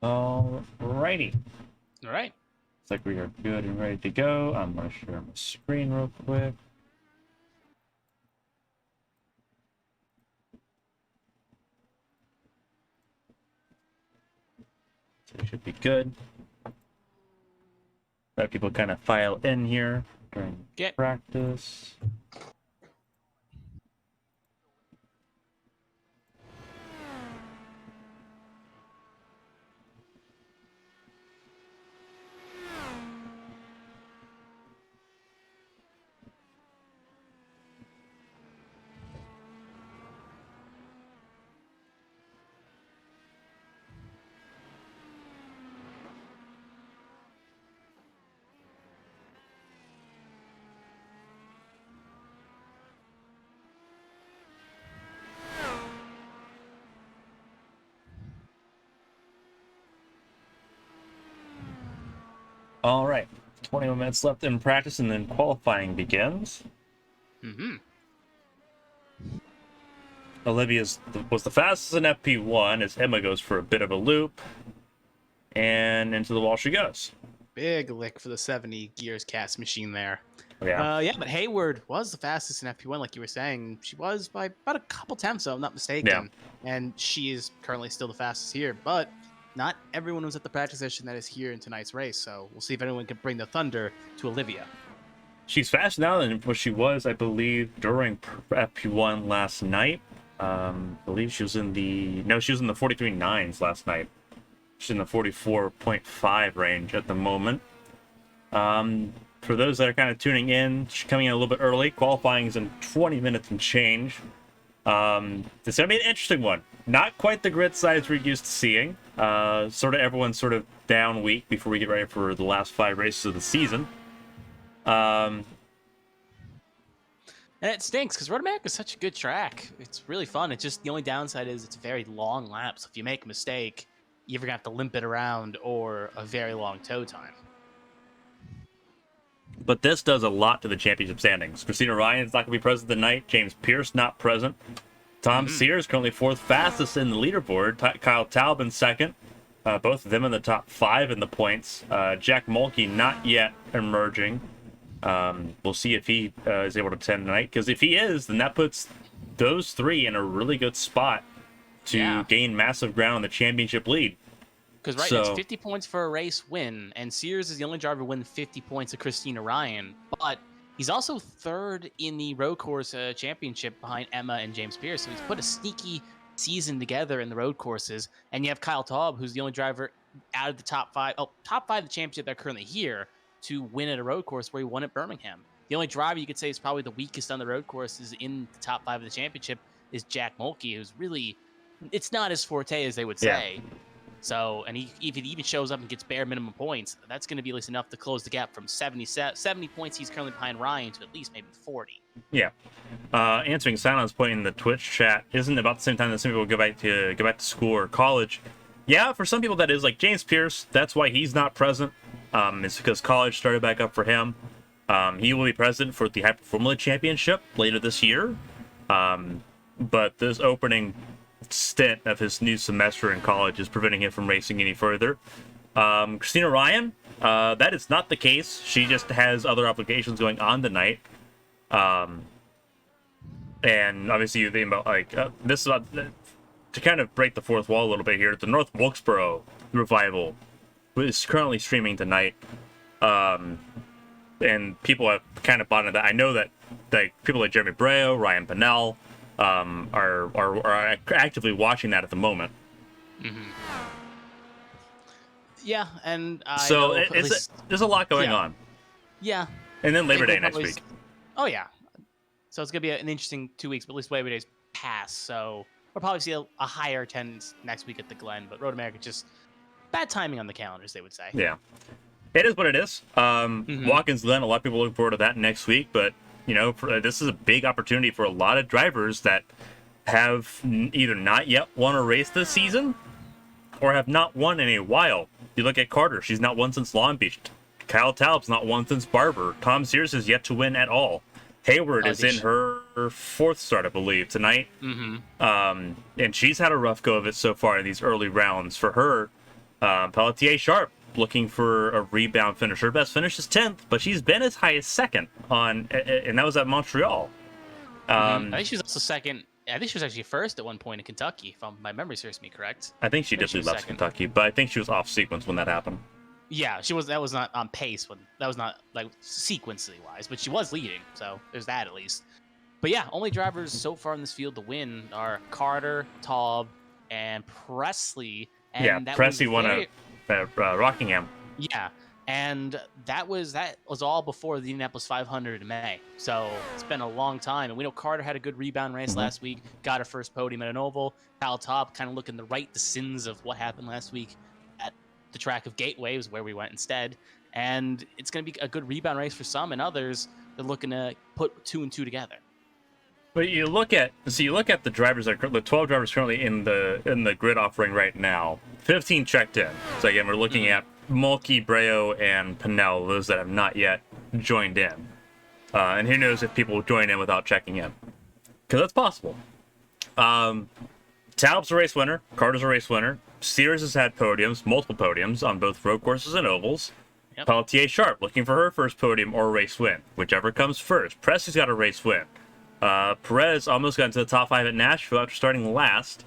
Alrighty. All right. Looks like we are good and ready to go. I'm going to share my screen real quick. So it should be good. Let people kind of file in here during Get. practice. All right. 21 minutes left in practice, and then qualifying begins. Mm-hmm. Olivia was the fastest in FP1 as Emma goes for a bit of a loop, and into the wall she goes. Big lick for the 70 gears cast machine there. Yeah. Yeah, but Hayward was the fastest in FP1, like you were saying. She was by about a couple tenths, if I'm not mistaken. Yeah. And she is currently still the fastest here. But not everyone was at the practice session that is here in tonight's race. So we'll see if anyone can bring the thunder to Olivia. She's faster now than what she was, I believe, during FP1 last night. I believe she was in the 43.9s last night. She's in the 44.5 range at the moment. For those that are kind of tuning in, she's coming in a little bit early. Qualifying is in 20 minutes and change. It's going to be an interesting one. Not quite the grid size we're used to seeing. Sort of everyone's sort of down week before we get ready for the last 5 races of the season. And it stinks because Road America is such a good track. It's really fun. It's just the only downside is it's a very long lap. So if you make a mistake, you're either going to have to limp it around or a very long tow time. But this does a lot to the championship standings. Christina Ryan's not going to be present tonight. James Pierce not present. Tom Sears currently 4th fastest in the leaderboard. Kyle Talbot second. Both of them in the top 5 in the points. Jack Mulkey not yet emerging. We'll see if he is able to attend tonight. Because if he is, then that puts those 3 in a really good spot to gain massive ground in the championship lead. Because it's 50 points for a race win, and Sears is the only driver to win 50 points of Christina Ryan, but he's also 3rd in the road course championship behind Emma and James Pierce, so he's put a sneaky season together in the road courses, and you have Kyle Taub, who's the only driver out of the top 5 of the championship that are currently here to win at a road course where he won at Birmingham. The only driver you could say is probably the weakest on the road courses in the top 5 of the championship is Jack Mulkey, who's really, it's not his forte, as they would say. Yeah. So, and if he even shows up and gets bare minimum points, that's going to be at least enough to close the gap from 70 points he's currently behind Ryan to at least maybe 40. Yeah. Answering Silent's point in the Twitch chat, isn't about the same time that some people go back to school or college. Yeah, for some people that is, like James Pierce. That's why he's not present. It's because college started back up for him. He will be present for the Hyper Formula Championship later this year. But this opening stint of his new semester in college is preventing him from racing any further. Christina Ryan, that is not the case. She just has other obligations going on tonight. And obviously you think about this is about, to kind of break the fourth wall a little bit here. The North Wilkesboro revival is currently streaming tonight. And people have kind of bought into that. I know that people like Jeremy Breo, Ryan Pennell, are actively watching that at the moment. Mm-hmm. Yeah, and there's a lot going on. Yeah. And then Labor Day next week. Oh yeah. So it's gonna be an interesting 2 weeks, but at least Labor Day's passed, so we'll probably see a higher attendance next week at the Glen. But Road America just bad timing on the calendars, they would say. Yeah. It is what it is. Watkins Glen, a lot of people looking forward to that next week, but this is a big opportunity for a lot of drivers that have either not yet won a race this season or have not won in a while. You look at Carter, she's not won since Long Beach. Kyle Talbot's not won since Barber. Tom Sears has yet to win at all. Hayward is in her 4th start, I believe, tonight. And she's had a rough go of it so far in these early rounds. For her, Pelletier Sharp looking for a rebound finish. Her best finish is 10th, but she's been as high as second and that was at Montreal. I think she was also second. I think she was actually first at one point in Kentucky, if my memory serves me correct. I think she did leave left Kentucky, but I think she was off sequence when that happened. Yeah, she was. That was not on pace. That was not like sequentially wise, but she was leading, so there's that at least. But yeah, only drivers so far in this field to win are Carter, Taub, and Presley. And yeah, Presley won at Rockingham. Yeah, and that was all before the Indianapolis 500 in May. So it's been a long time, and we know Carter had a good rebound race last week, got her first podium at an oval. Kyle Taub kind of looking to right the sins of what happened last week at the track of Gateway, was where we went instead. And it's going to be a good rebound race for some, and others they're looking to put 2 and 2 together. But you look at the drivers that are the 12 drivers currently in the grid offering right now. 15 checked in. So again, we're looking at Mulkey, Breo, and Pinnell, those that have not yet joined in. And who knows if people will join in without checking in, because that's possible. Taub's a race winner. Carter's a race winner. Sears has had podiums, multiple podiums on both road courses and ovals. Yep. Pelletier Sharp looking for her first podium or race win, whichever comes first. Presley's got a race win. Perez almost got into the top 5 at Nashville after starting last.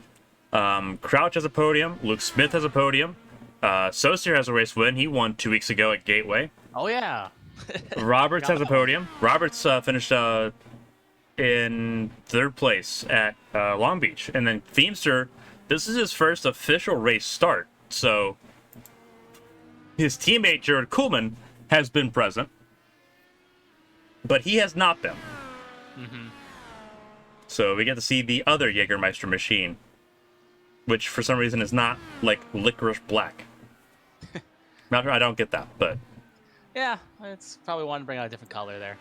Crouch has a podium. Luke Smith has a podium. Saucier has a race win. He won 2 weeks ago at Gateway. Oh, yeah. Roberts has a podium. Roberts finished in 3rd place at Long Beach. And then Feemster, this is his first official race start. So his teammate, Jared Kuhlman, has been present, but he has not been. So we get to see the other Jägermeister machine, which for some reason is not like licorice black. I don't get that, but yeah, it's probably wanting to bring out a different color there.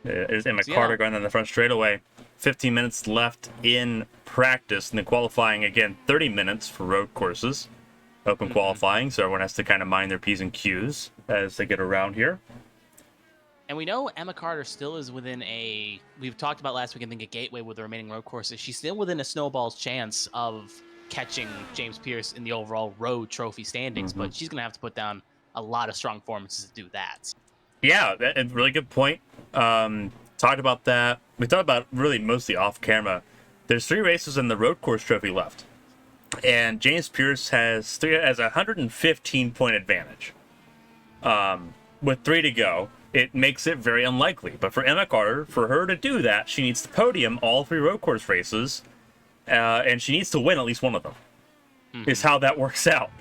Is Emma Carter going on the front straightaway? 15 minutes left in practice, and then qualifying again 30 minutes for road courses, open qualifying. So everyone has to kind of mind their P's and Q's as they get around here. And we know Emma Carter still is within we've talked about last week, I think, at Gateway with the remaining road courses. She's still within a snowball's chance of catching James Pierce in the overall road trophy standings, but she's going to have to put down a lot of strong performances to do that. Yeah, a really good point. Talked about that. We talked about really mostly off camera. There's 3 races in the road course trophy left. And James Pierce has a 115-point advantage. With 3 to go. It makes it very unlikely. But for Emma Carter, for her to do that, she needs to podium all 3 road course races, and she needs to win at least one of them, is how that works out.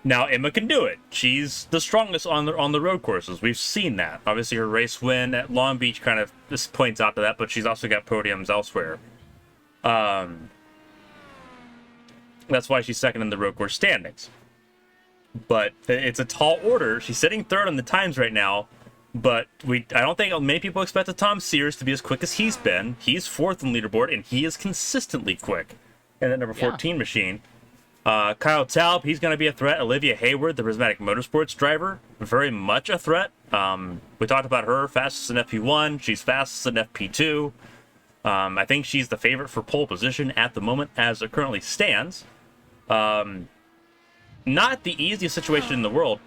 Now, Emma can do it. She's the strongest on the road courses. We've seen that. Obviously, her race win at Long Beach kind of just points out to that, but she's also got podiums elsewhere. That's why she's second in the road course standings. But it's a tall order. She's sitting 3rd on the times right now. But I don't think many people expected Tom Sears to be as quick as he's been. He's 4th in leaderboard, and he is consistently quick. And that number 14 machine. Kyle Taub, he's going to be a threat. Olivia Hayward, the Prismatic Motorsports driver, very much a threat. We talked about her, fastest in FP1. She's fastest in FP2. I think she's the favorite for pole position at the moment as it currently stands. Not the easiest situation in the world.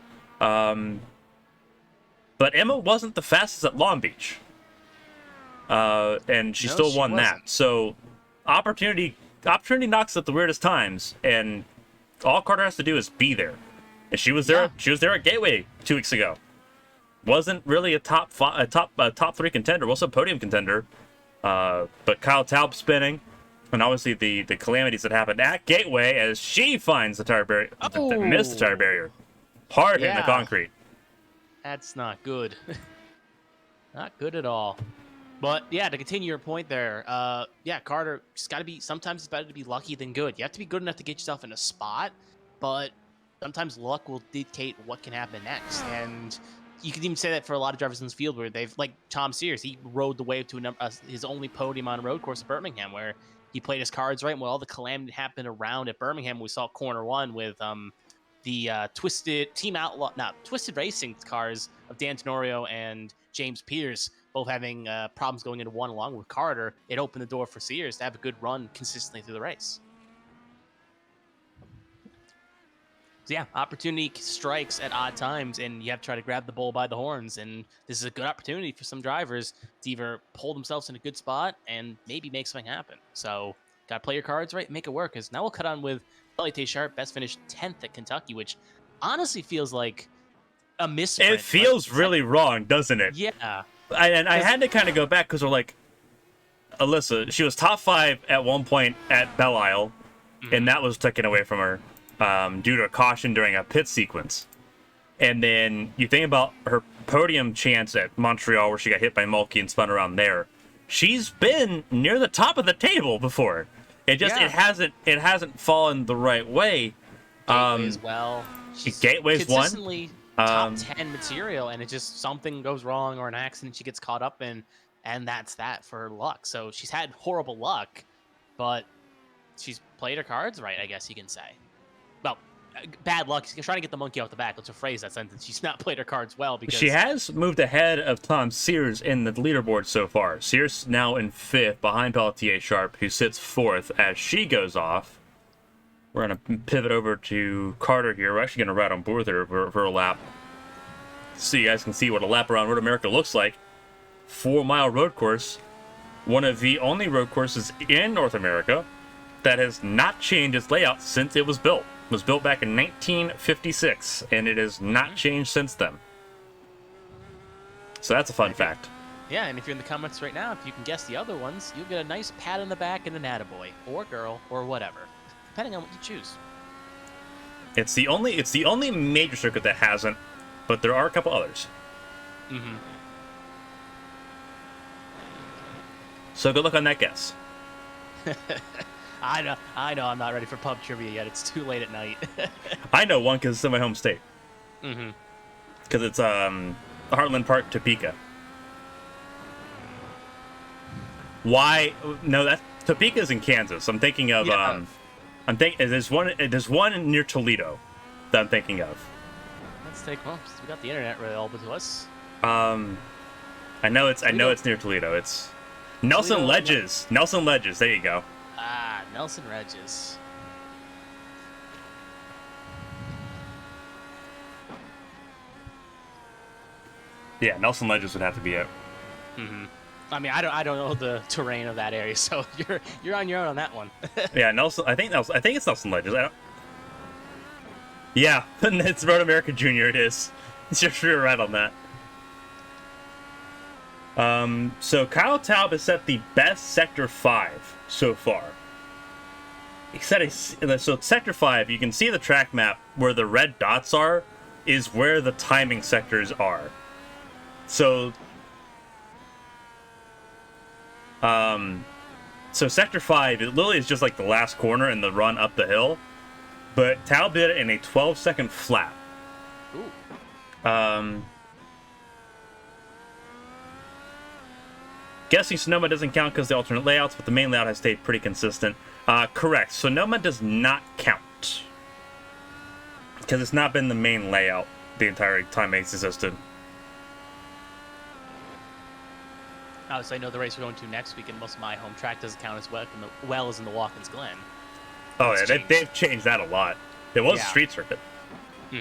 But Emma wasn't the fastest at Long Beach. And she still won that. So opportunity knocks at the weirdest times, and all Carter has to do is be there. And she was there. Yeah. She was there at Gateway 2 weeks ago. Wasn't really a top 3 contender. Was a podium contender. But Kyle Taub spinning, and obviously the calamities that happened at Gateway as she finds the tire barrier, missed the tire barrier, hard hitting the concrete. That's not good. Not good at all. But yeah, to continue your point there, Carter, just got to be, sometimes it's better to be lucky than good. You have to be good enough to get yourself in a spot, but sometimes luck will dictate what can happen next. And you can even say that for a lot of drivers in this field where they've, like Tom Sears, he rode the wave to his only podium on a road course at Birmingham, where he played his cards right. And when all the calamity happened around at Birmingham, we saw corner 1 with the Twisted Racing cars of Dan Tenorio and James Pierce both having problems going into 1 along with Carter. It opened the door for Sears to have a good run consistently through the race. So yeah, opportunity strikes at odd times, and you have to try to grab the bull by the horns. And this is a good opportunity for some drivers to either pull themselves in a good spot and maybe make something happen. So got to play your cards right, make it work. Because now we'll cut on with Elliott Sharp, best finished 10th at Kentucky, which honestly feels like a It misprint. feels really wrong, doesn't it? Yeah, I had to kind of go back because we're like, Alyssa, she was top 5 at one point at Belle Isle, and that was taken away from her due to a caution during a pit sequence. And then you think about her podium chance at Montreal, where she got hit by Mulkey and spun around there. She's been near the top of the table before. It hasn't fallen the right way. Gateway as well. She's Gateway's consistently top one. 10 material, and it just something goes wrong or an accident she gets caught up in, and that's that for her luck. So she's had horrible luck, but she's played her cards right, I guess you can say. Well, bad luck. She's trying to get the monkey out the back. Let's rephrase that sentence. She's not played her cards well because She has moved ahead of Tom Sears in the leaderboard so far. Sears now in 5th behind Pelletier Sharp, who sits 4th as she goes off. We're going to pivot over to Carter here. We're actually going to ride on board there for a lap. So you guys can see what a lap around Road America looks like. 4-mile road course. One of the only road courses in North America that has not changed its layout since it was built. It was built back in 1956, and it has not changed since then. So that's a fun fact. Yeah, and if you're in the comments right now, if you can guess the other ones, you'll get a nice pat on the back and an attaboy, or girl, or whatever, depending on what you choose. It's the only major circuit that hasn't, but there are a couple others. Mm-hmm. So good luck on that guess. I know, I'm not ready for pub trivia yet. It's too late at night. I know one because it's in my home state. Mm-hmm. Because it's Heartland Park, Topeka. Why? No, that Topeka's in Kansas. I'm thinking of there's one near Toledo that I'm thinking of. Let's take we got the internet available to us. I know it's near Toledo. It's Nelson Toledo, Ledges. Nelson Ledges. There you go. Ah, Nelson Ledges. Yeah, Nelson Ledges would have to be it. Mm-hmm. I mean, I don't know the terrain of that area, so you're on your own on that one. Yeah, Nelson. I think it's Nelson Ledges. Yeah, it's Road America Junior. It is. You're right on that. So Kyle Taub has set the best Sector 5 so far. So Sector 5, you can see the track map where the red dots are, is where the timing sectors are. So, so Sector 5, it literally is just like the last corner in the run up the hill, but Taub did it in a 12-second flat. Ooh. Guessing Sonoma doesn't count because the alternate layouts, but the main layout has stayed pretty consistent. Correct. Sonoma does not count because it's not been the main layout the entire time it's existed. Obviously, I know the race we're going to next week, and most of my home track doesn't count as well as in the Watkins Glen. Oh, yeah, they've changed that a lot. It was a street circuit. Hmm.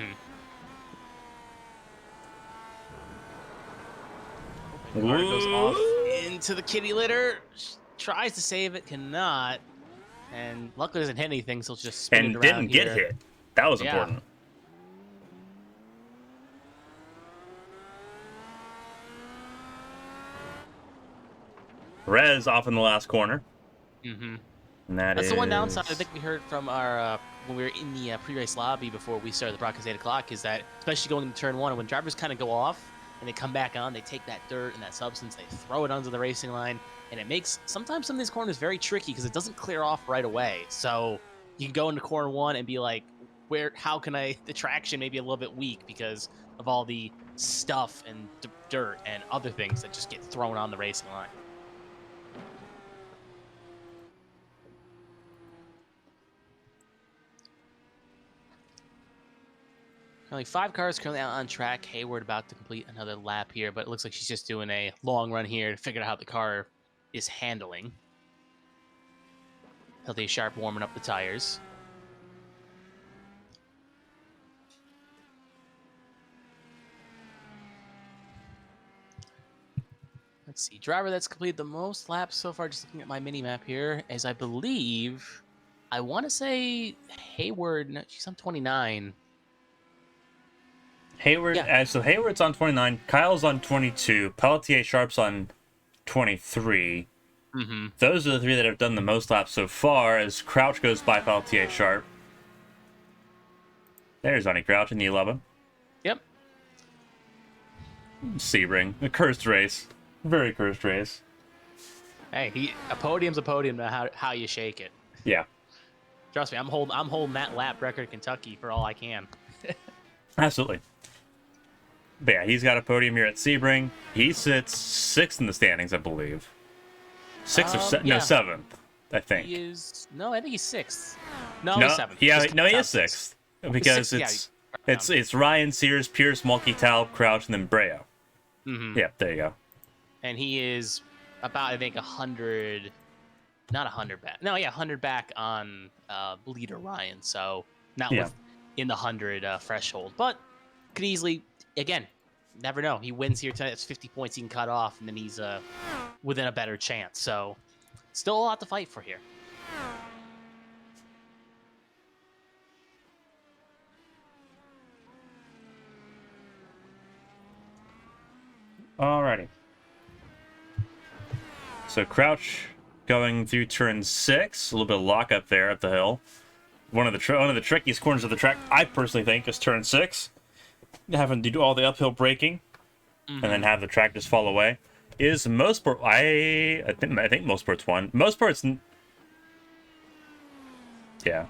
Ooh. Car goes off into the kitty litter. Tries to save it, cannot. And luckily doesn't hit anything, so it's just spinning around And didn't here. get hit. That was important. Rez off in the last corner. Mm-hmm. And That's the one downside I think we heard from our when we were in the pre-race lobby before we started the broadcast at 8 o'clock is that, especially going into turn 1, when drivers kind of go off and they come back on, they take that dirt and that substance, they throw it onto the racing line, and it makes sometimes some of these corners very tricky because it doesn't clear off right away. So you can go into corner 1 and be like, how can the traction may be a little bit weak because of all the stuff and dirt and other things that just get thrown on the racing line. Only 5 cars currently out on track. Hayward about to complete another lap here, but it looks like she's just doing a long run here to figure out how the car is handling. Healthy Sharp warming up the tires. Let's see. Driver that's completed the most laps so far, just looking at my mini map here, is I believe, I want to say Hayward. No, she's on 29. Hayward, Yeah. so Hayward's on 29, Kyle's on 22, Pelletier Sharp's on 23. Mm-hmm. Those are the three that have done the most laps so far, as Crouch goes by Pelletier Sharp. There's Johnny Crouch in the 11. Yep. Sebring, a cursed race. Very cursed race. Hey, a podium's a podium, no matter how you shake it. Yeah. Trust me, I'm holding that lap record in Kentucky for all I can. Absolutely. But yeah, he's got a podium here at Sebring. He sits 6th in the standings, I believe. 6th or Yeah. 7th, I think. He is I think he's 6th. No, he's 7th. Yeah, Just no, he top is 6th. 6th. Because it's Ryan, Sears, Pierce, Mulkey, Talb, Crouch, and then Breo. Mm-hmm. Yeah, there you go. And he is about, I think, 100, not 100 back. No, yeah, 100 back on leader Ryan. So not in the 100 threshold, but could easily, again, never know. He wins here tonight. That's 50 points he can cut off, and then he's within a better chance. So still a lot to fight for here. Alrighty. So Crouch going through turn 6, a little bit of lock up there at the hill. One of the trickiest corners of the track, I personally think, is turn 6. Having to do all the uphill braking, and then have the track just fall away. Is Mosport? I think Mosport's won. Mosport's, yeah.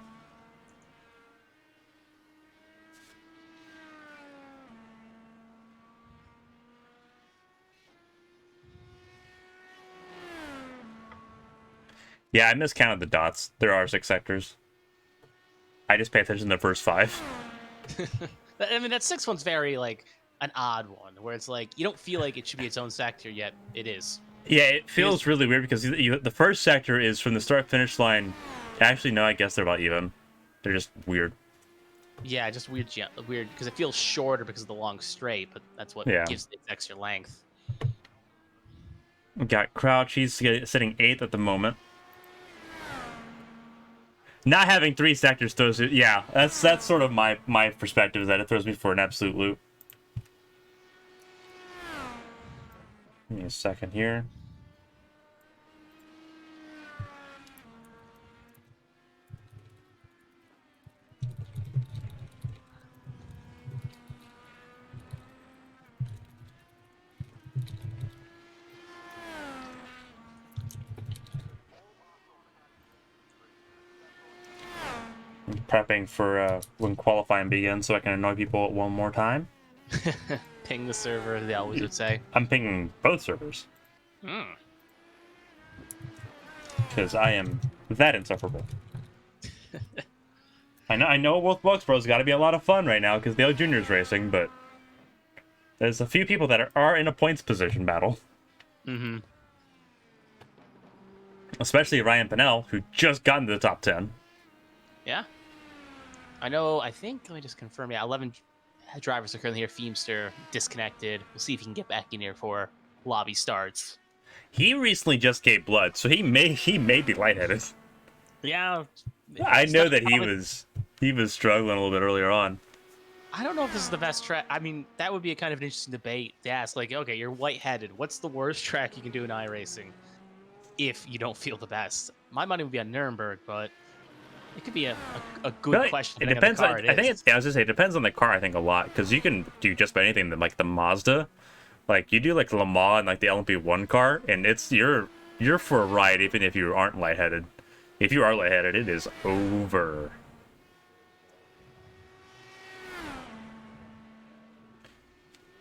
Yeah, I miscounted the dots. There are 6 sectors. I just pay attention to the first 5. I mean, that 6th one's very, like, an odd one, where it's like, you don't feel like it should be its own sector, yet it is. Yeah, it feels really weird because the first sector is from the start-finish line. Actually, no, I guess they're about even. They're just weird. Yeah, just weird, because it feels shorter because of the long straight, but that's what gives it extra length. We got Crouch. He's sitting 8th at the moment. Not having 3 sectors throws it. Yeah, that's sort of my perspective, is that it throws me for an absolute loop. Give me a second here. Prepping for when qualifying begins so I can annoy people one more time. Ping the server, they always would say. I'm pinging both servers. Because I am that insufferable. I know both Bugsboro's got to be a lot of fun right now because the juniors racing, but there's a few people that are in a points position battle. Mm-hmm. Especially Ryan Pinnell, who just got into the top 10. Yeah. I think, let me just confirm, 11 drivers are currently here. Feemster disconnected. We'll see if he can get back in here for lobby starts. He recently just gave blood, so he may be lightheaded. Yeah. I know that he was struggling a little bit earlier on. I don't know if this is the best track. I mean, that would be a kind of an interesting debate to ask. Like, okay, you're white-headed. What's the worst track you can do in iRacing if you don't feel the best? My money would be on Nuremberg, but it could be a good question. It depends. I think it's. Yeah, I was gonna say it depends on the car. I think a lot because you can do just about anything. Like the Mazda, like you do like the Le Mans and like the LMP1 car, and it's you're for a ride even if you aren't lightheaded. If you are lightheaded, it is over.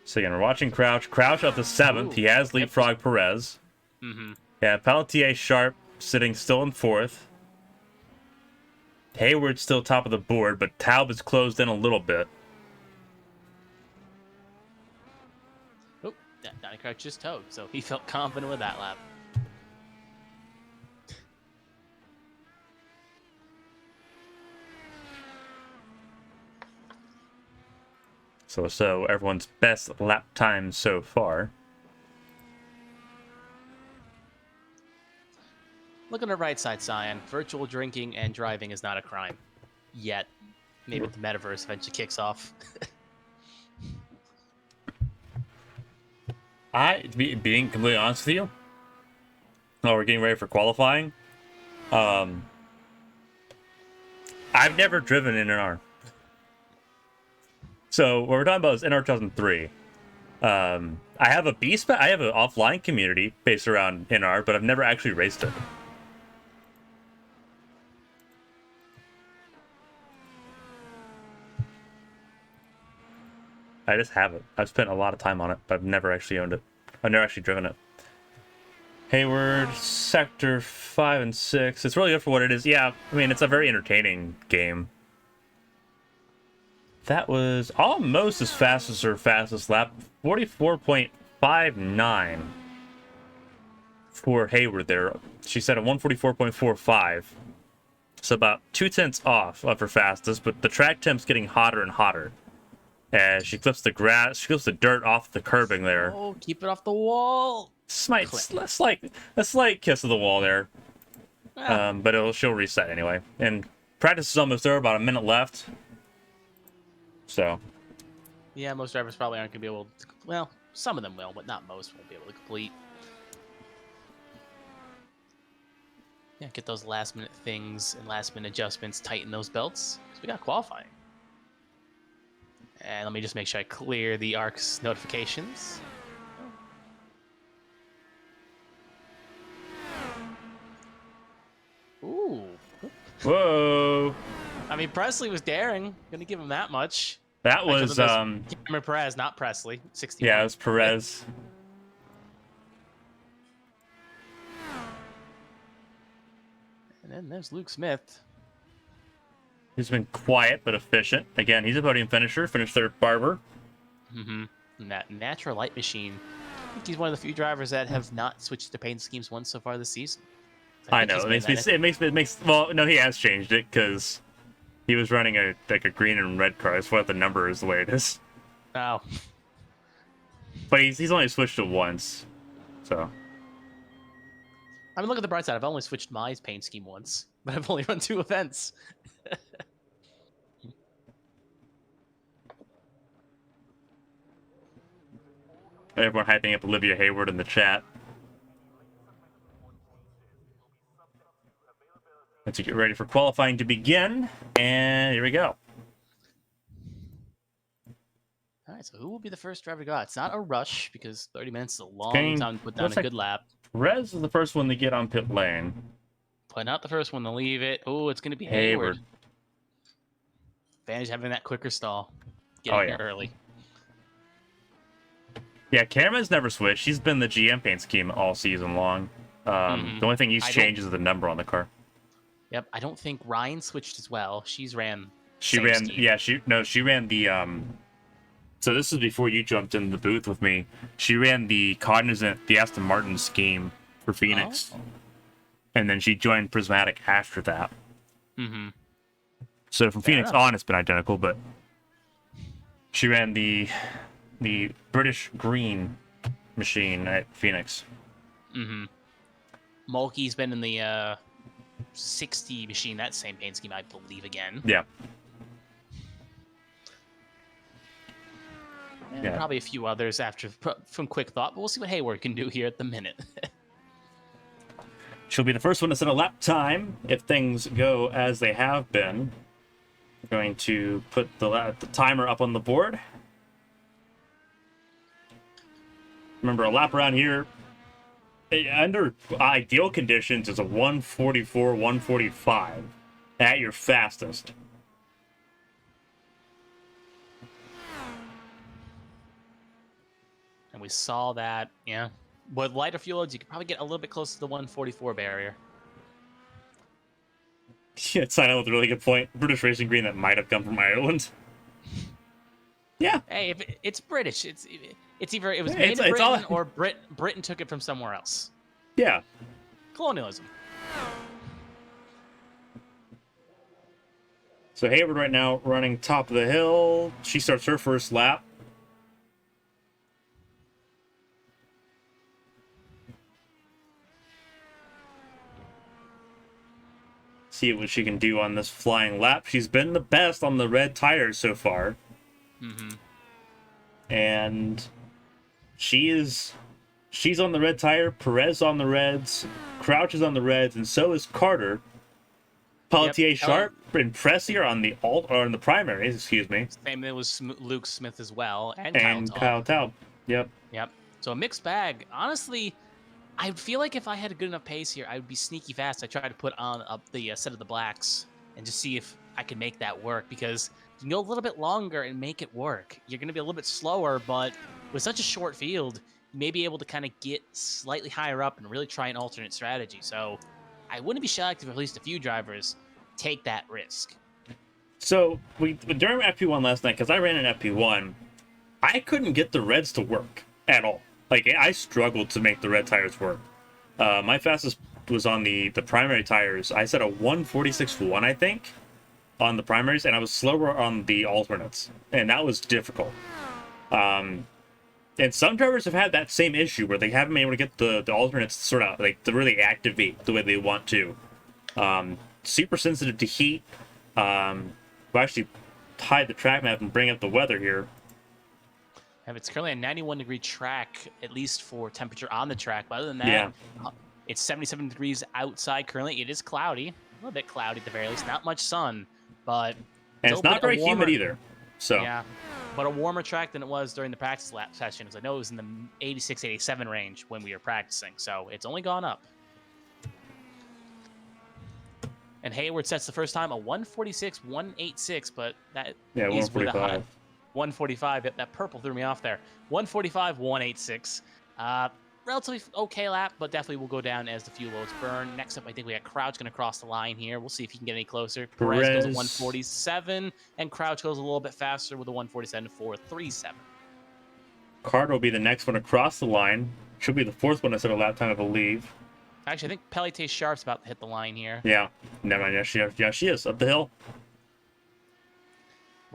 So again, we're watching Crouch. Crouch up to 7th. He has leapfrog Perez. Mm-hmm. Yeah, Pelletier Sharp sitting still in 4th. Hayward's still top of the board, but Taub is closed in a little bit. Oh, Donnie Crouch just towed, so he felt confident with that lap. So everyone's best lap time so far. Look on the right side, Cyan. Virtual drinking and driving is not a crime. Yet. Maybe the metaverse eventually kicks off. Being completely honest with you, we're getting ready for qualifying. I've never driven in an R. So what we're talking about is NR 2003. I have a I have an offline community based around NR, but I've never actually raced it. I just have it. I've spent a lot of time on it, but I've never actually owned it. I've never actually driven it. Hayward, Sector 5 and 6. It's really good for what it is. Yeah, I mean, it's a very entertaining game. That was almost as fast as her fastest lap. 44.59 for Hayward there. She said a 144.45. So about 2/10 off of her fastest, but the track temp's getting hotter and hotter. As she clips the grass, she clips the dirt off the curbing there. Oh, keep it off the wall. A slight kiss of the wall there. But she'll reset anyway. And practice is almost over, about a minute left. So. Yeah, most drivers probably aren't going to be able to. Well, some of them will, but not most won't be able to complete. Yeah, get those last minute things and last minute adjustments, tighten those belts, because we got qualifying. And let me just make sure I clear the ARCS notifications. Ooh. Whoa. I mean, Presley was daring. Gonna give him that much. That was Cameron Perez, not Presley. 61. Yeah, it was Perez. And then there's Luke Smith. He's been quiet but efficient. Again, he's a podium finisher. Finished third, Barber. Mm-hmm. And that natural light machine. I think he's one of the few drivers that have not switched to paint schemes once so far this season. I know. It makes. Well, no, he has changed it because he was running a green and red car. That's why the number is the way it is. Oh. But he's only switched it once, so. I mean, look at the bright side. I've only switched my paint scheme once, but I've only run 2 events. Everyone hyping up Olivia Hayward in the chat. Let's get ready for qualifying to begin, and here we go. All right, so who will be the first driver to go out? It's not a rush because 30 minutes is a long time to put down a good lap. Perez is the first one to get on pit lane. But not the first one to leave it. Oh, it's going to be Hayward. Advantage having that quicker stall. Getting here early. Yeah, Cameron's never switched. She's been the GM paint scheme all season long. The only thing he's changed is the number on the car. Yep, I don't think Ryan switched as well. She ran the so this is before you jumped in the booth with me. She ran the Cognizant, the Aston Martin scheme for Phoenix. Oh. And then she joined Prismatic after that. Mm-hmm. So from Phoenix on, it's been identical, but she ran the British green machine at Phoenix. Mm-hmm. Mulkey's been in the 60 machine, that same paint scheme, I believe, again. Yeah. And probably a few others after from quick thought, but we'll see what Hayward can do here at the minute. She'll be the first one to set a lap time if things go as they have been. We're going to put the timer up on the board. Remember, a lap around here, under ideal conditions, is a 144, 145 at your fastest. And we saw that, yeah. With lighter fuel loads, you could probably get a little bit close to the 144 barrier. Yeah, Sino with a really good point. British Racing Green that might have come from Ireland. Yeah. Hey, if it's British, it's either it was made in Britain or Britain took it from somewhere else. Yeah. Colonialism. So Hayward right now running top of the hill. She starts her first lap. See what she can do on this flying lap. She's been the best on the red tires so far. Mm-hmm. And she's on the red tire, Perez on the reds, Crouch is on the reds, and so is Carter. Pelletier, Sharp, and Press on the on the primaries, excuse me. Same thing with Luke Smith as well, and Kyle Taub. Yep. Yep. So a mixed bag. Honestly, I feel like if I had a good enough pace here, I would be sneaky fast. I try to put on up the set of the blacks and just see if I can make that work, because you can go a little bit longer and make it work. You're going to be a little bit slower, but with such a short field, you may be able to kind of get slightly higher up and really try an alternate strategy. So I wouldn't be shocked if at least a few drivers take that risk. So during FP1 last night, because I ran an FP1, I couldn't get the reds to work at all. Like, I struggled to make the red tires work. My fastest was on the primary tires. I set a 146.1, I think, on the primaries, and I was slower on the alternates, and that was difficult. And some drivers have had that same issue where they haven't been able to get the alternates sort of like to really activate the way they want to. Super sensitive to heat. We'll actually hide the track map and bring up the weather here. It's currently a 91-degree track, at least for temperature on the track. But other than that, it's 77 degrees outside currently. It is cloudy, a little bit cloudy at the very least. Not much sun, but and it's not very humid either. So yeah, but a warmer track than it was during the practice lap session, because I know it was in the 86, 87 range when we were practicing. So it's only gone up. And Hayward sets the first time a 146.186, but that is with a high 145. That purple threw me off there. 145.186. Relatively okay lap, but definitely will go down as the fuel loads burn. Next up, I think we got Crouch going to cross the line here. We'll see if he can get any closer. Perez goes at 147, and Crouch goes a little bit faster with a 147.437. Carter will be the next one across the line. Should be the fourth one instead of lap time, I believe. Actually, I think Pelletier Sharp's about to hit the line here. Yeah. Never mind. Yeah, she is. Up the hill.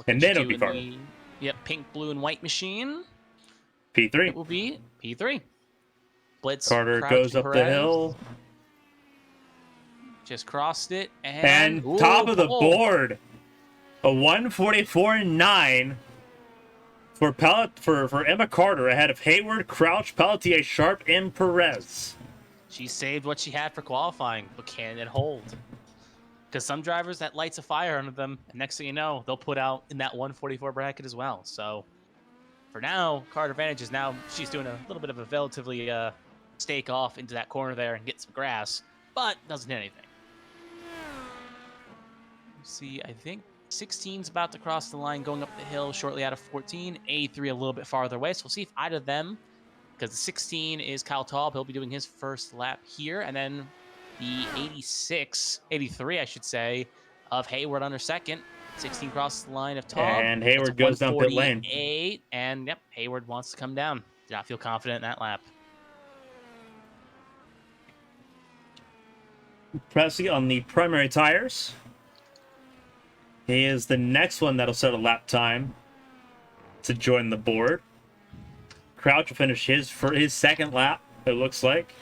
And they don't be far. Yep, pink, blue, and white machine. P3. It will be P3. Blitz. Carter goes up the hill. Just crossed it. And top of the board. A 144.9 for Emma Carter ahead of Hayward, Crouch, Pelletier, Sharp, and Perez. She saved what she had for qualifying, but can it hold? Because some drivers, that lights a fire under them, and next thing you know, they'll put out in that 144 bracket as well. So for now, Carter Advantage is now, she's doing a little bit of a relatively stake off into that corner there and get some grass, but doesn't hit anything. See, I think 16's about to cross the line going up the hill shortly out of 14. A3 a little bit farther away, so we'll see if either of them, because the 16 is Kyle Taub. He'll be doing his first lap here. And then the 83, I should say, of Hayward under second. 16 crosses the line of Taub. And Hayward goes down pit lane. And, yep, Hayward wants to come down. Did not feel confident in that lap. Pressing on the primary tires. He is the next one that'll set a lap time to join the board. Crouch will finish his second lap, it looks like.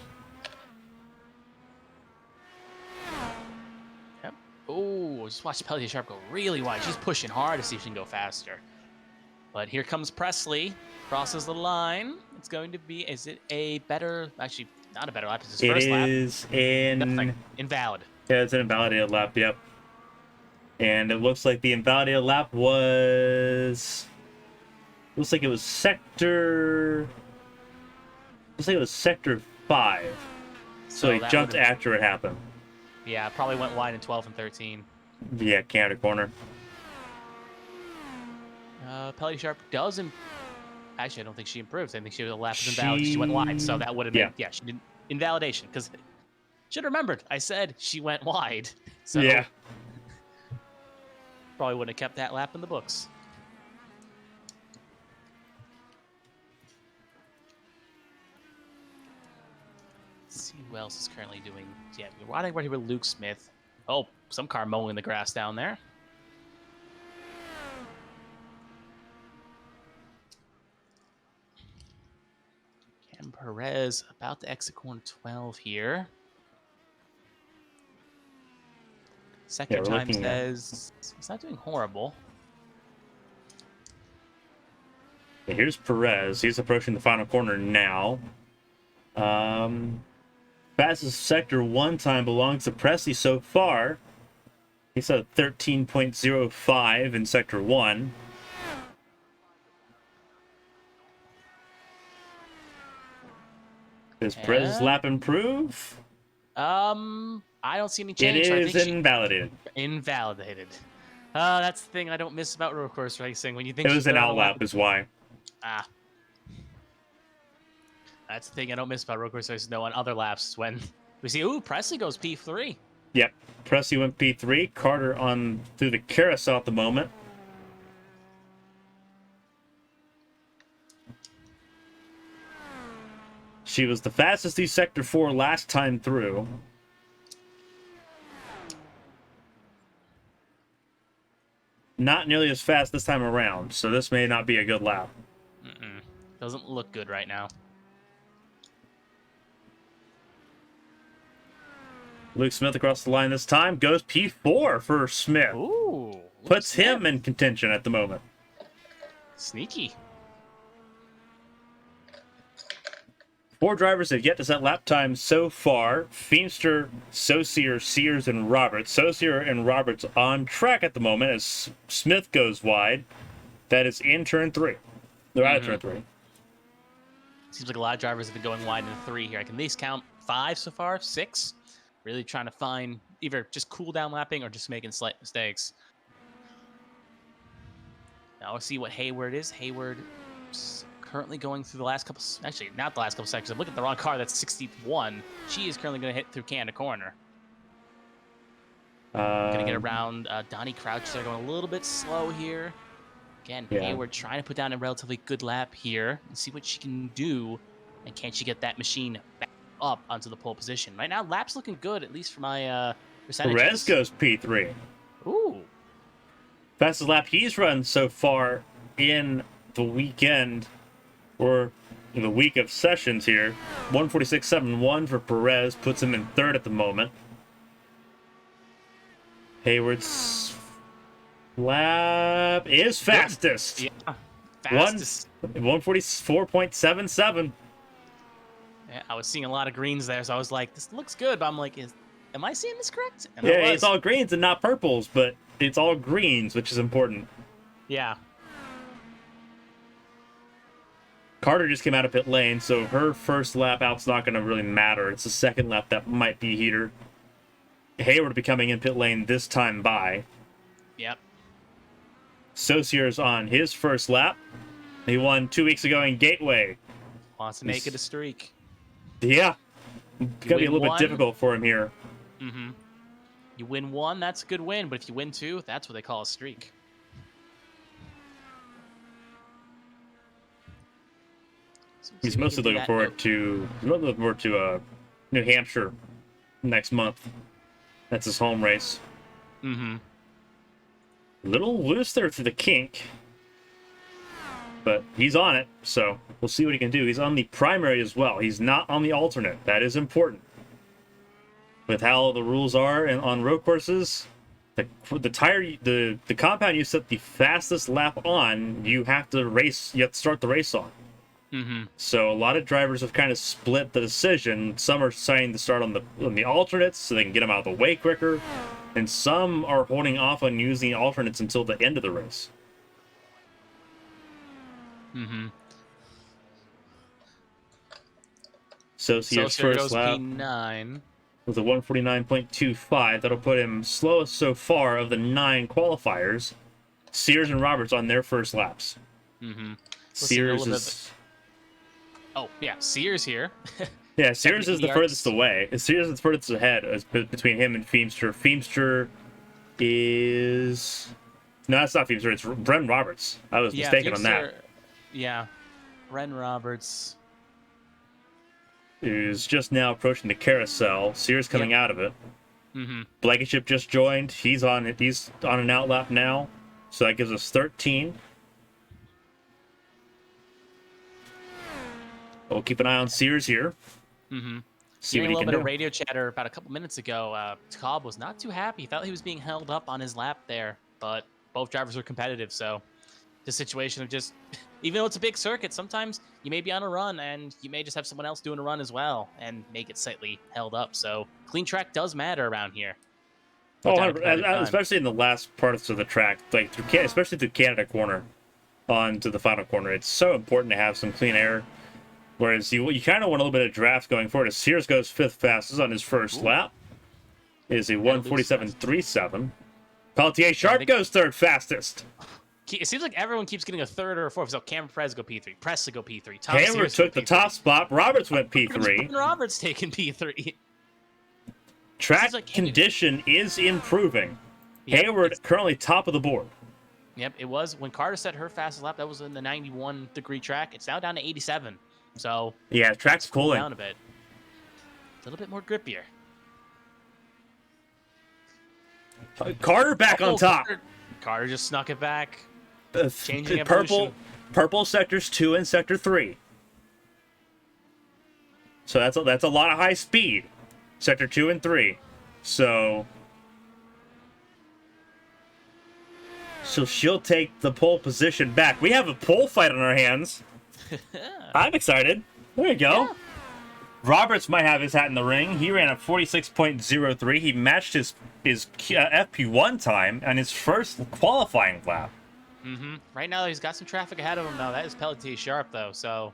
Yep. Oh, just watch Pelletier Sharp go really wide. She's pushing hard to see if she can go faster. But here comes Presley. Crosses the line. It's going to be, is it a better, actually, not a better lap. It's his first lap. It is invalid. Yeah, it's an invalidated lap, yep. And it looks like the invalidated lap was... Looks like it was sector 5. So he jumped after it happened. Yeah, probably went wide in 12 and 13. Yeah, Canada corner. Pelletier Sharp does actually, I don't think she improved. I think she was a lap of invalid. She went wide, so that would have been she did invalidation, because should have remembered. I said she went wide. So yeah. Probably wouldn't have kept that lap in the books. Let's see who else is currently doing. Yeah, we're riding right here with Luke Smith. Oh, some car mowing the grass down there. Cam Perez about to exit corner 12 here. Sector time says he's not doing horrible. Yeah, here's Perez. He's approaching the final corner now. Fastest sector 1 time belongs to Presley so far. He's at 13.05 in sector 1. Does Perez's lap improve? I don't see any change. It is invalidated. Invalidated. That's the thing I don't miss about road course racing. When you think it was an outlap, is why. That's the thing I don't miss about road course racing. No, on other laps when we see, ooh, Presley goes P3. Yep, Presley went P3. Carter on through the carousel at the moment. She was the fastest through Sector 4 last time through. Not nearly as fast this time around, so this may not be a good lap. Doesn't look good right now. Luke Smith across the line this time. Goes P4 for Smith. Ooh. Puts him in contention at the moment. Sneaky. 4 drivers have yet to set lap time so far. Feemster, Saucier, Sears, and Roberts. Saucier and Roberts on track at the moment as Smith goes wide. That is in turn 3. They're out of turn 3. Seems like a lot of drivers have been going wide in 3 here. I can at least count 5 so far, 6. Really trying to find either just cool down lapping or just making slight mistakes. Now we'll see what Hayward is. Hayward currently going through the last couple, actually not the last couple seconds. I'm looking at the wrong car. That's 61. She is currently going to hit through Canada Corner. Going to get around Donnie Crouch. They're going a little bit slow here. Again, Hayward trying to put down a relatively good lap here and see what she can do. And can she get that machine back up onto the pole position? Right now, lap's looking good, at least for my percentages. Perez goes P3. Ooh. Fastest lap he's run so far in the weekend, or in the week of sessions here. 146.71 for Perez, puts him in 3rd at the moment. Hayward's lap is fastest. Yeah, fastest. 144.77. Yeah, I was seeing a lot of greens there, so I was like, this looks good, but I'm like, am I seeing this correct? And yeah, it's all greens and not purples, but it's all greens, which is important. Yeah. Carter just came out of pit lane, so her first lap out's not going to really matter. It's the second lap that might be heater. Hayward will be coming in pit lane this time by. Yep. Saucier's on his first lap. He won 2 weeks ago in Gateway. Wants to make it a streak. Yeah. It's going to be a little bit difficult for him here. You win 1, that's a good win, but if you win 2, that's what they call a streak. He's mostly looking forward to New Hampshire next month. That's his home race. A little loose there through the kink, but he's on it, so we'll see what he can do. He's on the primary as well. He's not on the alternate. That is important. With how the rules are and on road courses, the compound you set the fastest lap on, you have to start the race on. So a lot of drivers have kind of split the decision. Some are deciding to start on the alternates so they can get them out of the way quicker, and some are holding off on using the alternates until the end of the race. Saucier's first lap P9 with a 149.25. That'll put him slowest so far of the 9 qualifiers. Sears and Roberts on their first laps. Sears is... Oh, yeah, Sears here. Yeah, Sears is the furthest away. Sears is the furthest ahead between him and Feemster. Feemster is... No, that's not Feemster. It's Bren Roberts. I was mistaken on that. Yeah, Bren Roberts is just now approaching the carousel. Sears coming out of it. Blankenship just joined. He's on it. He's on an outlap now. So that gives us 13. We'll keep an eye on Sears here. See what Hearing he a little can bit do. of radio chatter about a couple minutes ago, Cobb was not too happy. He felt he was being held up on his lap there, but both drivers were competitive, so the situation of just, even though it's a big circuit, sometimes you may be on a run and you may just have someone else doing a run as well and make it slightly held up. So clean track does matter around here. Oh, Down a competitive time. especially in the last parts of the track, like especially through Canada corner on to the final corner. It's so important to have some clean air. Whereas you kind of want a little bit of draft going forward. As Sears goes 5th fastest on his first lap. Is a 1:47.37. Pelletier Sharp goes 3rd fastest. It seems like everyone keeps getting a 3rd or a 4th. So Cameron Perez go P3, Press to go P3. Hayward took the top spot. Roberts went P3. Roberts taking P3. Track condition is improving. Yep, Hayward currently top of the board. Yep, it was. When Carter set her fastest lap, that was in the 91-degree track. It's now down to 87. So yeah, track's cooling down a bit. A little bit more grippier. Carter back on top. Carter just snuck it back. Changing purple sectors 2 and sector 3. So that's a lot of high speed. Sector 2 and 3. So she'll take the pole position back. We have a pole fight on our hands. I'm excited. There you go. Yeah. Roberts might have his hat in the ring. He ran a 46.03. He matched his FP1 time on his first qualifying lap. Right now, he's got some traffic ahead of him, though. That is Pelletier Sharp, though, so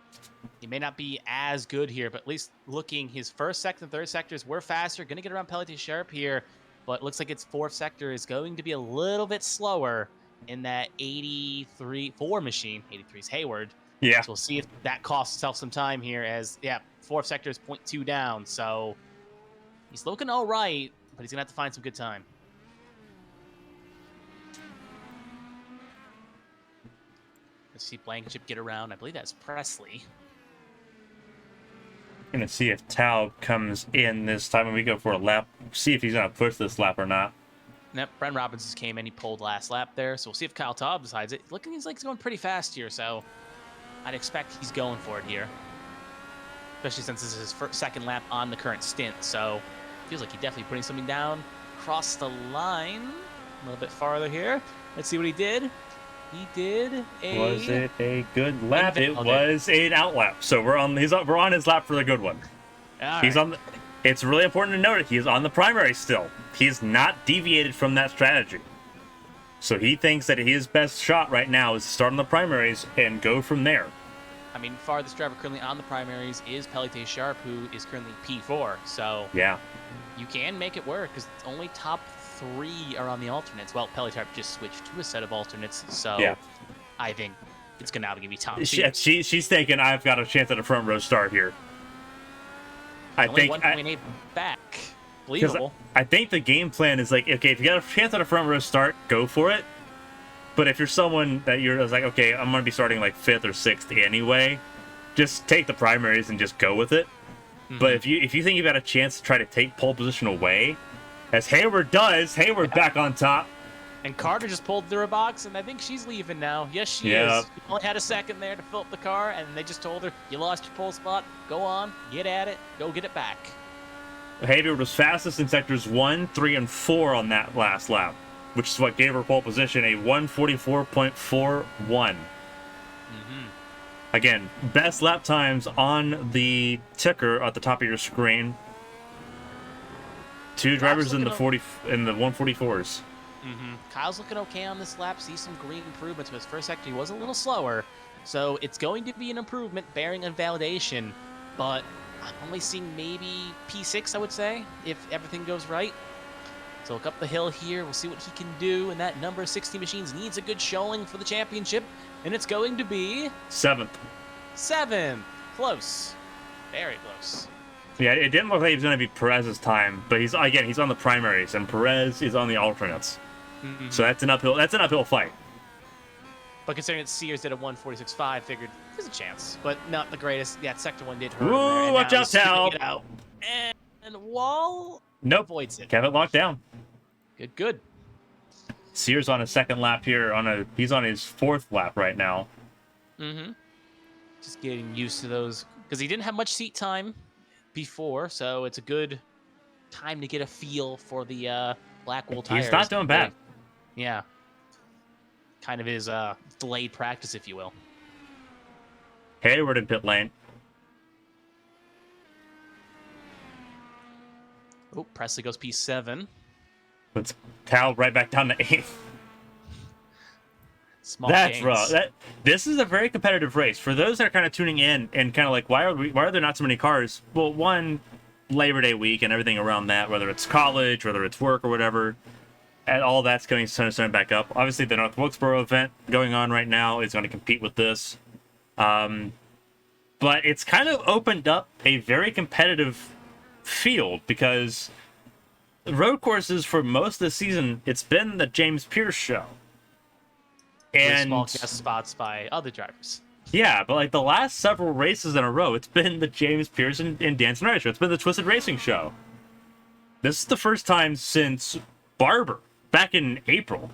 he may not be as good here, but at least looking, his first, second, and third sectors were faster. Going to get around Pelletier Sharp here, but looks like its 4th sector is going to be a little bit slower in that 83-4 machine. 83's Hayward. Yeah. So we'll see if that costs himself some time here as, 4th sector is 0.2 down. So he's looking all right, but he's going to have to find some good time. Let's see Blankenship get around. I believe that's Presley. Going to see if Taub comes in this time when we go for a lap. See if he's going to push this lap or not. Yep, Bren Robbins just came in. He pulled last lap there. So we'll see if Kyle Taub decides it. Looking like he's going pretty fast here, so I'd expect he's going for it here. Especially since this is his second lap on the current stint. So feels like he's definitely putting something down. Cross the line a little bit farther here. Let's see what he did. He did a... Was it a good lap? It was an out lap. So we're on his lap for the good one. He's on the... It's really important to note that he is on the primary still. He is not deviated from that strategy. So he thinks that his best shot right now is to start on the primaries and go from there. I mean, farthest driver currently on the primaries is Pelletier Sharp, who is currently P4. So yeah, you can make it work because only top 3 are on the alternates. Well, Pelletier Sharp just switched to a set of alternates, so yeah. I think it's going to be top 2. She's thinking I've got a chance at a front row start here. I think 1.8 back. Believable. I think the game plan is like, okay, if you got a chance at a front row start, go for it. But if you're someone that you're like, okay, I'm going to be starting like 5th or 6th anyway, just take the primaries and just go with it. But if you think you've got a chance to try to take pole position away, as Hayward does, Hayward back on top. And Carter just pulled through a box, and I think she's leaving now. Yes, she is. She only had a second there to fill up the car, and they just told her, you lost your pole spot. Go on, get at it, go get it back. Hayward was fastest in sectors 1, 3, and 4 on that last lap, which is what gave her pole position, a 1:44.41. Again, best lap times on the ticker at the top of your screen. 2 drivers in the 144s. Kyle's looking okay on this lap. See some green improvements. But his first sector, he was a little slower. So it's going to be an improvement, bearing invalidation. But I'm only seeing maybe P6, I would say, if everything goes right. So look up the hill here. We'll see what he can do. And that number 60 machines needs a good showing for the championship. And it's going to be... 7th. 7th. Close. Very close. Yeah, it didn't look like it was going to be Perez's time, but he's on the primaries, and Perez is on the alternates. So that's an uphill fight. But considering that Sears did a 1:46.5, figured there's a chance, but not the greatest. Yeah, sector 1 did hurt. Ooh, watch out, Tal! And Wall avoids it. Kept it locked down. Good. Sears on his second lap here. He's on his 4th lap right now. Just getting used to those because he didn't have much seat time P4, so it's a good time to get a feel for the Blackwell tires. He's not doing bad. Yeah. Kind of his delayed practice, if you will. Hayward in pit lane. Oh, Presley goes P7. Let's Tal right back down to 8th. Small That's gains. rough. This is a very competitive race. For those that are kind of tuning in and kind of like, why are there not so many cars? Well, one, Labor Day week and everything around that, whether it's college, whether it's work or whatever, and all that's going to start back up. Obviously, the North Wilkesboro event going on right now is going to compete with this. But it's kind of opened up a very competitive field because road courses for most of the season, it's been the James Pierce show. And small guest spots by other drivers. Yeah, but like the last several races in a row, it's been the James Pierce and Dance and Ride show. It's been the Twisted Racing show. This is the first time since Barber, back in April,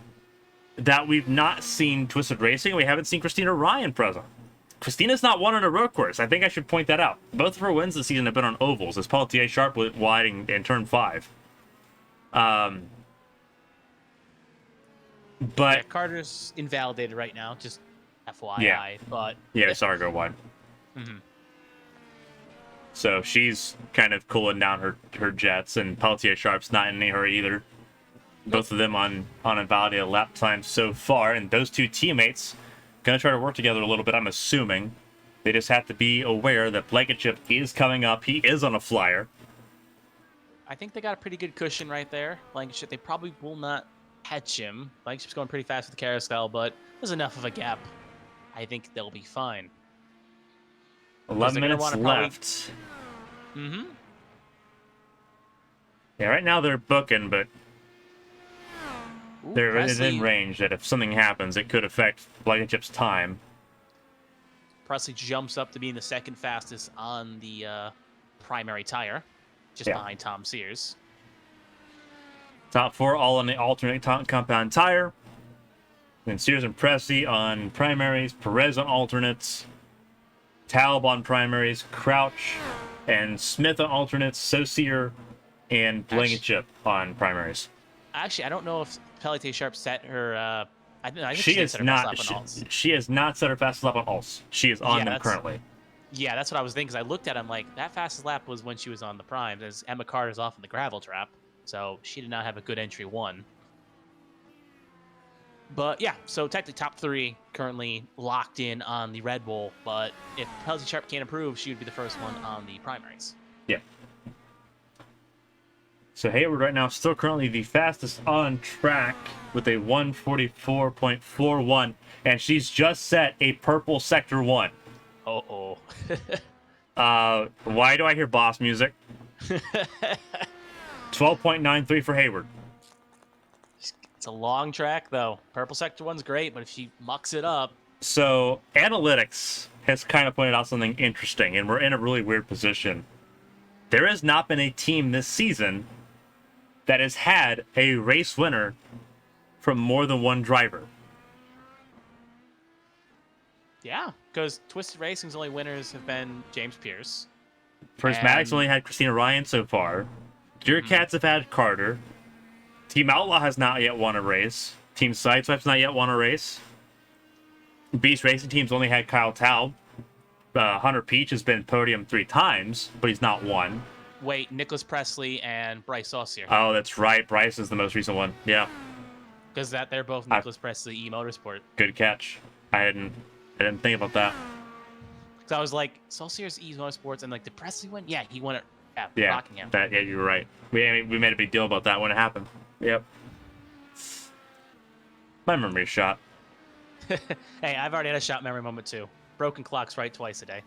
that we've not seen Twisted Racing. We haven't seen Christina Ryan present. Christina's not won on a road course. I think I should point that out. Both of her wins this season have been on ovals, as Paul T.A. Sharp went wide in turn 5. But yeah, Carter's invalidated right now, just FYI. Yeah. But yeah, I saw her go wide. Mhm. So she's kind of cooling down her jets, and Peltier Sharp's not in any hurry either. Both of them on invalidated lap times so far, and those two teammates gonna try to work together a little bit, I'm assuming. They just have to be aware that Blankenship is coming up. He is on a flyer. I think they got a pretty good cushion right there. Blankenship, they probably will not catch him. Blankenship's going pretty fast with the carousel, but there's enough of a gap. I think they'll be fine. 11 minutes left. Mm-hmm. Yeah, right now they're booking, but Ooh, they're Presley, in range that if something happens, it could affect Blankenship's time. Presley jumps up to being the second fastest on the primary tire, just behind Tom Sears. Top 4 all on the alternate compound tire. Then Sears and Presley on primaries, Perez on alternates, Taub on primaries, Crouch and Smith on alternates, Saucier and Blankenship on primaries. Actually, I don't know if Peltier Sharp set her. I think She did is set her not. fastest lap on alts. She has not set her fastest lap on alts. She is on Yeah, them currently. Yeah, that's what I was thinking. Cause I looked at him like that fastest lap was when she was on the primes, as Emma Carter's off in the gravel trap, so she did not have a good entry 1. But yeah, so technically top 3 currently locked in on the Red Bull. But if Peltier Sharp can't improve, she would be the first one on the primaries. Yeah. So Hayward right now still currently the fastest on track with a 1:44.41, and she's just set a purple sector 1. Uh-oh. Why do I hear boss music? 12.93 for Hayward. It's a long track, though. Purple sector 1's great, but if she mucks it up... So analytics has kind of pointed out something interesting, and we're in a really weird position. There has not been a team this season that has had a race winner from more than one driver. Yeah, because Twisted Racing's only winners have been James Pierce. Prismatics only had Christina Ryan so far. Deer Cats have had Carter. Team Outlaw has not yet won a race. Team Sideswipe's not yet won a race. Beast Racing Team's only had Kyle Taub. Hunter Peach has been podium 3 times, but he's not won. Wait, Nicholas Presley and Bryce Saucier. Oh, that's right. Bryce is the most recent one. Yeah. Because they're both Nicholas Presley E-Motorsport. Good catch. I didn't think about that. Because I was like, Saucier's E-Motorsports, and like, did Presley win? Yeah, he won it at Yeah, Rockingham. yeah, you were right. We made a big deal about that when it happened. Yep. My memory's shot. Hey, I've already had a shot memory moment too. Broken clocks right twice a day.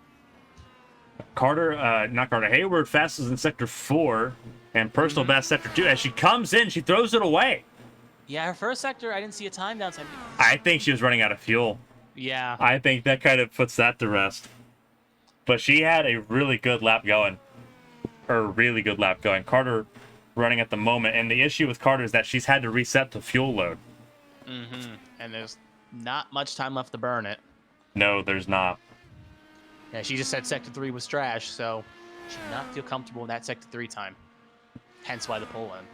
Hayward fastest in sector 4 and personal best sector 2. As she comes in, she throws it away. Yeah, her first sector, I didn't see a time downtime. I think she was running out of fuel. Yeah. I think that kind of puts that to rest. But she had a really good lap going. Carter running at the moment. And the issue with Carter is that she's had to reset the fuel load. Mm-hmm. And there's not much time left to burn it. No, there's not. Yeah, she just said sector 3 was trash, so She did not feel comfortable in that sector 3 time. Hence why the pole in.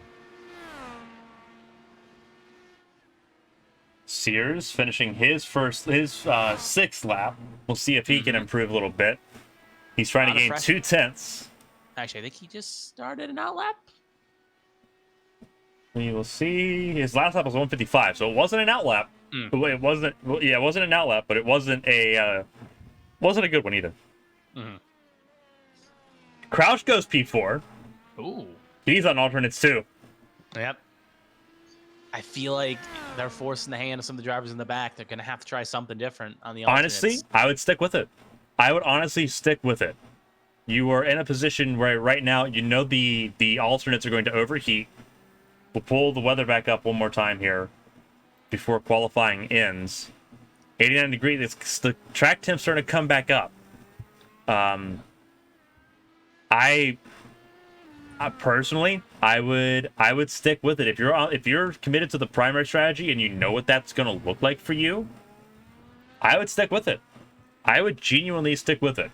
Sears finishing his sixth lap. We'll see if he can improve a little bit. He's trying to gain 2/10. Actually, I think he just started an out lap. We will see. His last lap was 155, so it wasn't an out lap. It wasn't. Yeah, it wasn't an out lap, but it wasn't a good one either. Crouch goes P4. Ooh. He's on alternates too. Yep. I feel like they're forcing the hand of some of the drivers in the back. They're going to have to try something different on the alternates. Honestly, I would stick with it. I would honestly stick with it. You are in a position where right now you know the alternates are going to overheat. We'll pull the weather back up one more time here before qualifying ends. 89 degrees. The track temp's starting to come back up. I personally, I would stick with it. If you're committed to the primary strategy and you know what that's going to look like for you, I would stick with it. I would genuinely stick with it.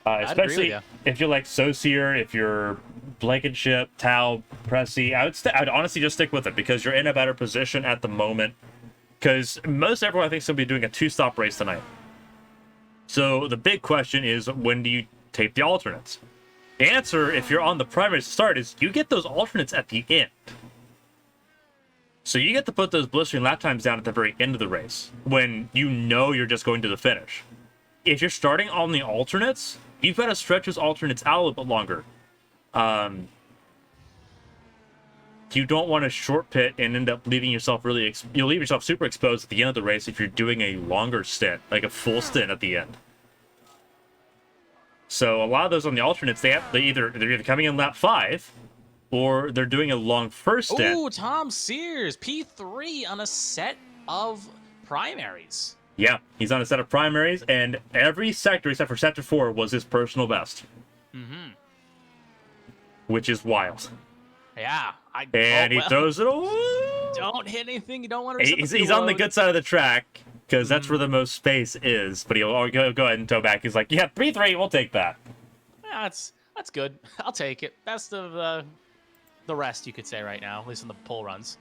Especially if you're like Saucier, if you're Blankenship, Taub, Pressy, I'd honestly just stick with it because you're in a better position at the moment. Because most everyone I think is going to be doing a 2-stop race tonight. So the big question is, when do you take the alternates? The answer, if you're on the primary start, is you get those alternates at the end. So you get to put those blistering lap times down at the very end of the race when you know you're just going to the finish. If you're starting on the alternates, you've got to stretch those alternates out a little bit longer. You don't want to short pit and end up leaving yourself you'll leave yourself super exposed at the end of the race if you're doing a longer stint, like a full stint at the end. So a lot of those on the alternates, they're either coming in lap 5, or they're doing a long first stint. Ooh, Tom Sears, P3 on a set of primaries. Yeah, he's on a set of primaries, and every sector except for sector 4 was his personal best. Which is wild. Yeah. He throws it away. Don't hit anything you don't want to. He's on the good side of the track, because that's where the most space is. But he'll go ahead and tow back. He's like, yeah, 3-3, we'll take that. Yeah, that's good. I'll take it. Best of the rest, you could say right now, at least on the pole runs.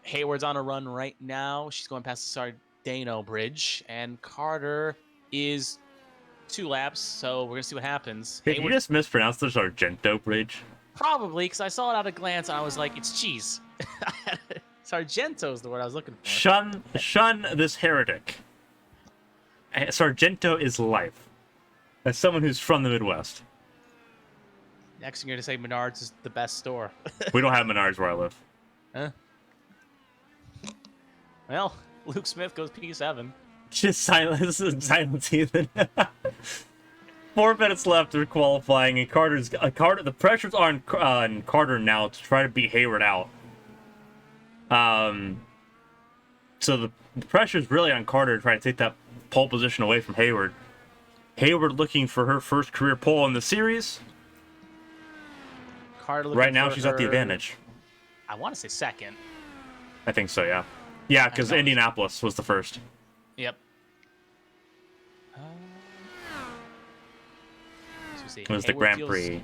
Hayward's on a run right now. She's going past the Sardano Bridge, and Carter is 2 laps, so we're going to see what happens. Did you just mispronounce the Sargento Bridge? Probably, because I saw it at a glance, and I was like, it's cheese. Sargento is the word I was looking for. Shun this heretic. Sargento is life. As someone who's from the Midwest. Next thing you're going to say Menards is the best store. We don't have Menards where I live. Huh? Well, Luke Smith goes P7. Just silence, Ethan. 4 minutes left of qualifying, and the pressure's on Carter now to try to beat Hayward out. So the pressure's really on Carter to try to take that pole position away from Hayward. Hayward looking for her first career pole in the series. Carter right now, she's at the advantage. I want to say second. I think so, yeah. Yeah, because Indianapolis was the first. Yep. It was the Grand Prix.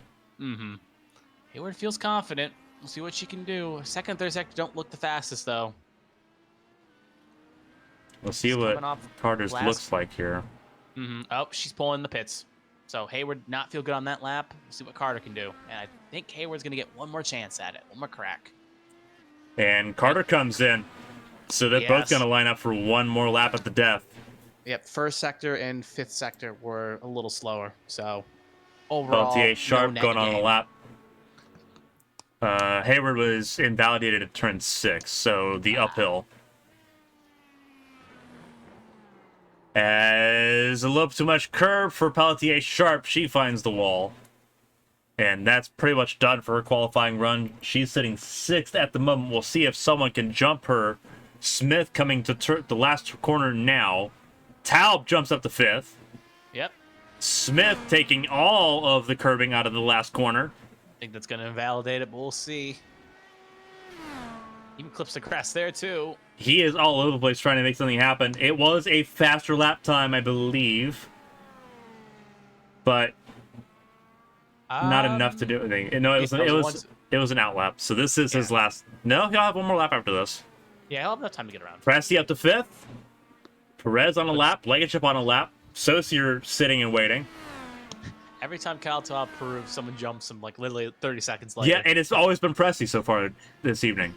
Hayward feels confident. We'll see what she can do. Second and third sector don't look the fastest, though. We'll see what Carter's looks like here. Oh, she's pulling the pits. So Hayward not feel good on that lap. We'll see what Carter can do. And I think Hayward's going to get one more chance at it. One more crack. And Carter comes in. So they're both going to line up for one more lap at the death. Yep, first sector and fifth sector were a little slower. So overall, LTA sharp going on a lap. Hayward was invalidated at turn 6, so the uphill. As a little too much curve for Pelletier Sharp, she finds the wall. And that's pretty much done for her qualifying run. She's sitting 6th at the moment. We'll see if someone can jump her. Smith coming to the last corner now. Taub jumps up to 5th. Yep. Smith taking all of the curbing out of the last corner. I think that's going to invalidate it, but we'll see. Even clips the crest there, too. He is all over the place trying to make something happen. It was a faster lap time, I believe. But not enough to do anything. No, it was an outlap. So this is his last. No, he'll have one more lap after this. Yeah, he'll have enough time to get around. Presti up to 5th. Perez on a lap. Blankenship on a lap. Saucier sitting and waiting. Every time Kyle Todd proves someone jumps him, like literally 30 seconds later. Yeah, and it's always been Presti so far this evening.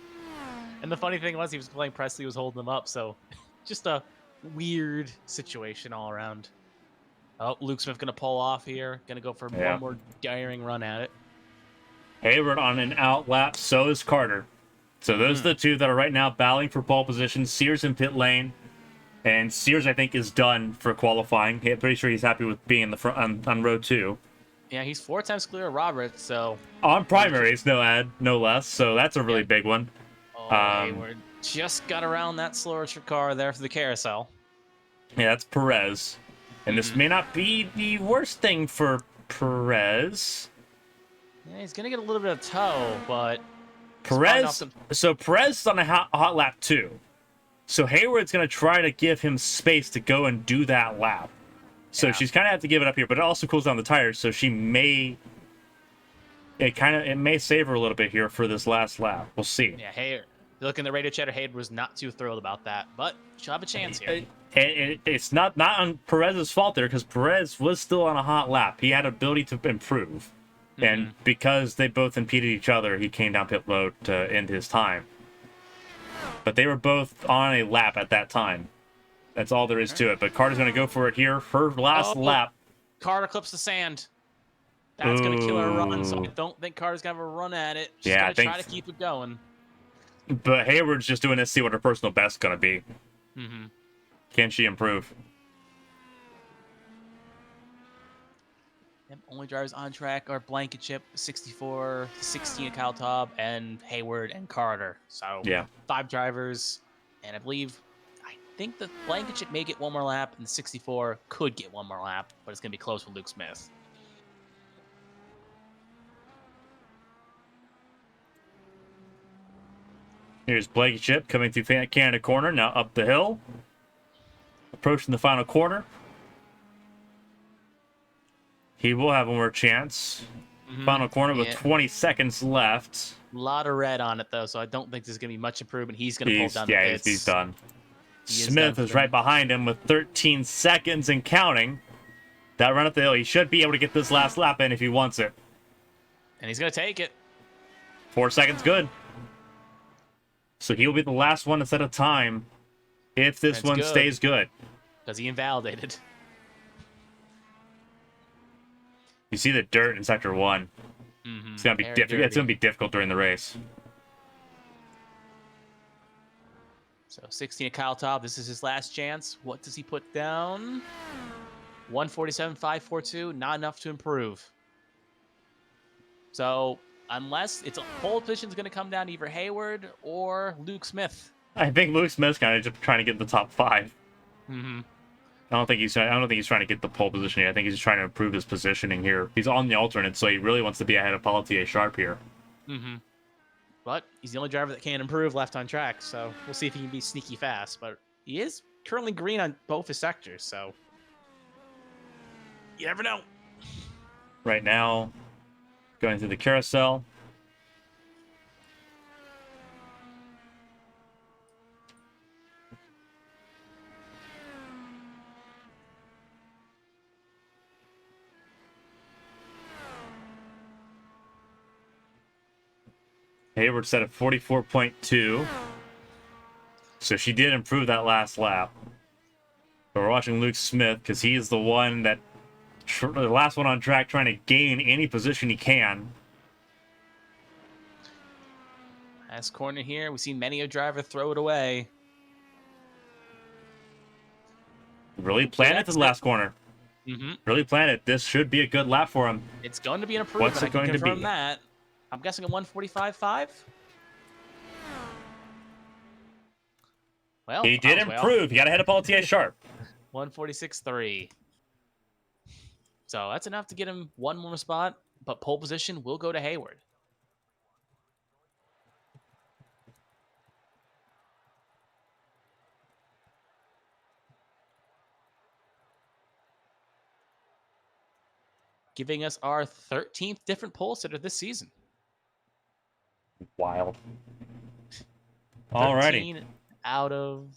And the funny thing was, he was playing Presley, was holding him up, so just a weird situation all around. Oh, Luke Smith gonna pull off here. Gonna go for one more daring run at it. Hayward on an out lap. So is Carter. So those are the two that are right now battling for pole position. Sears in pit lane. And Sears, I think, is done for qualifying. I'm pretty sure he's happy with being in the front on row 2. Yeah, he's 4 times clear of Roberts, so... On primaries, no less. So that's a really big one. Oh, Hayward just got around that slower car there for the carousel. Yeah, that's Perez. And this may not be the worst thing for Perez. Yeah, he's going to get a little bit of tow, but... Perez... So Perez is on a hot lap, too. So Hayward's going to try to give him space to go and do that lap. So she's kind of have to give it up here, but it also cools down the tires, so she may... It may save her a little bit here for this last lap. We'll see. Yeah, Hayward. Look in the radio chatter, Hayward was not too thrilled about that, but she'll have a chance here. And it's not on Perez's fault there, because Perez was still on a hot lap. He had ability to improve. And because they both impeded each other, he came down pit road to end his time. But they were both on a lap at that time. That's all there is to it. But Carter's going to go for it here. Her last lap. Carter clips the sand. That's going to kill her run, so I don't think Carter's going to have a run at it. She's going to try to keep it going. But Hayward's just doing this to see what her personal best's going to be. Can she improve? Yep, only drivers on track are Blankenship, 64, 16 at Kyle Taub, and Hayward and Carter. So 5 drivers, and I think the Blankenship may get one more lap, and the 64 could get one more lap, but it's going to be close with Luke Smith. Here's Blankenship coming through Canada corner, now up the hill. Approaching the final corner. He will have one more chance. Final corner with 20 seconds left. A lot of red on it, though, so I don't think there's going to be much improvement. He's going to pull down the pits. He's done. Smith is right behind him with 13 seconds and counting. That run up the hill. He should be able to get this last lap in if he wants it. And he's going to take it. 4 seconds, good. So he'll be the last one to set a time if this one stays good. Because he invalidated. You see the dirt in Sector 1. It's gonna be difficult. It's gonna be difficult during the race. So 16 at Kyle Taub. This is his last chance. What does he put down? 147.542. Not enough to improve. So unless it's a pole position is going to come down to either Hayward or Luke Smith. I think Luke Smith's kind of just trying to get in the top 5. I don't think he's trying to get the pole position here. I think he's just trying to improve his positioning here. He's on the alternate, so he really wants to be ahead of Pelletier Sharp here. But he's the only driver that can improve left on track, so we'll see if he can be sneaky fast. But he is currently green on both his sectors, so you never know. Right now, going through the carousel. Hayward set at 44.2. So she did improve that last lap. But we're watching Luke Smith because he is the one that the last one on track trying to gain any position he can. Last corner here. We've seen many a driver throw it away. Really planned it to the last corner. Really planned it. This should be a good lap for him. It's going to be an improvement. What's it going to be? That. I'm guessing a 145.5. Well, he did improve. He got ahead of Pelletier Sharp. 146.3. So that's enough to get him one more spot, but pole position will go to Hayward. giving us our 13th different pole sitter this season. Wild. Alrighty. 13 out of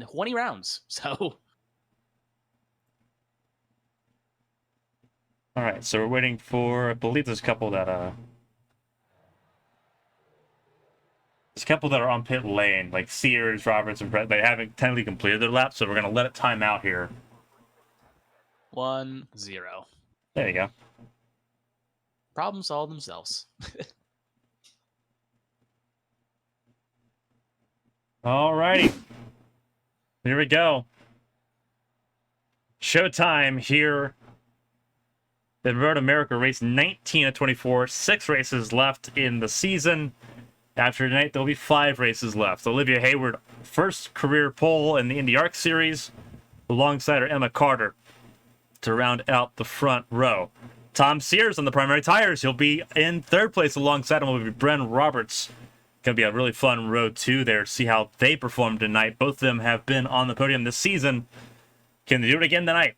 20 rounds. So. All right, so we're waiting for, I believe there's a couple that are on pit lane, like Sears, Roberts, and Brett. They haven't technically completed their lap, so we're gonna let it time out here. 1-0. There you go. Problem solved themselves. Alrighty. Here we go. Showtime here. The Road America race 19 of 24, 6 races left in the season. After tonight, there'll be 5 races left. Olivia Hayward, first career pole in the IndyARCS series, alongside her Emma Carter to round out the front row. Tom Sears on the primary tires. He'll be in 3rd place alongside him. Will be Bren Roberts. Going to be a really fun row 2 there. See how they perform tonight. Both of them have been on the podium this season. Can they do it again tonight?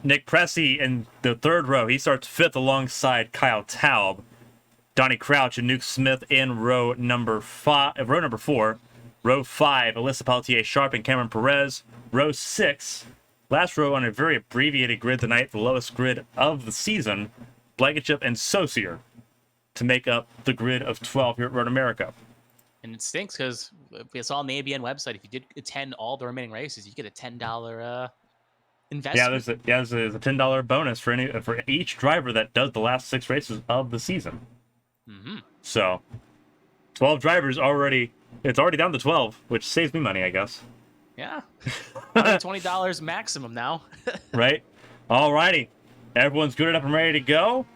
Nick Pressey in the 3rd row. He starts 5th alongside Kyle Taub. Donnie Crouch and Nuke Smith in row number 4. Row 5, Alyssa Pelletier Sharp and Cameron Perez. Row 6, last row on a very abbreviated grid tonight, the lowest grid of the season, Blankenship and Saucier to make up the grid of 12 here at Road America. And it stinks because we saw on the ABN website, if you did attend all the remaining races, you get a $10 investment. Yeah, there's a $10 bonus for each driver that does the last 6 races of the season. Mm-hmm. So, 12 drivers already. It's already down to 12, which saves me money, I guess. Yeah, $20 maximum now. Right. Alrighty, everyone's good enough and ready to go.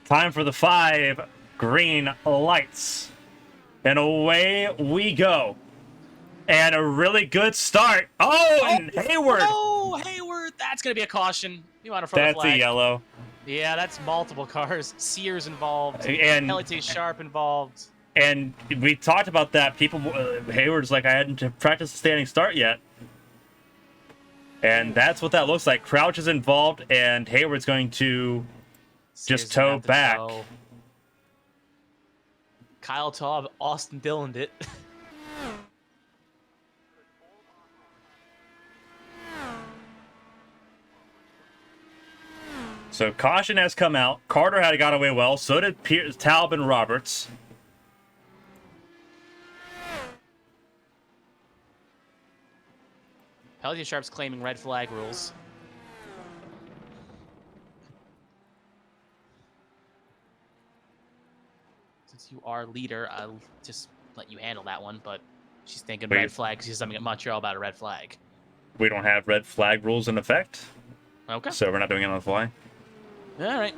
Time for the 5 green lights, and away we go. And a really good start. And Hayward. Oh, Hayward. That's going to be a caution. You want to throw the flag. That's a yellow. Yeah, that's multiple cars. Sears involved. And Pelletier Sharp involved. And we talked about that. People, Hayward's like, I hadn't practiced a standing start yet. And that's what that looks like. Crouch is involved, and Hayward's going to just tow back. Kyle Taub, Austin Dilloned it. So caution has come out. Carter had got away well. So did Taub and Roberts. Pelletier Sharp's claiming red flag rules. Since you are leader, I'll just let you handle that one, but she's thinking red flag because she's something at Montreal about a red flag. We don't have red flag rules in effect. Okay. So we're not doing it on the fly. All right.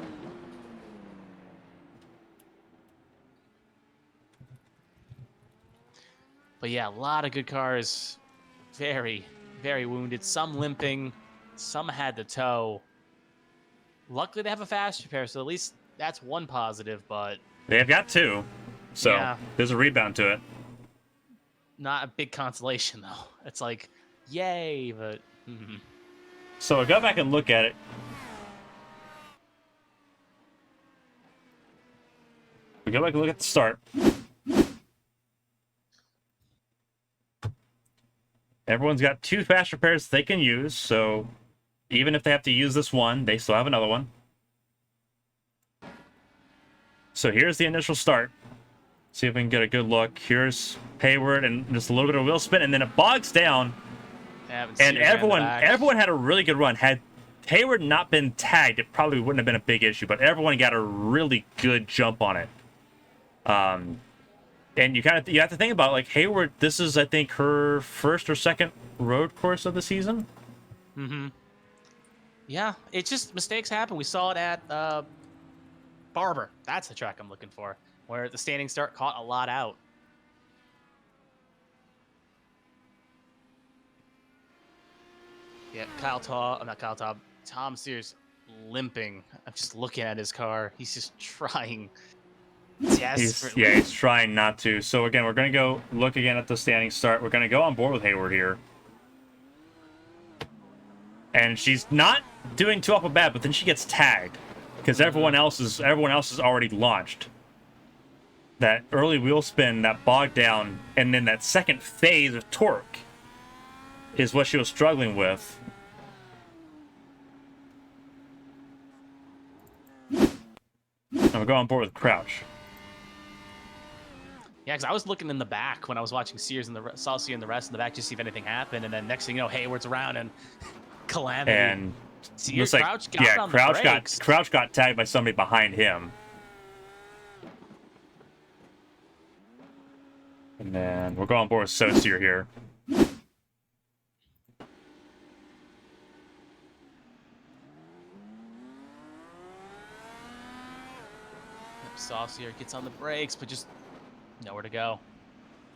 But yeah, a lot of good cars. Very, very wounded. Some limping. Some had to tow. Luckily, they have a fast repair, so at least that's one positive, but... They've got 2. So yeah, there's a rebound to it. not a big consolation, though. It's like, yay, but... So I go back and look at it. We go back and look at the start. Everyone's got 2 fast repairs they can use, so even if they have to use this one, they still have another one. So here's the initial start. See if we can get a good look. Here's Hayward and just a little bit of wheel spin, and then it bogs down. And everyone had a really good run. Had Hayward not been tagged, it probably wouldn't have been a big issue, but everyone got a really good jump on it. And you have to think about, like, Hayward, this is, I think, her first or second road course of the season. Yeah, it's just mistakes happen. We saw it at Barber. That's the track I'm looking for, where the standing start caught a lot out. Yeah, Tom Sears limping. I'm just looking at his car. He's just trying desperately. He's trying not to. So again, we're going to go look again at the standing start. We're going to go on board with Hayward here. And she's not doing too awful bad, but then she gets tagged because everyone else is already launched. That early wheel spin, that bogged down, and then that second phase of torque is what she was struggling with. And we'll go on board with Crouch. Yeah, because I was looking in the back when I was watching Sears and saw Sears and the rest in the back just to see if anything happened, and then next thing you know, Hayward's around and calamity. And Sears, like, Crouch got on the brakes. Crouch got tagged by somebody behind him. And then we'll go on board with Saucier here. Saucier gets on the brakes, but just nowhere to go.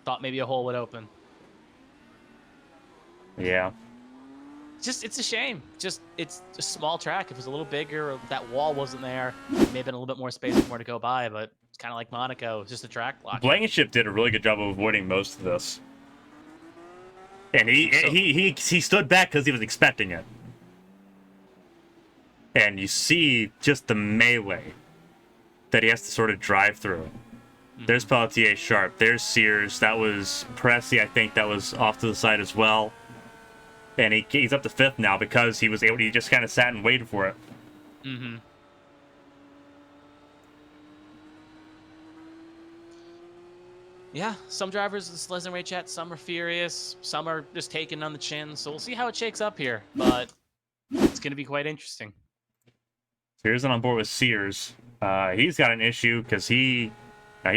Thought maybe a hole would open. Yeah. It's a shame. It's a small track. If it was a little bigger, if that wall wasn't there, maybe been a little bit more space for more to go by, but it's kind of like Monaco. It's just a track block. Blankenship did a really good job of avoiding most of this. And he stood back because he was expecting it. And you see just the melee that he has to sort of drive through. There's Pelletier sharp. There's Sears. That was Pressy, I think, that was off to the side as well. And he's up to 5th now because he just kind of sat and waited for it. Mm-hmm. Yeah, some drivers in this Lesnar Ray chat, some are furious, some are just taking on the chin. So we'll see how it shakes up here, but it's going to be quite interesting. Sears on board with Sears. He's got an issue because he's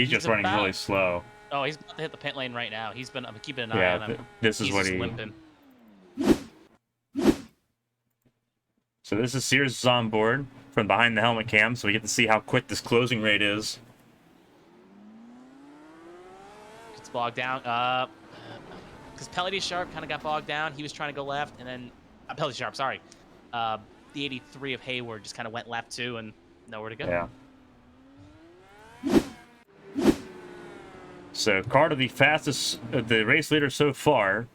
just running really slow. Oh, he's about to hit the pit lane right now. I'm keeping an eye on him. This is what limping. So this is Sears on board from behind the helmet cam, so we get to see how quick this closing rate is. Gets bogged down. Because Pelletier Sharp kind of got bogged down. He was trying to go left, and then Pelletier Sharp, sorry. The 83 of Hayward just kind of went left too, and nowhere to go. Yeah. So Carter, the fastest, the race leader so far.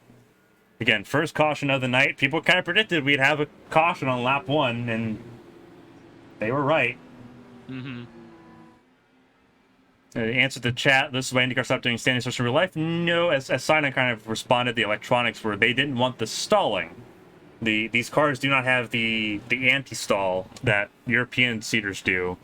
Again, first caution of the night. People kind of predicted we'd have a caution on lap 1, and they were right. Mm-hmm. Answer to chat, this is why IndyCar stopped doing standing starts in real life. No, as Sina kind of responded, the electronics were they didn't want the stalling. These cars do not have the anti-stall that European seaters do.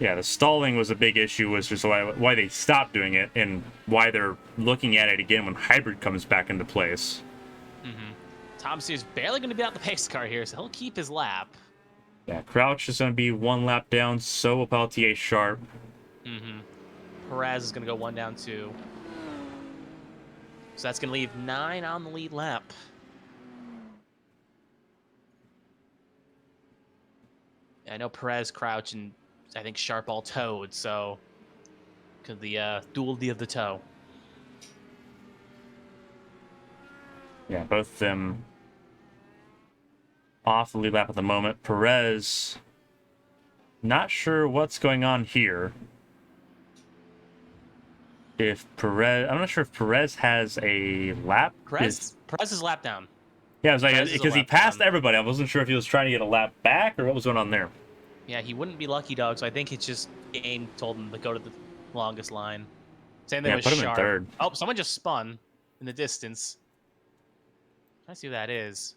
Yeah, the stalling was a big issue, was just why they stopped doing it, and why they're looking at it again when hybrid comes back into place. Mm-hmm. Tom Sears barely going to be out the pace car here, so he'll keep his lap. Yeah, Crouch is going to be 1 lap down, so will Pelletier Sharp. Mm-hmm. Perez is going to go 1 down 2. So that's going to leave 9 on the lead lap. I know Perez, Crouch, and I think Sharp all towed, so because the duality of the tow. Yeah, both of them off the lead lap at the moment. Perez, not sure what's going on here. I'm not sure if Perez has a lap. Perez is lap down. Yeah, I was like, because he passed everybody. I wasn't sure if he was trying to get a lap back or what was going on there. Yeah, he wouldn't be lucky dog, so I think it's just game told him to go to the longest line. Same thing with put him Sharp. in 3rd. Oh, someone just spun in the distance. Trying to see who that is.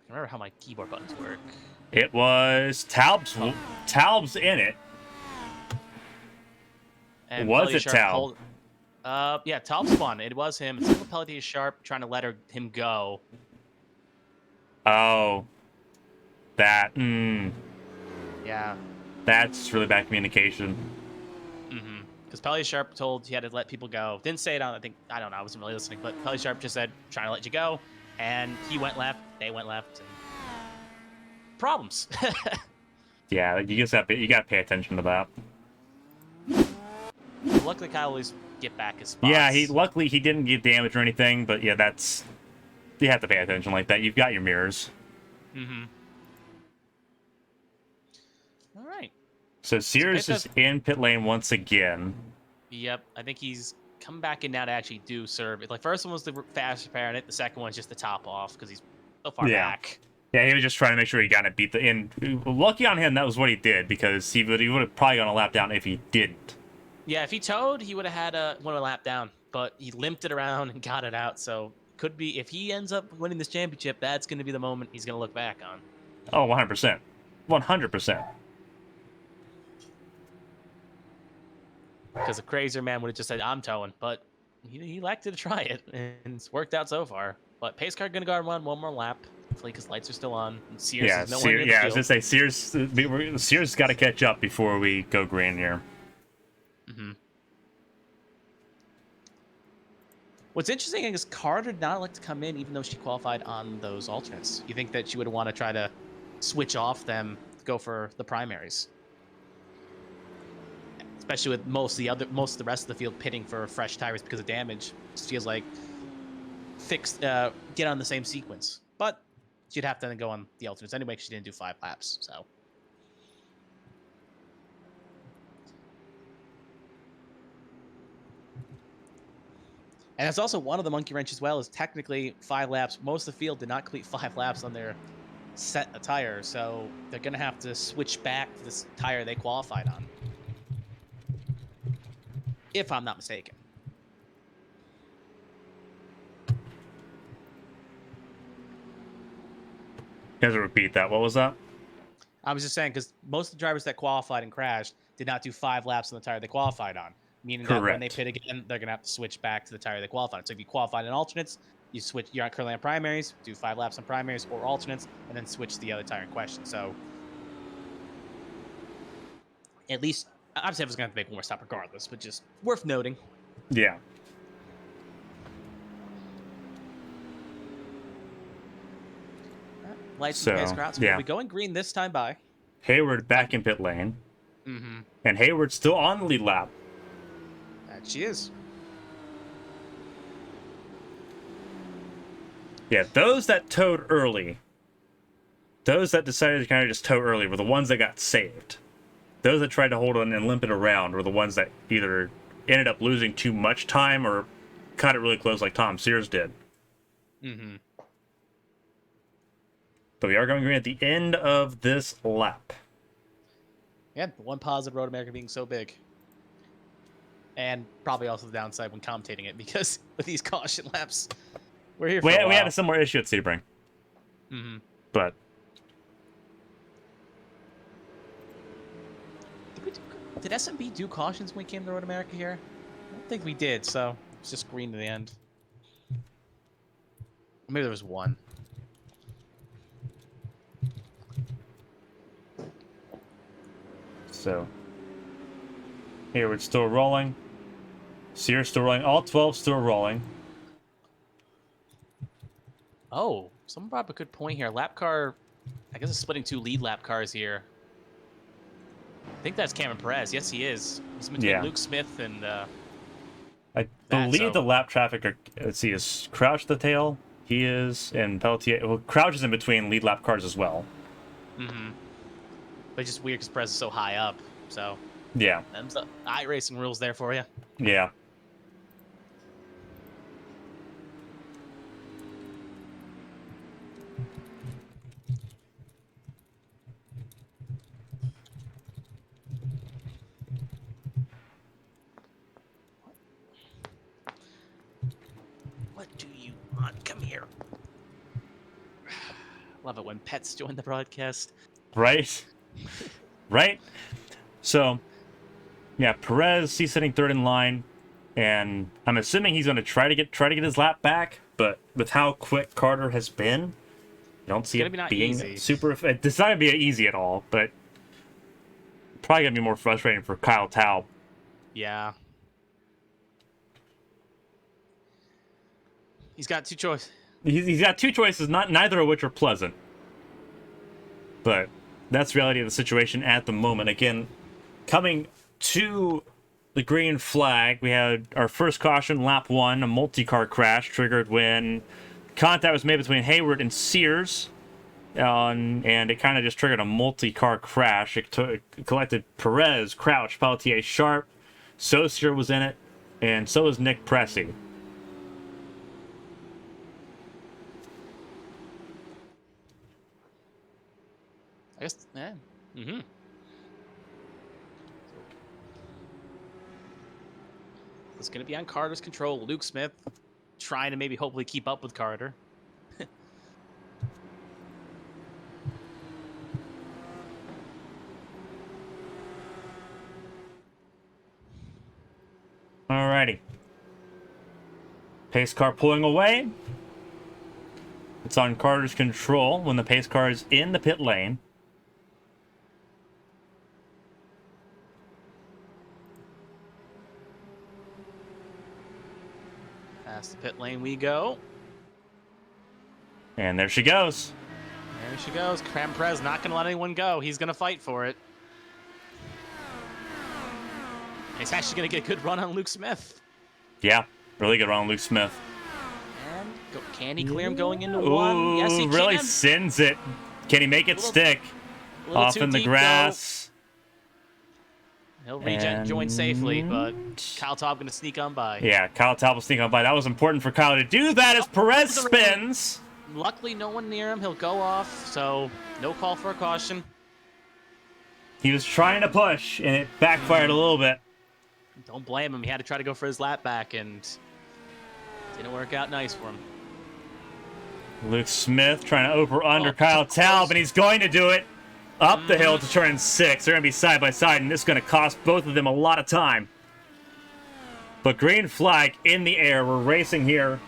I remember how my keyboard buttons work. It was Taub's. Oh. Taub's in it. And was it Taub? Yeah, Taub spun. It was him. It's Pelletier Sharp trying to let him go. Oh. That. Yeah. That's really bad communication. Mm-hmm. Because Pelletier Sharp told he had to let people go. Didn't say it on, I don't know, I wasn't really listening, but Pelletier Sharp just said, trying to let you go. And he went left, they went left, and problems. Yeah, you got to pay attention to that. Luckily, Kyle will always get back his spots. Yeah, luckily he didn't get damaged or anything, but yeah, you have to pay attention like that. You've got your mirrors. Mm-hmm. So Sears is in pit lane once again. Yep, I think he's come back in now to actually do serve. Like, first one was the fast repair on it. The second one's just the top off because he's so far back. Yeah, he was just trying to make sure he got to beat the. And lucky on him, that was what he did, because he would have probably gone a lap down if he didn't. Yeah, if he towed, he would have had one lap down, but he limped it around and got it out. So could be, if he ends up winning this championship, that's going to be the moment he's going to look back on. Oh, 100%. 100%. Because the crazier man would have just said, I'm towing, but he elected to try it, and it's worked out so far. But pace car going to go and run one more lap, hopefully, because lights are still on. And Sears is nowhere near the I was going to say, Sears got to catch up before we go green here. Mm-hmm. What's interesting is Carter did not like to come in, even though she qualified on those alternates. You think that she would want to try to switch off them, go for the primaries, especially with most of the rest of the field pitting for fresh tires because of damage. It feels like get on the same sequence, but she'd have to then go on the alternates anyway. She didn't do 5 laps, so. And it's also one of the monkey wrench as well, is technically 5 laps. Most of the field did not complete 5 laps on their set attire, so they're going to have to switch back to this tire they qualified on. If I'm not mistaken. You have to repeat that. What was that? I was just saying, because most of the drivers that qualified and crashed did not do 5 laps on the tire they qualified on. Meaning that when they pit again, they're going to have to switch back to the tire they qualified. So if you qualified in alternates, you're currently on primaries, do 5 laps on primaries or alternates, and then switch to the other tire in question. So at least, obviously, I was going to have to make one more stop regardless, but just worth noting. Yeah. Lights and pace crowds. Yeah. We'll be going green this time by. Hayward back in pit lane. Mm-hmm. And Hayward still on the lead lap. That she is. Yeah, those that towed early, those that decided to kind of just tow early were the ones that got saved. Those that tried to hold on and limp it around were the ones that either ended up losing too much time or cut it really close like Tom Sears did. Mm-hmm. But we are going green at the end of this lap. Yeah, the one positive Road America being so big. And probably also the downside when commentating it, because with these caution laps, we're here for a while. We had a similar issue at Sebring. Mm-hmm. But did SMB do cautions when we came to Road America here? I don't think we did, so it's just green to the end. Maybe there was one. So Hayward's still rolling. Sears still rolling. All 12 still rolling. Oh, someone brought up a good point here. Lap car, I guess it's splitting 2 lead lap cars here. I think that's Cameron Perez. Yes, he is. He's between Luke Smith and I believe the lap traffic are, let's see, is Crouch the tail? He is, and Pelletier. Well, Crouch is in between lead lap cars as well. Mm-hmm. But it's just weird because Perez is so high up. So yeah, them's the iRacing rules there for you. Yeah. What do you want? Come here. Love it when pets join the broadcast. Right? Right? So, yeah, Perez, he's sitting third in line, and I'm assuming he's going to try to get his lap back, but with how quick Carter has been, I don't see it being easy. super... It's not going to be easy at all, but probably going to be more frustrating for Kyle Taub. Yeah. He's got 2 choices. He's got 2 choices, neither of which are pleasant. But that's the reality of the situation at the moment. Again, coming to the green flag, we had our first caution, lap 1, a multi-car crash triggered when contact was made between Hayward and Sears. And it kind of just triggered a multi-car crash. It collected Perez, Crouch, Pelletier, Sharp. Saucier was in it. And so is Nick Pressey. I guess, yeah. Mm-hmm. It's going to be on Carter's control. Luke Smith trying to maybe hopefully keep up with Carter. Alrighty. Pace car pulling away. It's on Carter's control when the pace car is in the pit lane. Past the pit lane we go. And there she goes. There she goes. Prez not going to let anyone go. He's going to fight for it. He's actually going to get a good run on Luke Smith. Yeah, really good run on Luke Smith. And can he clear him going into Ooh, one? Yes, he really can. sends it. Can he make it stick? Off in the grass. He'll rejoin safely, but Kyle Taub going to sneak on by. Yeah, Kyle Taub will sneak on by. That was important for Kyle to do that as Perez spins. Luckily, no one near him. He'll go off, so no call for a caution. He was trying to push, and it backfired a little bit. Don't blame him. He had to try to go for his lap back, and didn't work out nice for him. Luke Smith trying to over-under Kyle Taub, and he's going to do it up the hill to turn 6. They're going to be side by side, and this is going to cost both of them a lot of time. But green flag in the air. We're racing here.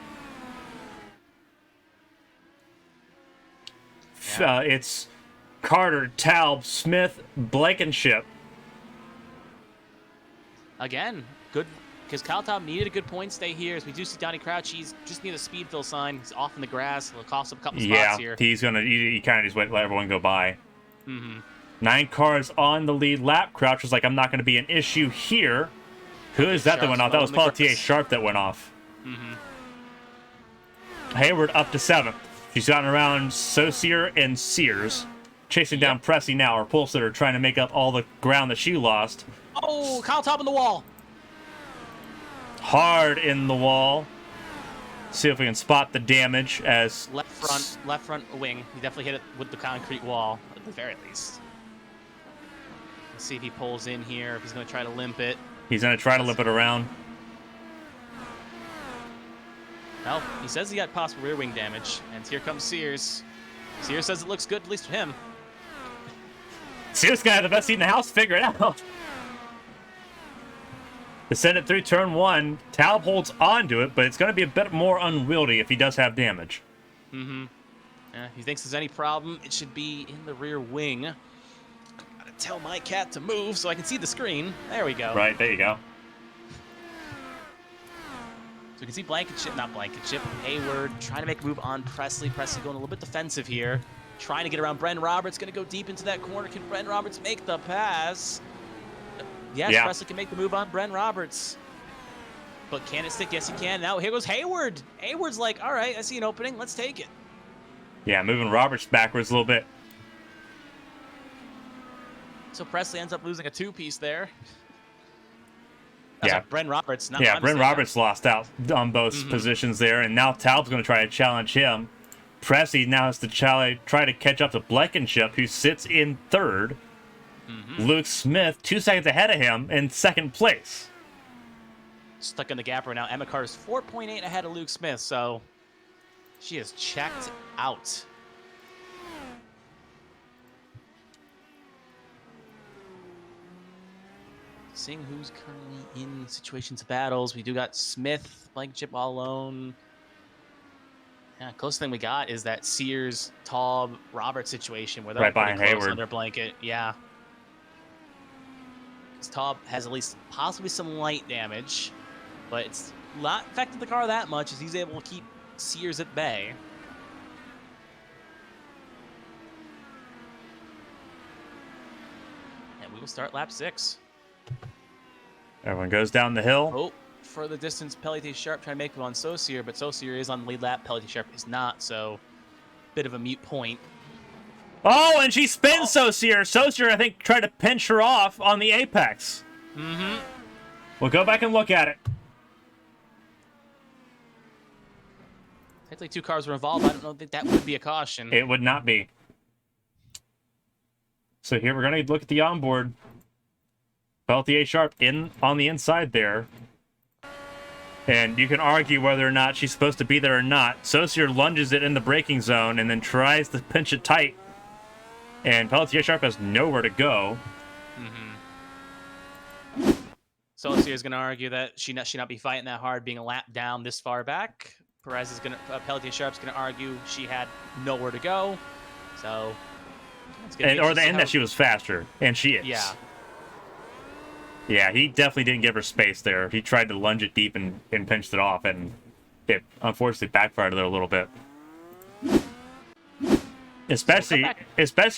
It's Carter, Taub, Smith, Blankenship. Again, good, because Kyle Taub needed a good point stay here. As we do see Donnie Crouch, he's just near the speed fill sign. He's off in the grass. It'll cost him a couple spots here. Yeah, he's going to, he kind of just let everyone go by. 9 cars on the lead lap. Crouch was like, I'm not going to be an issue here. Who is that went off? That was Paul T.A. Sharp that went off. Hayward up to 7th. She's gotten around Saucier and Sears. Chasing down Pressey now, or Pulsitter, trying to make up all the ground that she lost. Oh, Kyle Taub in the wall. Hard in the wall. See if we can spot the damage as... Left front wing. He definitely hit it with the concrete wall, at the very least. Let's see if he pulls in here, if he's going to try to limp it. He's going to try to limp it around. Well, he says he got possible rear wing damage, and here comes Sears. Sears says it looks good, at least for him. Sears gonna have the best seat in the house. Figure it out. To send it through turn 1, Taub holds on to it, but it's going to be a bit more unwieldy if he does have damage. Yeah, if he thinks there's any problem, it should be in the rear wing. Gotta tell my cat to move so I can see the screen. There we go. Right, there you go. So we can see Blankenship, Hayward trying to make a move on Presley. Presley going a little bit defensive here. Trying to get around Bren Roberts. Going to go deep into that corner. Can Bren Roberts make the pass? Yes, yeah. Presley can make the move on Bren Roberts. But can it stick? Yes, he can. Now here goes Hayward. Hayward's like, all right, I see an opening. Let's take it. Yeah, moving Roberts backwards a little bit. So Presley ends up losing a 2-piece there. Yeah, Bren Roberts. Bren Roberts lost out on both positions there, and now Taub's going to try to challenge him. Pressey now has to try to catch up to Blankenship, who sits in 3rd. Luke Smith, 2 seconds ahead of him in 2nd place. Stuck in the gap right now. Emma Carter's 4.8 ahead of Luke Smith, so she is checked out. Seeing who's currently in situations of battles. We do got Smith, Blankenship all alone. Yeah, closest thing we got is that Sears, Taub, Roberts situation where they're right behind Hayward under blanket. Yeah. Because Taub has at least possibly some light damage, but it's not affected the car that much as he's able to keep Sears at bay. And we will start lap 6. Everyone goes down the hill. Oh, for the distance, Pelletier Sharp trying to make it on Saucier, but Saucier is on the lead lap. Pelletier Sharp is not, so bit of a mute point. Oh, and she spins Saucier. Saucier, I think, tried to pinch her off on the apex. We'll go back and look at it. Technically, 2 cars were involved. I don't think that would be a caution. It would not be. So here we're going to look at the onboard. Peltier Sharp on the inside there. And you can argue whether or not she's supposed to be there or not. Saucier lunges it in the braking zone and then tries to pinch it tight. And Peltier Sharp has nowhere to go. Saucier is going to argue that she not be fighting that hard, being a lap down this far back. Peltier Sharp's going to argue she had nowhere to go. So, and that she was faster, and she is. Yeah. Yeah, he definitely didn't give her space there. He tried to lunge it deep and pinched it off, and it unfortunately backfired there a little bit. Especially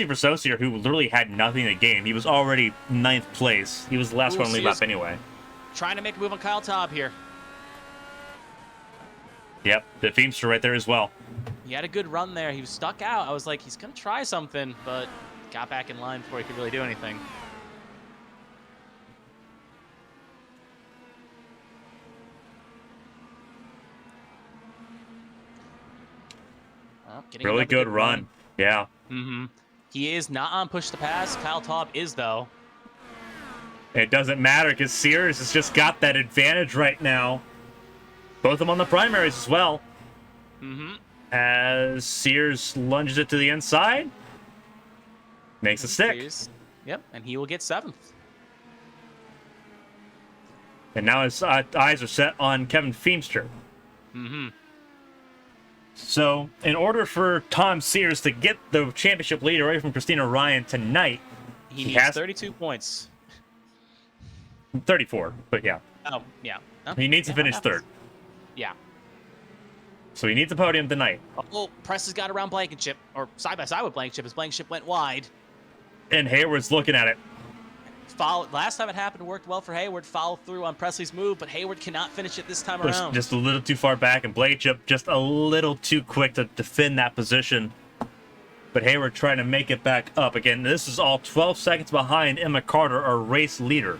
for Saucier, who literally had nothing to gain. He was already 9th place. He was the last one to leave up anyway. Trying to make a move on Kyle Taub here. Yep, the Feemster right there as well. He had a good run there. He was stuck out. I was like, he's going to try something, but got back in line before he could really do anything. Well, really good run. Yeah. He is not on push to pass. Kyle Taub is, though. It doesn't matter because Sears has just got that advantage right now. Both of them on the primaries as well. As Sears lunges it to the inside. Makes a stick. Yep, and he will get 7th. And now his eyes are set on Kevin Feemster. So, in order for Tom Sears to get the championship lead away from Christina Ryan tonight, he needs 32 points. 34, but yeah. Oh, yeah. He needs to finish 3rd. Yeah. So he needs a podium tonight. Oh, Press has got around Blankenship, or side by side with Blankenship, as Blankenship went wide. And Hayward's looking at it. Last time it happened, it worked well for Hayward. Follow through on Presley's move, but Hayward cannot finish it this time around. Just a little too far back, and Blankenship just a little too quick to defend that position. But Hayward trying to make it back up. Again, this is all 12 seconds behind Emma Carter, our race leader.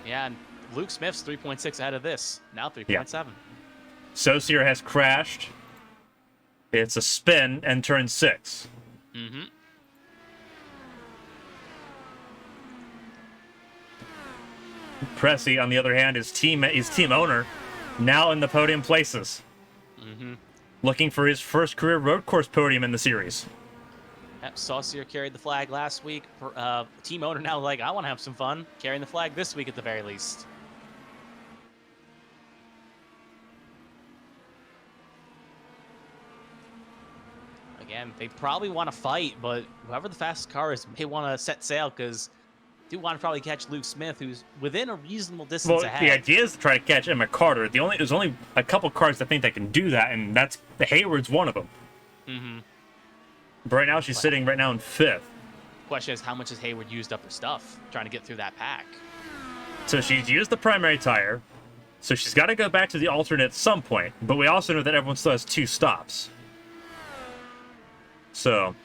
Yeah, and Luke Smith's 3.6 ahead of this. Now 3.7. Yeah. Saucier has crashed. It's a spin and turn 6. Pressy, on the other hand, his team owner, now in the podium places. Looking for his first career road course podium in the series. Yep, Saucier carried the flag last week. Team owner now like, I want to have some fun. Carrying the flag this week at the very least. Again, they probably want to fight, but whoever the fastest car is may want to set sail because do want to probably catch Luke Smith, who's within a reasonable distance ahead. The idea is to try to catch Emma Carter. There's only a couple cars that think they can do that, and that's the Hayward's one of them. But right now, she's sitting right now in 5th. Question is, how much has Hayward used up her stuff trying to get through that pack? So she's used the primary tire, so she's got to go back to the alternate at some point. But we also know that everyone still has 2 stops. So.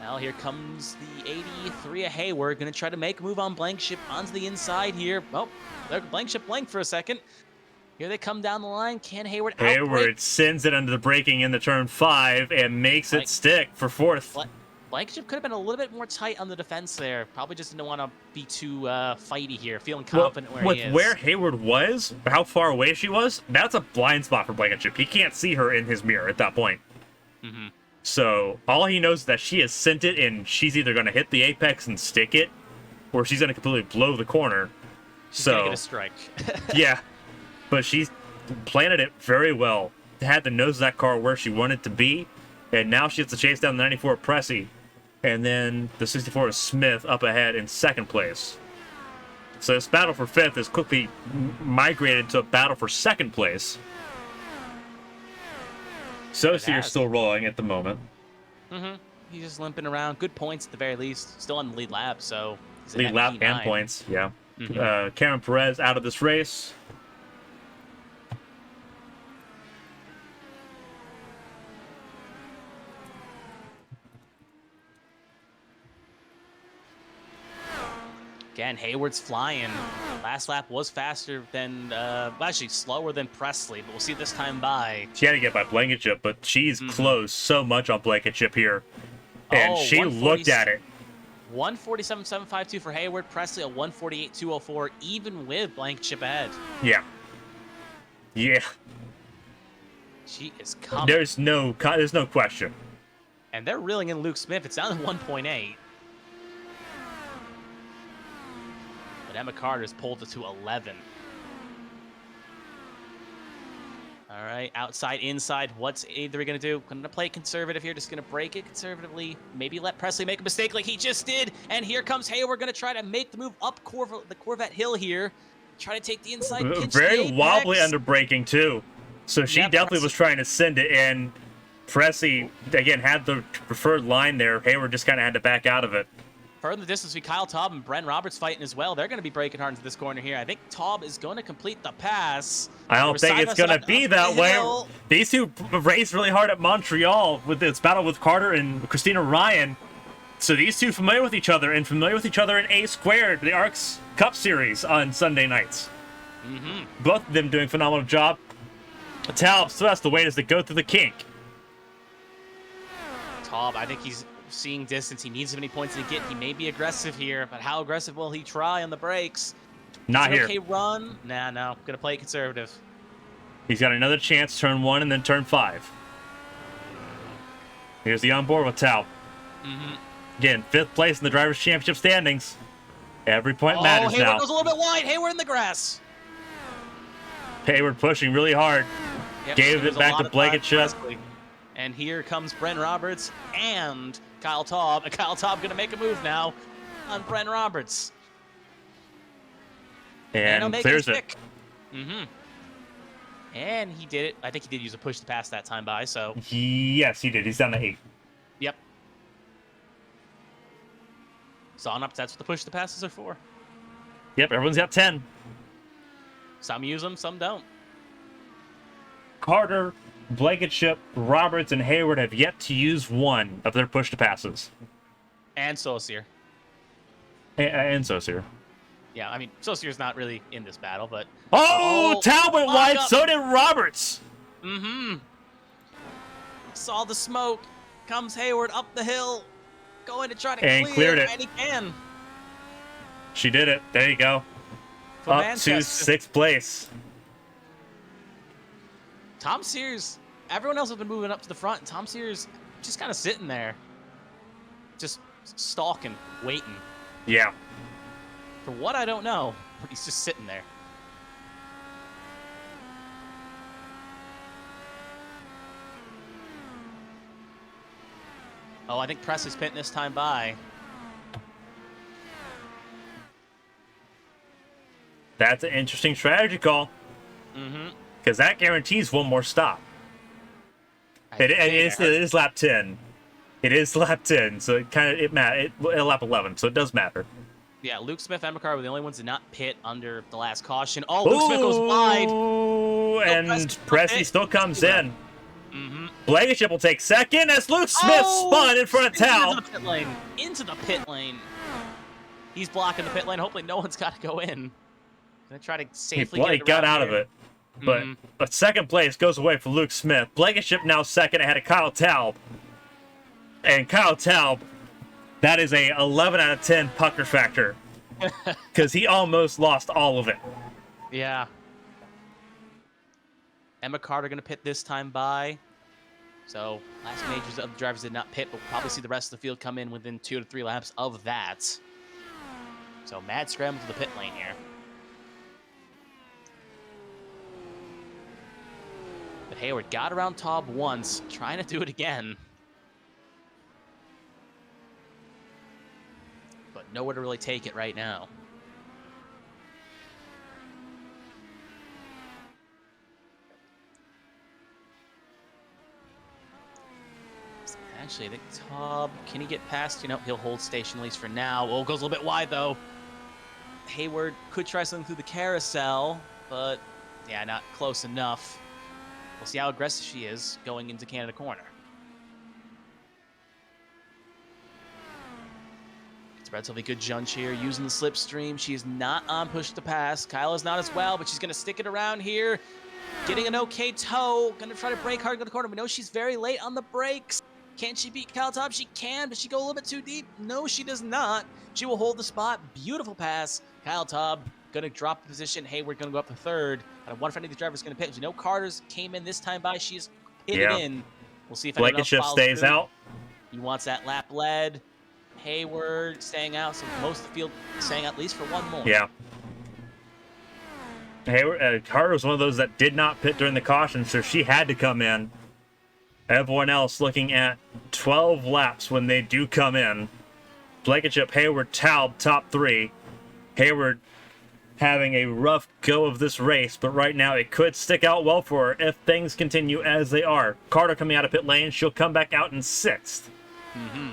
Well, here comes the 83 of Hayward. Going to try to make a move on Blankenship onto the inside here. Oh, Blankenship blanked for a second. Here they come down the line. Can Hayward outbrake? Hayward sends it under the braking in the turn 5 and makes it stick for 4th. Blankenship could have been a little bit more tight on the defense there. Probably just didn't want to be too fighty here. Feeling confident where he is. Where Hayward was, how far away she was, that's a blind spot for Blankenship. He can't see her in his mirror at that point. So all he knows is that she has sent it, and she's either going to hit the apex and stick it, or she's going to completely blow the corner. She's going to get a strike. Yeah, but she's planted it very well. Had the nose of that car where she wanted to be, and now she has to chase down the 94 Pressy, and then the 64 is Smith up ahead in 2nd place. So this battle for 5th has quickly migrated to a battle for 2nd place. Saucier's still rolling at the moment. He's just limping around. Good points at the very least. Still on the lead lap, so he's lead lap and points, yeah. Cameron Perez out of this race. Again, Hayward's flying. Last lap was faster than, well, actually slower than Presley, but we'll see this time by. She had to get by Blankenship, but she's closed so much on Blankenship here. And she looked at it. 147.752 for Hayward. Presley a 148.204, even with Blankenship ahead. Yeah. Yeah. She is coming. There's no question. And they're reeling in Luke Smith. It's down to 1.8. But Emma Carter's pulled it to 11. All right, outside, inside. What's Avery going to do? Going to play conservative here. Just going to break it conservatively. Maybe let Presley make a mistake like he just did. And here comes Hayward, going to try to make the move up the Corvette Hill here. Try to take the inside. Very wobbly under braking, too. So she definitely was trying to send it in. Presley, again, had the preferred line there. Hayward just kind of had to back out of it. Further in the distance, we Kyle Taub and Bren Roberts fighting as well. They're going to be breaking hard into this corner here. I think Taub is going to complete the pass. I don't think it's going to be that way. These two raced really hard at Montreal with its battle with Carter and Christina Ryan. So these two familiar with each other and familiar with each other in A Squared, the ARCS Cup Series on Sunday nights. Both of them doing a phenomenal job. Taub still has to wait as they go through the kink. Taub, I think he's seeing distance. He needs as many points to get. He may be aggressive here, but how aggressive will he try on the brakes? Not here. Okay, run. Nah, no. Gonna play it conservative. He's got another chance, turn 1 and then turn 5. Here's the onboard with Taub. Again, 5th place in the Drivers' Championship standings. Every point matters Hayward now. goes a little bit wide. Hayward in the grass. Hayward pushing really hard. Yep, Gave it back to Blankenship. And here comes Bren Roberts and Kyle Taub. And Kyle Taub going to make a move now on Bren Roberts. And clears it. And he did it. I think he did use a push to pass that time by, so. Yes, he did. He's down to 8. Yep. Sawn up, that's what the push to passes are for. Yep, everyone's got 10. Some use them, some don't. Carter, Blankenship, Roberts, and Hayward have yet to use one of their push to passes. And Saucier. And Saucier. Yeah, I mean, Saucier's not really in this battle, but... Taub went wide, so did Roberts! Saw the smoke. Comes Hayward up the hill. Going to try to cleared it. And he can. She did it. There you go. For Up Manchester. to 6th place. Tom Sears, everyone else has been moving up to the front, and Tom Sears just kind of sitting there. Just stalking, waiting. Yeah. For what, I don't know, but he's just sitting there. Oh, I think Presley's pitting this time by. That's an interesting strategy call. Because that guarantees one more stop. It is lap 10. It is lap 10, so it matters. Lap 11, so it does matter. Yeah, Luke Smith and McCarr were the only ones to not pit under the last caution. Oh, Luke Smith goes wide. And Presley still comes in. Blankenship will take second as Luke Smith spun in front of Taub. Into the pit lane. He's blocking the pit lane. Hopefully no one's got to go in. Gonna try to safely He got out of it. But second place goes away for Luke Smith. Blankenship now second ahead of Kyle Taub. And Kyle Taub, that is a 11 out of 10 pucker factor. Because he almost lost all of it. Yeah. Emma Carter going to pit this time by. So last majors of the drivers did not pit, but we'll probably see the rest of the field come in within 2 to 3 laps of that. So mad scramble to the pit lane here. But Hayward got around Taub once, trying to do it again. But nowhere to really take it right now. Actually, I think Taub, can he get past? You know, he'll hold station at least for now. Oh, goes a little bit wide, though. Hayward could try something through the carousel, but yeah, not close enough. We'll see how aggressive she is going into Canada Corner. Relatively good judge here, using the slipstream. She is not on push to pass. Kyla's not as well, but she's going to stick it around here. Getting an okay toe. Going to try to break hard in the corner. We know she's very late on the brakes. Can she beat Kyle Top? She can, but she go a little bit too deep. No, she does not. She will hold the spot. Beautiful pass. Kyle Top going to drop the position. Hayward going to go up to third. I wonder if any of the drivers going to pit. We know Carter's came in this time by. She's pitted in. We'll see if anyone else Blankenship follows stays through. out. He wants that lap lead. Hayward staying out, so most of the field staying out at least for one more. Yeah. Hayward, Carter was one of those that did not pit during the caution, so she had to come in. Everyone else looking at 12 laps when they do come in. Blankenship, Hayward, Taub, top 3. Hayward having a rough go of this race, but right now it could stick out well for her if things continue as they are. Carter coming out of pit lane, she'll come back out in 6th. Mm-hmm.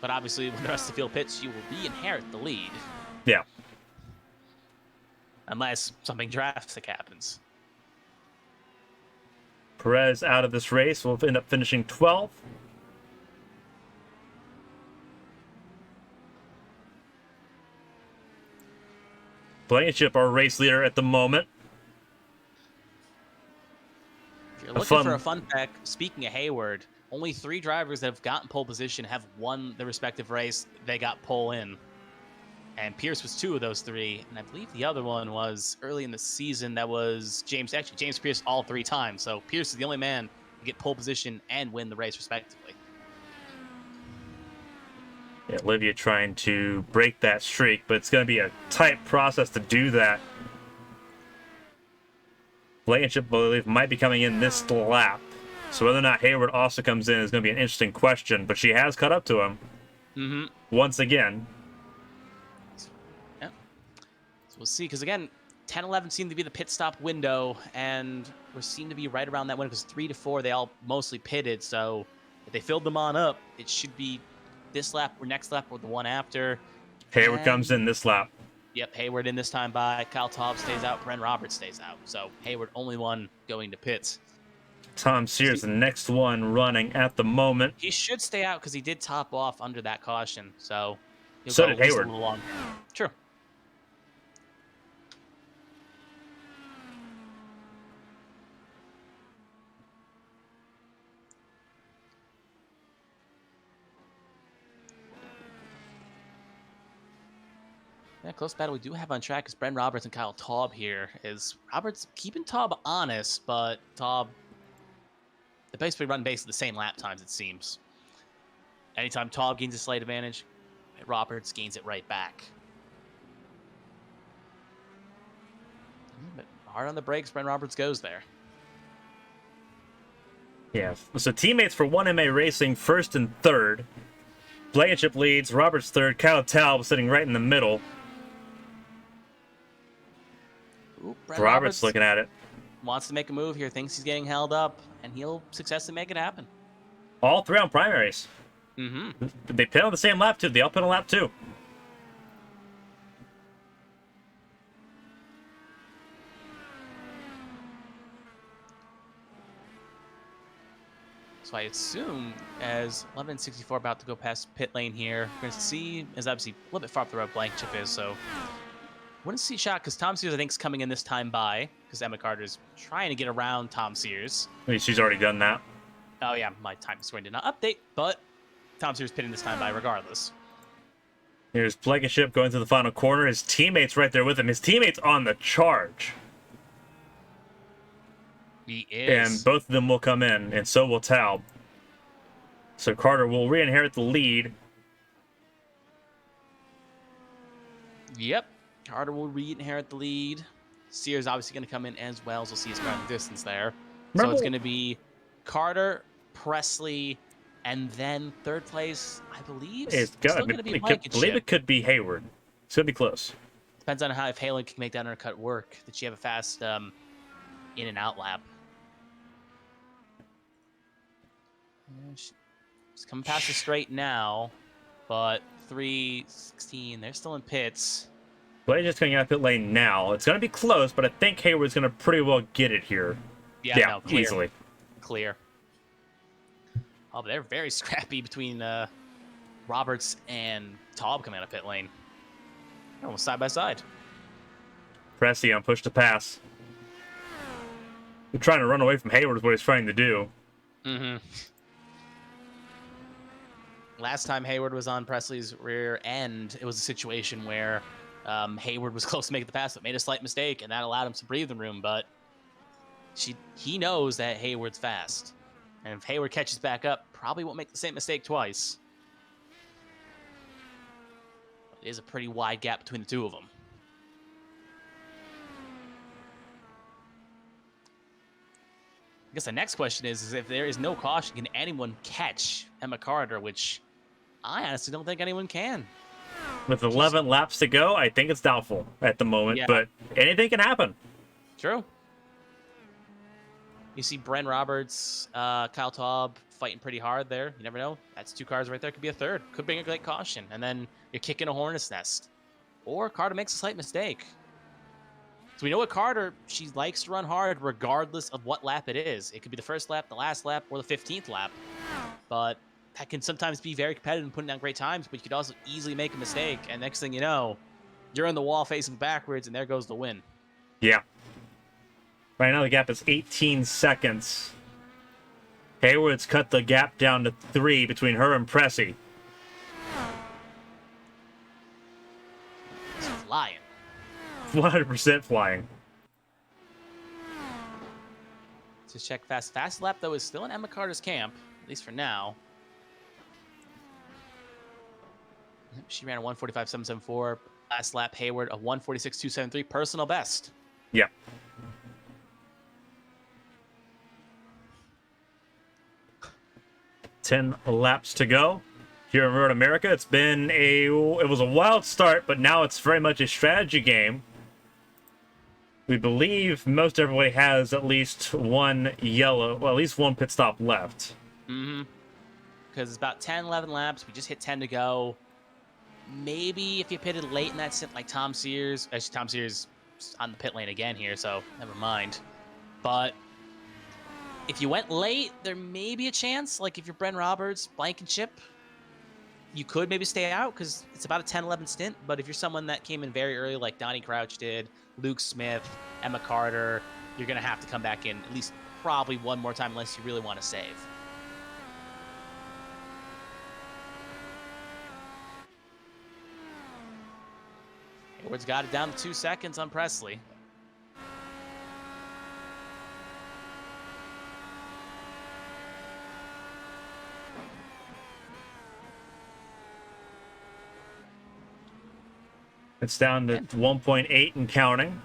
But obviously, when the rest of the field pits, you will re-inherit the lead. Yeah. Unless something drastic happens. Perez out of this race will end up finishing 12th. Blankenship, our race leader at the moment. If you're looking for a fun fact, speaking of Hayward, only 3 drivers that have gotten pole position have won their respective race. They got pole in. And Pierce was 2 of those 3. And I believe the other one was early in the season. That was James. Actually, James Pierce all 3 times. So Pierce is the only man to get pole position and win the race respectively. Yeah, Olivia trying to break that streak, but it's going to be a tight process to do that. Blankenship, I believe, might be coming in this lap. So whether or not Hayward also comes in is going to be an interesting question, but she has caught up to him once again. Yeah. So we'll see, because again, 10-11 seemed to be the pit stop window, and we seem to be right around that window, because 3 to 4, they all mostly pitted, so if they filled them on up, it should be this lap or next lap or the one after. Hayward comes in this lap. Yep, Hayward in this time by. Kyle Taub stays out. Bren Roberts stays out. So Hayward only one going to pits. Tom Sears, the next one running at the moment. He should stay out because he did top off under that caution. So he'll so go did Hayward. A little longer. True. Yeah, close battle we do have on track is Bren Roberts and Kyle Taub here. Is Roberts keeping Taub honest, but Taub, they basically run basically the same lap times, it seems. Anytime Taub gains a slight advantage, Roberts gains it right back. But hard on the brakes, Bren Roberts goes there. Yeah, so teammates for 1MA Racing, 1st and 3rd. Blankenship leads, Roberts 3rd, Kyle Taub sitting right in the middle. Ooh, Roberts looking at it. Wants to make a move here, thinks he's getting held up, and he'll successfully make it happen. All 3 on primaries. Mm-hmm. They pit on the same lap, too. They all pit on lap 2. So I assume as 1164 about to go past pit lane here, we're going to see, is obviously a little bit far up the road Blankenship is, so wouldn't see a shot because Tom Sears I think is coming in this time by because Emma Carter's trying to get around Tom Sears. I mean, she's already done that. Oh yeah, my time scoring did not update, but Tom Sears pitting this time by regardless. Here's Blankenship going to the final corner. His teammates right there with him. His teammates on the charge. He is. And both of them will come in, and so will Taub. So Carter will re-inherit the lead. Yep. Carter will re-inherit the lead. Sears obviously going to come in as well, so we'll see his ground distance there. So it's going to be Carter, Presley, and then 3rd place, I believe. It's going to be Blankenship. I believe it could be Hayward. It's going to be close. Depends on how if Hayward can make that undercut work. Did she have a fast in and out lap? She's coming past the straight now, but 3:16. They're still in pits. Blade's just coming out of pit lane now. It's going to be close, but I think Hayward's going to pretty well get it here. Yeah, no, clear. Easily. Clear. Oh, but they're very scrappy between Roberts and Taub coming out of pit lane. Almost side by side. Pressy on push to pass. He's trying to run away from Hayward is what he's trying to do. Mm-hmm. Last time Hayward was on Presley's rear end, it was a situation where Hayward was close to making the pass, but made a slight mistake, and that allowed him some breathing room. But he knows that Hayward's fast, and if Hayward catches back up, probably won't make the same mistake twice. But it is a pretty wide gap between the two of them. I guess the next question is if there is no caution, can anyone catch Emma Carter, which I honestly don't think anyone can. With 11 laps to go, I think it's doubtful at the moment, but anything can happen. True. You see Bren Roberts, Kyle Taub fighting pretty hard there. You never know. That's 2 cars right there. Could be a third. Could bring a great caution. And then you're kicking a hornet's nest. Or Carter makes a slight mistake. So we know what Carter, she likes to run hard regardless of what lap it is. It could be the first lap, the last lap, or the 15th lap. But that can sometimes be very competitive and putting down great times, but you could also easily make a mistake. And next thing you know, you're in the wall facing backwards, and there goes the win. Yeah. Right now the gap is 18 seconds. Hayward's cut the gap down to 3 between her and Pressy. It's flying. 100% flying. Just check fast. Fast lap, though, is still in Emma Carter's camp, at least for now. She ran a 1:45.774. Last lap, Hayward, a 1:46.273. Personal best. Yeah. Ten laps to go here in Road America. It was a wild start, but now it's very much a strategy game. We believe most everybody has at least one at least one pit stop left. Mm-hmm. Because it's about 10, 11 laps. We just hit 10 to go. Maybe if you pitted late in that stint, like Tom Sears. Actually, Tom Sears is on the pit lane again here, so never mind. But if you went late, there may be a chance. Like if you're Bren Roberts, Blankenship, you could maybe stay out because it's about a 10-11 stint. But if you're someone that came in very early, like Donnie Crouch did, Luke Smith, Emma Carter, you're going to have to come back in at least probably one more time unless you really want to save. Hayward's got it down to 2 seconds on Presley. It's down to 1.8 and counting.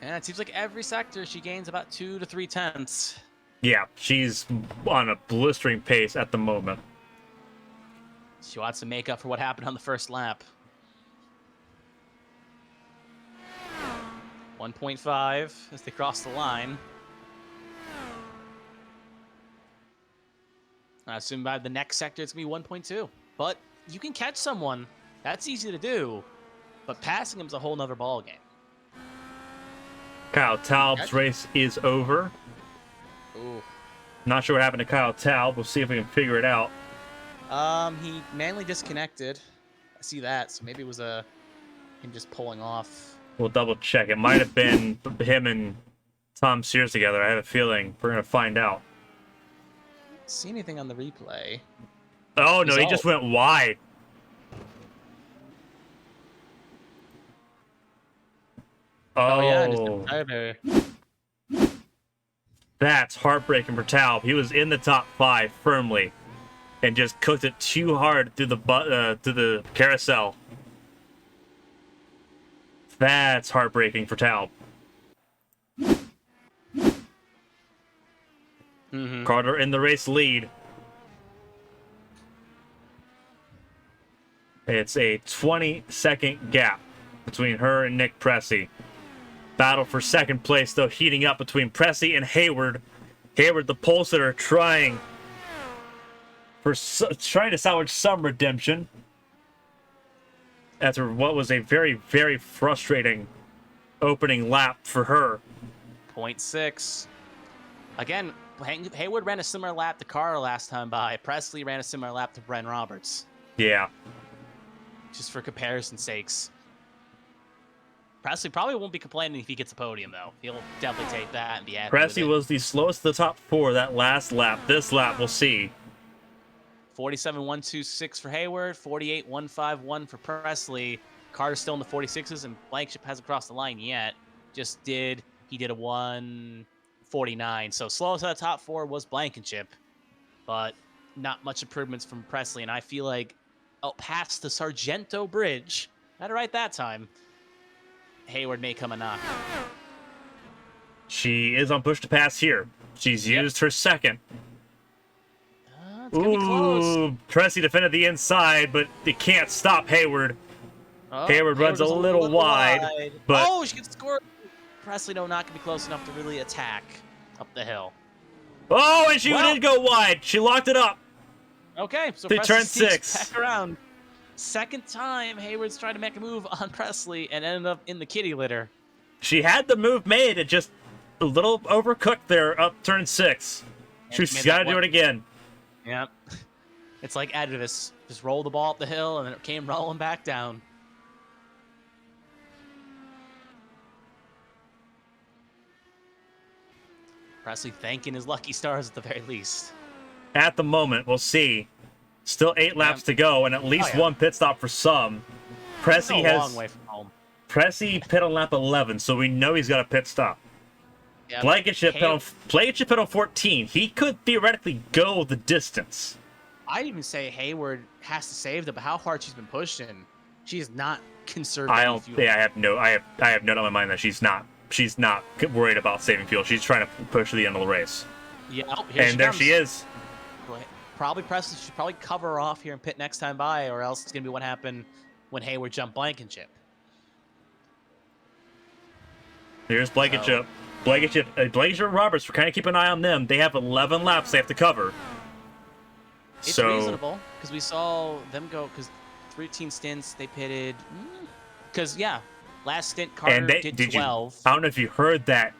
And it seems like every sector she gains about 2 to 3 tenths. Yeah, she's on a blistering pace at the moment. She wants to make up for what happened on the first lap. 1.5 as they cross the line. I assume by the next sector it's going to be 1.2. But you can catch someone. That's easy to do. But passing him's a whole nother ball game. Kyle Taub's race is over. Ooh. Not sure what happened to Kyle Taub. We'll see if we can figure it out. He manually disconnected. I see that, so maybe it was him just pulling off. We'll double check. It might have been him and Tom Sears together. I have a feeling we're going to find out. See anything on the replay? Oh, no, he just went wide. Oh yeah, just that's heartbreaking for Taub. He was in the top 5 firmly and just cooked it too hard through the carousel. That's heartbreaking for Taub. Mm-hmm. Carter in the race lead. It's a 20-second gap between her and Nick Pressy. Battle for second place, though, heating up between Pressy and Hayward. Hayward, the pole sitter, trying to salvage some redemption after what was a very, very frustrating opening lap for her. 0.6. Again, Hayward ran a similar lap to Carter last time by. Presley ran a similar lap to Bren Roberts. Yeah. Just for comparison's sakes. Presley probably won't be complaining if he gets a podium, though. He'll definitely take that and be happy Presley with it. was the slowest of the top 4 that last lap. This lap, we'll see. 47.126 for Hayward, 48.151 for Presley. Carter's still in the 46s, and Blankenship hasn't crossed the line yet. He did a 1:49. So slowest of the top 4 was Blankenship, but not much improvements from Presley. And I feel like past the Sargento Bridge, got it right that time, Hayward may come a knock. She is on push to pass here. She's used her second. It's gonna be close. Presley defended the inside, but it can't stop Hayward. Hayward runs a little wide, but she gets scored. Presley, no, not gonna be close enough to really attack up the hill. Oh, and she did go wide. She locked it up. Okay, so they Presley turned 6. Back around. Second time Hayward's trying to make a move on Presley and ended up in the kitty litter. She had the move made. It just a little overcooked there up turn 6. She's got to do it again. Yep. It's like Edvis. Just rolled the ball up the hill and then it came rolling back down. Presley thanking his lucky stars at the very least. At the moment, we'll see. Still 8 laps to go, and at least one pit stop for some. Presley has a long way from home. Presley pit on lap 11, so we know he's got a pit stop. Yep. Blankenship pit on 14. He could theoretically go the distance. I'd even say Hayward has to save them, but how hard she's been pushing, she is not conserving fuel. Yeah, I have no doubt in my mind that she's not worried about saving fuel. She's trying to push to the end of the race. Yeah, and there she is. Probably Presley should probably cover her off here and pit next time by, or else it's gonna be what happened when Hayward jumped Blankenship. Here's Blankenship. Blankenship and Roberts, we're kind of keeping an eye on them. They have 11 laps they have to cover. It's reasonable because we saw them go 13 stints they pitted. Because last stint Carter did 12. I don't know if you heard that.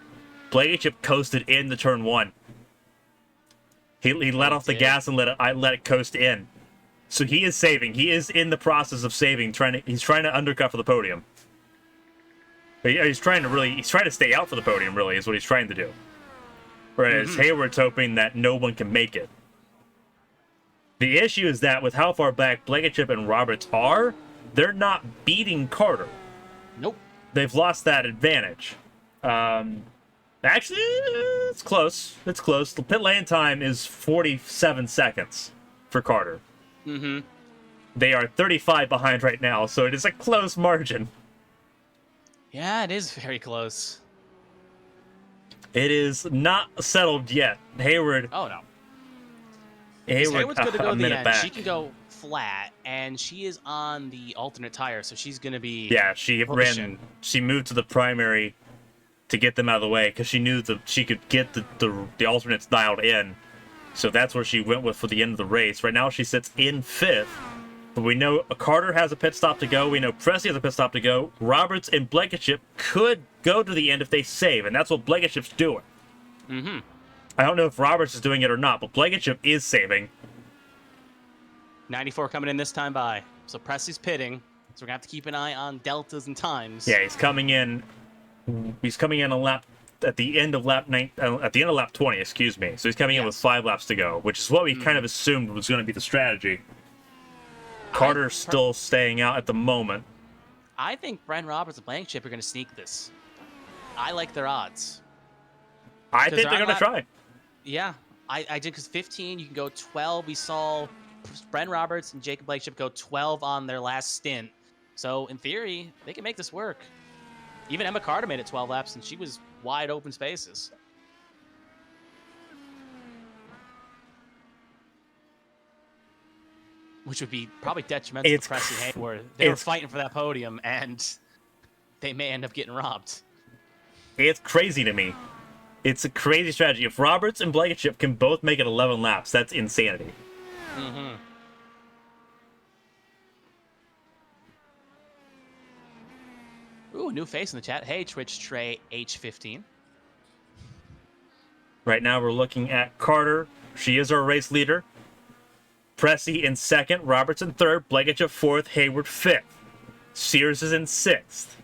Blankenship coasted in the turn 1. He let off the gas and let it coast in. So he is saving. He is in the process of saving. He's trying to undercut for the podium. He's trying to stay out for the podium. Really, is what he's trying to do. Whereas Hayward's hoping that no one can make it. The issue is that with how far back Blankenship and Roberts are, they're not beating Carter. Nope. They've lost that advantage. Actually, it's close. It's close. The pit lane time is 47 seconds for Carter. Mm-hmm. They are 35 behind right now, so it is a close margin. Yeah, it is very close. It is not settled yet. Hayward. Oh, no. Hayward's good to go a to the minute end. back. She can go flat, and she is on the alternate tire, so she's going to be... Yeah, she moved to the primary to get them out of the way because she knew that she could get the alternates dialed in. So that's where she went with for the end of the race. Right now she sits in 5th. But we know Carter has a pit stop to go. We know Presley has a pit stop to go. Roberts and Blankenship could go to the end if they save, and that's what Blankenship's doing. Mm-hmm. I don't know if Roberts is doing it or not, but Blankenship is saving. 94 coming in this time by. So Presley's pitting. So we're going to have to keep an eye on deltas and times. Yeah, he's coming in a lap at the end of lap 20, excuse me. So he's coming in with 5 laps to go, which is what we kind of assumed was going to be the strategy. Carter's still staying out at the moment. I think Bren Roberts and Blankenship are going to sneak this. I like their odds. I think they're going to try. Yeah, I did because 15, you can go 12. We saw Bren Roberts and Jacob Blankenship go 12 on their last stint. So in theory, they can make this work. Even Emma Carter made it 12 laps, and she was wide open spaces. Which would be probably detrimental to Presley Hayward. They were fighting for that podium, and they may end up getting robbed. It's crazy to me. It's a crazy strategy. If Roberts and Blankenship can both make it 11 laps, that's insanity. Mm-hmm. Ooh, new face in the chat. Hey, Twitch Trey H15. Right now we're looking at Carter. She is our race leader. Pressy in second, Roberts in third, Blankenship fourth, Hayward fifth. Sears is in sixth.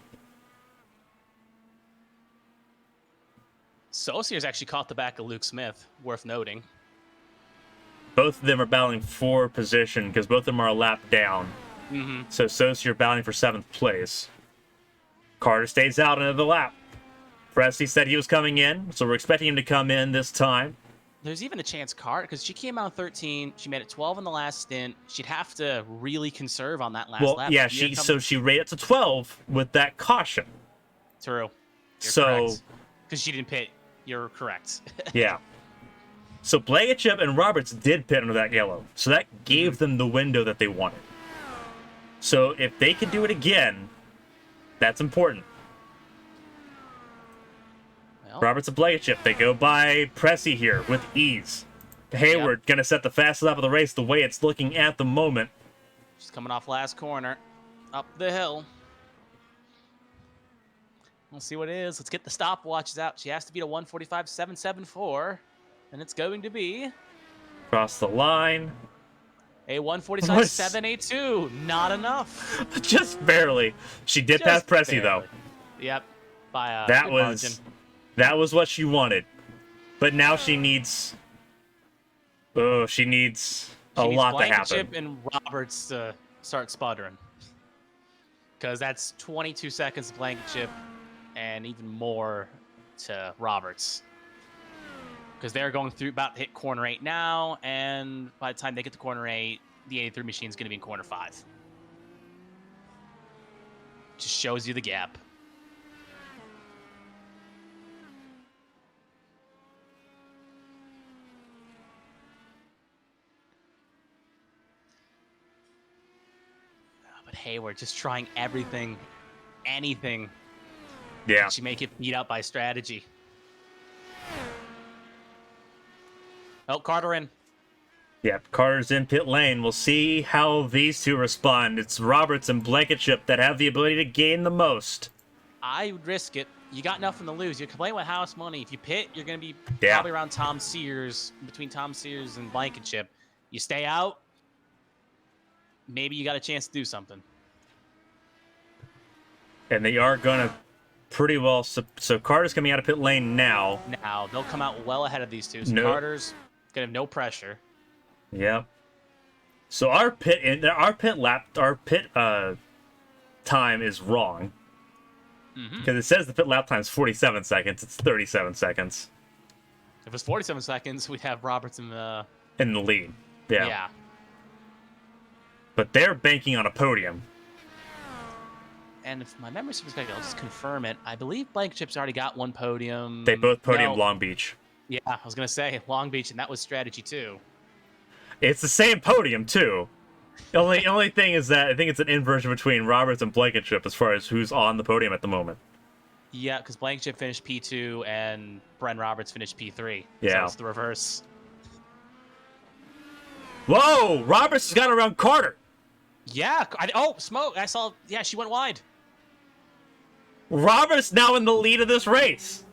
So Sears actually caught the back of Luke Smith, worth noting. Both of them are battling for position because both of them are a lap down. Mm-hmm. So Saucier battling for 7th place. Carter stays out another lap. Pressy said he was coming in, so we're expecting him to come in this time. There's even a chance Carter, because she came out 13, she made it 12 in the last stint. She'd have to really conserve on that last lap. Well, yeah, she rated it to 12 with that caution. True. So, because she didn't pit, you're correct. Yeah. So Blankenship and Roberts did pit under that yellow, so that gave them the window that they wanted. So if they could do it again, that's important. Well, Roberts and Blankenship, they go by Pressy here with ease. Hayward gonna set the fastest lap of the race the way it's looking at the moment. She's coming off last corner, up the hill. We'll see what it is. Let's get the stopwatches out. She has to beat a 1:45.774, and it's going to be Cross the line. a 1:45.782. Not enough. Just barely. She did pass Pressy though. Yep. By a That good was margin. that was what she wanted. But now she needs she needs a lot to happen. Blankenship and Roberts to start sputtering. Because that's 22 seconds to Blankenship and even more to Roberts. Because they're going through about to hit corner 8 now, and by the time they get to corner 8, the 83 machine is going to be in corner 5. Just shows you the gap. But Hayward just trying everything, anything. Yeah. She may get beat up by strategy. Oh, Carter in. Yeah, Carter's in pit lane. We'll see how these two respond. It's Roberts and Blankenship that have the ability to gain the most. I would risk it. You got nothing to lose. You're playing with house money. If you pit, you're going to be Yeah. probably around Tom Sears, between Tom Sears and Blankenship. You stay out, maybe you got a chance to do something. And they are going to pretty well... So Carter's coming out of pit lane now. Now, they'll come out well ahead of these two. So No. Carter's going to have no pressure. Yeah. So our pit time is wrong. Because it says the pit lap time is 47 seconds. It's 37 seconds. If it was 47 seconds, we'd have Roberts in the lead. Yeah. Yeah. But they're banking on a podium. And if my memory serves correctly, I'll just confirm it. I believe Blankenship's already got one podium. They both podium No. Long Beach. Yeah, I was going to say Long Beach, and that was strategy too. It's the same podium, too. The only thing is that I think it's an inversion between Roberts and Blankenship as far as who's on the podium at the moment. Yeah, because Blankenship finished P2 and Bren Roberts finished P3. Yeah. So it's the reverse. Whoa! Roberts has got around Carter! Yeah. Oh, smoke. I saw. Yeah, she went wide. Roberts now in the lead of this race.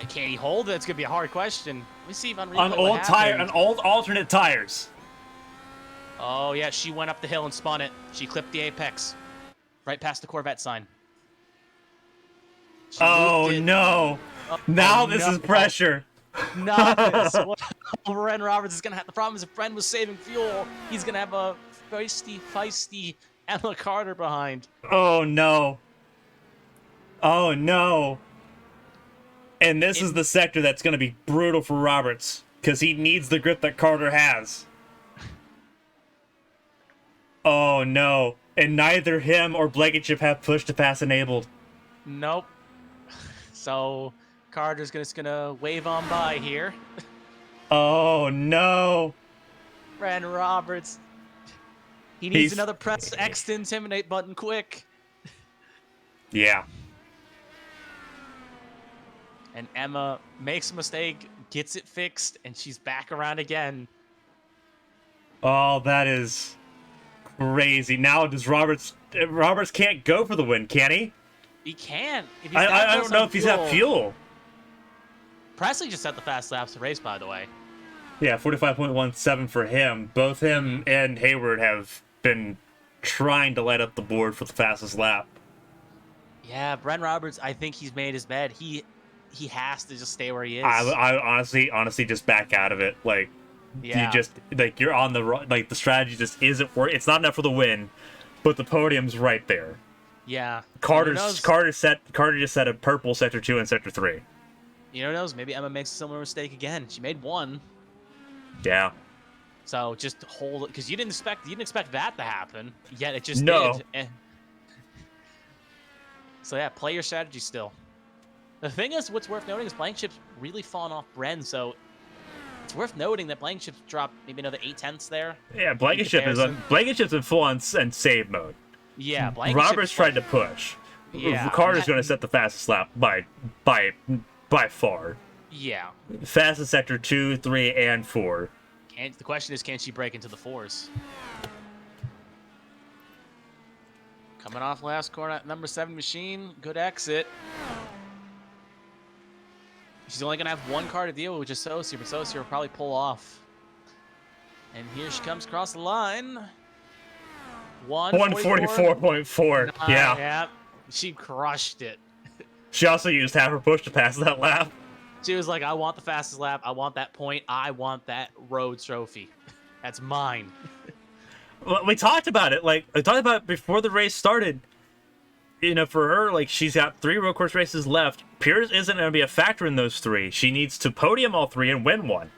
Can he hold it? It's going to be a hard question. Let me see if on replay On what happened. old alternate tires. Oh, yeah, she went up the hill and spun it. She clipped the apex. Right past the Corvette sign. She Oh, looped it. no. Oh, Now no. this is pressure. Not this. Bren Roberts is going to have... The problem is if Bren was saving fuel, he's going to have a feisty Emma Carter behind. Oh, no. Oh, no. And this is the sector that's going to be brutal for Roberts. Because he needs the grip that Carter has. Oh, no. And neither him or Blankenship have push to pass enabled. Nope. So Carter's just gonna wave on by here. Oh, no. Bren Roberts. He needs another press X to intimidate button quick. Yeah. And Emma makes a mistake, gets it fixed, and she's back around again. Oh, that is crazy. Now does Roberts can't go for the win, can he? He can. If he's I don't know if he's got fuel. Presley just set the fast laps of the race, by the way. Yeah, 45.17 for him. Both him and Hayward have been trying to light up the board for the fastest lap. Yeah, Brent Roberts, I think he's made his bed. He has to just stay where he is. I honestly just back out of it. Like, you just, like, you're on the, like, the strategy just isn't working. It's not enough for the win, but the podium's right there. Yeah. Carter just set a purple sector 2 and sector 3. You know who knows? Maybe Emma makes a similar mistake again. She made one. Yeah. So just hold it, because you didn't expect that to happen. Yet it just did. So yeah, play your strategy still. The thing is, what's worth noting is Blankenship's really fallen off Bren, so it's worth noting that Blankenship's dropped maybe another 8/10 there. Yeah, Blankenship's in full on and save mode. Yeah, Roberts tried to push. Yeah, Carter's going to set the fastest lap by far. Yeah. Fastest sector 2, 3, and 4. The question is, can she break into the 4s? Coming off last corner at number 7 machine. Good exit. She's only going to have one car to deal with, which is Saucier, but Saucier will probably pull off. And here she comes across the line. 144.4. Yeah. Yeah. She crushed it. She also used half her push to pass that lap. She was like, I want the fastest lap. I want that point. I want that road trophy. That's mine. Well, we talked about it. Like, we talked about it before the race started. You know, for her, like, she's got 3 road course races left. Pierce isn't going to be a factor in those 3. She needs to podium all 3 and win one.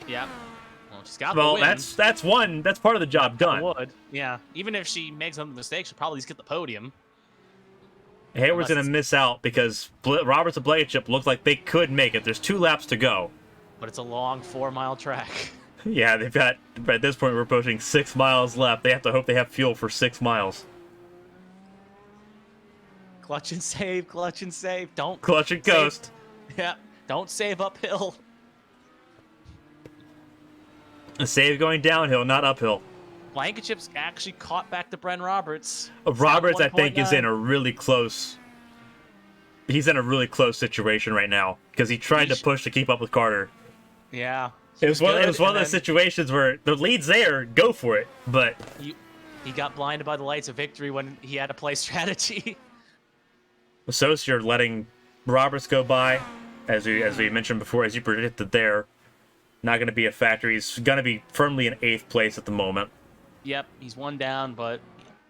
Yeah. Well, she's got the win. that's one. That's part of the job done. Would. Yeah. Even if she makes some mistakes, she'll probably just get the podium. Hayward's going to miss out because Roberts and Blankenship look like they could make it. There's 2 laps to go. But it's a long 4-mile track. Yeah, they've got, at this point, we're approaching 6 miles left. They have to hope they have fuel for 6 miles. Clutch and save, clutch and save. Don't clutch and coast. Yeah, don't save uphill. A save going downhill, not uphill. Blankenship's actually caught back to Bren Roberts. Roberts, I think, is in a really close. He's in a really close situation right now because he tried to push to keep up with Carter. Yeah. It was one of those situations where the lead's there, go for it, but he got blinded by the lights of victory when he had to play strategy. Saucier letting Roberts go by, as we mentioned before, as you predicted there. Not going to be a factor. He's going to be firmly in 8th place at the moment. Yep, he's 1 down, but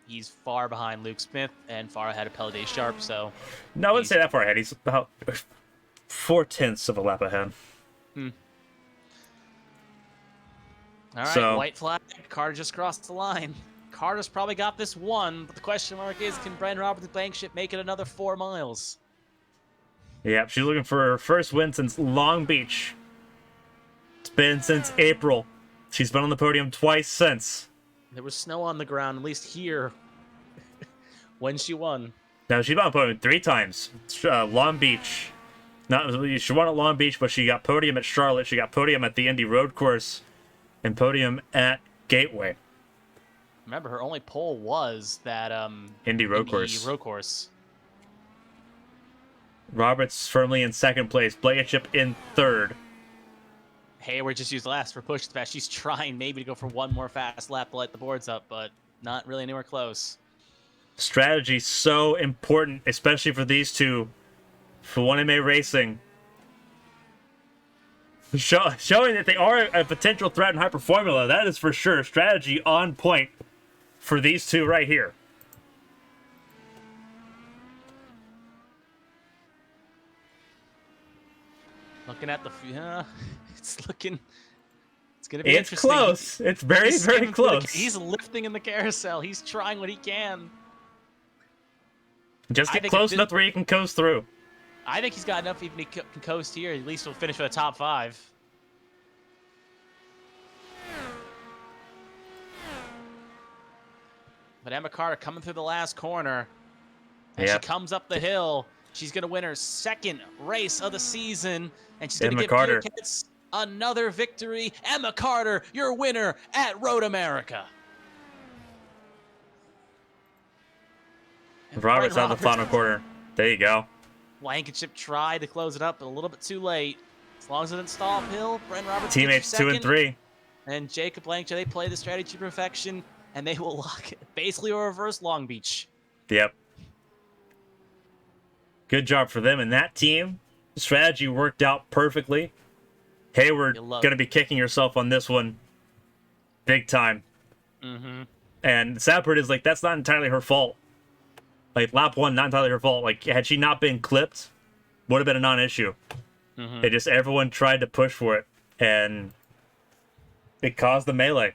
he's far behind Luke Smith and far ahead of Pelletier Sharp, so... No, I wouldn't say that far ahead. He's about 4/10 of a lap ahead. All right, white flag. Carter just crossed the line. Carter's probably got this one, but the question mark is, can Brent Roberts and Blankenship make it another 4 miles? Yep, she's looking for her first win since Long Beach. It's been since April. She's been on the podium twice since. There was snow on the ground, at least here, when she won. No, she's been on the podium 3 times. Long Beach. She won at Long Beach, but she got podium at Charlotte. She got podium at the Indy Road Course and podium at Gateway. Remember, her only pole was that Indy Road Course. Roberts firmly in 2nd place. Blankenship in 3rd. Hayward just used last for push fast. She's trying maybe to go for one more fast lap to light the boards up, but not really anywhere close. Strategy so important, especially for these two, for 1MA Racing. Showing that they are a potential threat in Hyper Formula, that is for sure. Strategy on point for these two right here. Looking at the... it's going to be interesting. It's close. It's very, very close. He's lifting in the carousel. He's trying what he can. Just get close enough where you can coast through. I think he's got enough even he can coast here. At least he'll finish for the top 5. But Emma Carter coming through the last corner. And she comes up the hill. She's going to win her 2nd race of the season. And she's going to give Peter Kitts another victory. Emma Carter, your winner at Road America. Roberts on the final quarter. There you go. Blankenship tried to close it up, but a little bit too late. As long as it doesn't stall uphill, Bren Roberts Teammates 2 and 3. And Jacob Blanchard, they play the strategy to perfection, and they will lock it. Basically a reverse Long Beach. Yep. Good job for them and that team. The strategy worked out perfectly. Hayward going to be kicking herself on this one big time. Mm-hmm. And the sad part is, like, that's not entirely her fault. Like, lap 1, not entirely her fault. Like, had she not been clipped, would have been a non-issue. Mm-hmm. It just, everyone tried to push for it, and it caused the melee.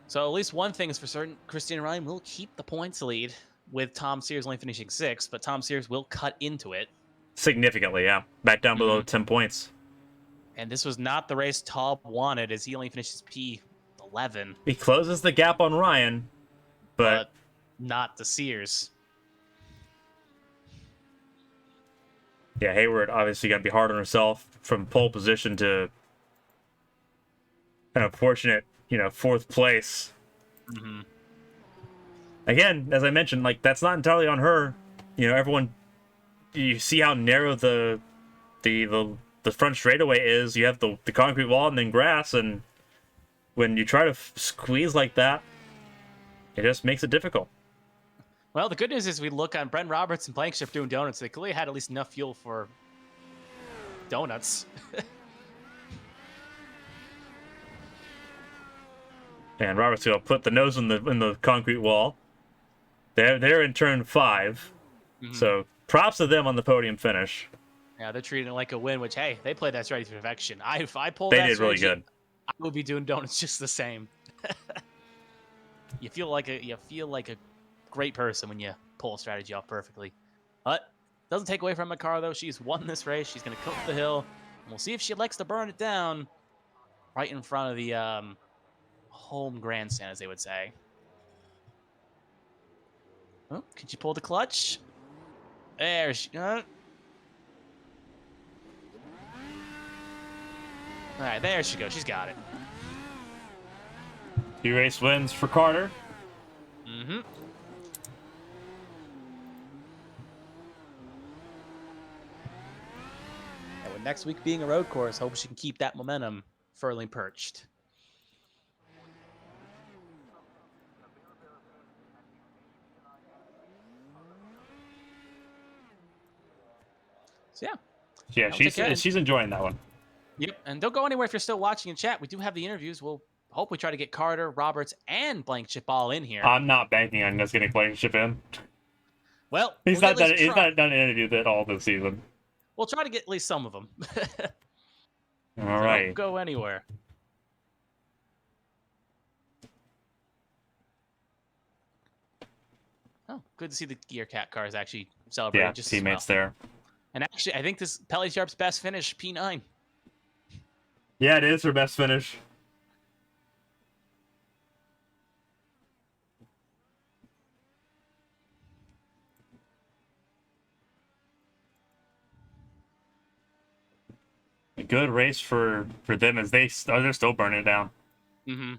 So at least one thing is for certain, Christina Ryan will keep the points lead with Tom Sears only finishing 6th, but Tom Sears will cut into it. Significantly, yeah. Back down below 10 points. And this was not the race Taub wanted, as he only finishes P11. He closes the gap on Ryan, but not to Sears. Yeah, Hayward obviously got to be hard on herself from pole position to an unfortunate, 4th place. Mm-hmm. Again, as I mentioned, like, that's not entirely on her. Everyone, you see how narrow the front straightaway is. You have the concrete wall and then grass, and when you try to squeeze like that, it just makes it difficult. Well, the good news is we look on Bren Roberts and Blanchard doing donuts. They clearly had at least enough fuel for donuts. And Roberts will put the nose in the concrete wall. They're in turn 5, so props to them on the podium finish. Yeah, they're treating it like a win. Which, hey, they played that strategy to perfection. If I pulled they that did strategy, really good. I would be doing donuts just the same. You feel like a great person when you pull a strategy off perfectly. But doesn't take away from Makara though. She's won this race. She's gonna come up the hill, and we'll see if she likes to burn it down right in front of the home grandstand, as they would say. Oh, could you pull the clutch? There she goes. All right, there she goes. She's got it. 2 race wins for Carter. Mm-hmm. And with next week being a road course, hope she can keep that momentum firmly perched. So yeah, she's enjoying that one. Yep, and don't go anywhere if you're still watching in chat. We do have the interviews. We'll hopefully try to get Carter, Roberts, and Blanchard all in here. I'm not banking on us getting Blanchard in. Well, he's not done an interview at all this season. We'll try to get at least some of them. All right. Don't go anywhere. Oh, good to see the Gear Cat cars actually celebrating. Yeah, just teammates there. And actually, I think this Pelly Sharp's best finish, P9. Yeah, it is her best finish. A good race for them as they're still burning it down. Mm-hmm.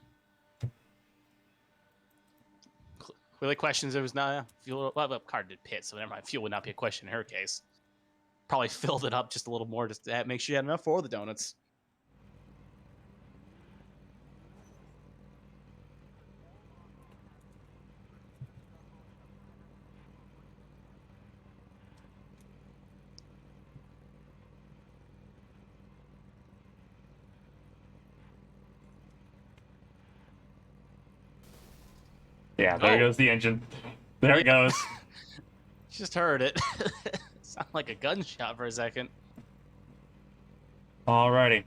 Really questions it was not fuel. Well, Carter did pit, so never mind. Fuel would not be a question in her case. Probably filled it up just a little more just to make sure you had enough for the donuts. Yeah, there goes the engine. There it goes. Just heard it. Sounded like a gunshot for a second. Alrighty.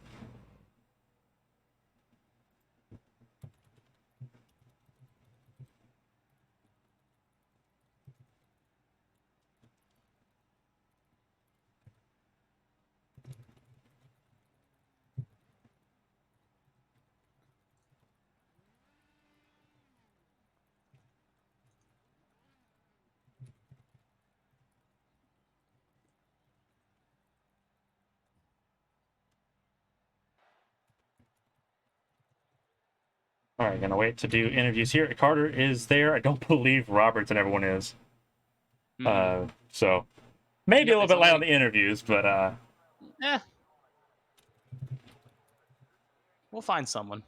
All right, gonna wait to do interviews here. Carter is there. I don't believe Roberts and everyone is. So Maybe a little It's bit light on only- the interviews, but Eh, we'll find someone.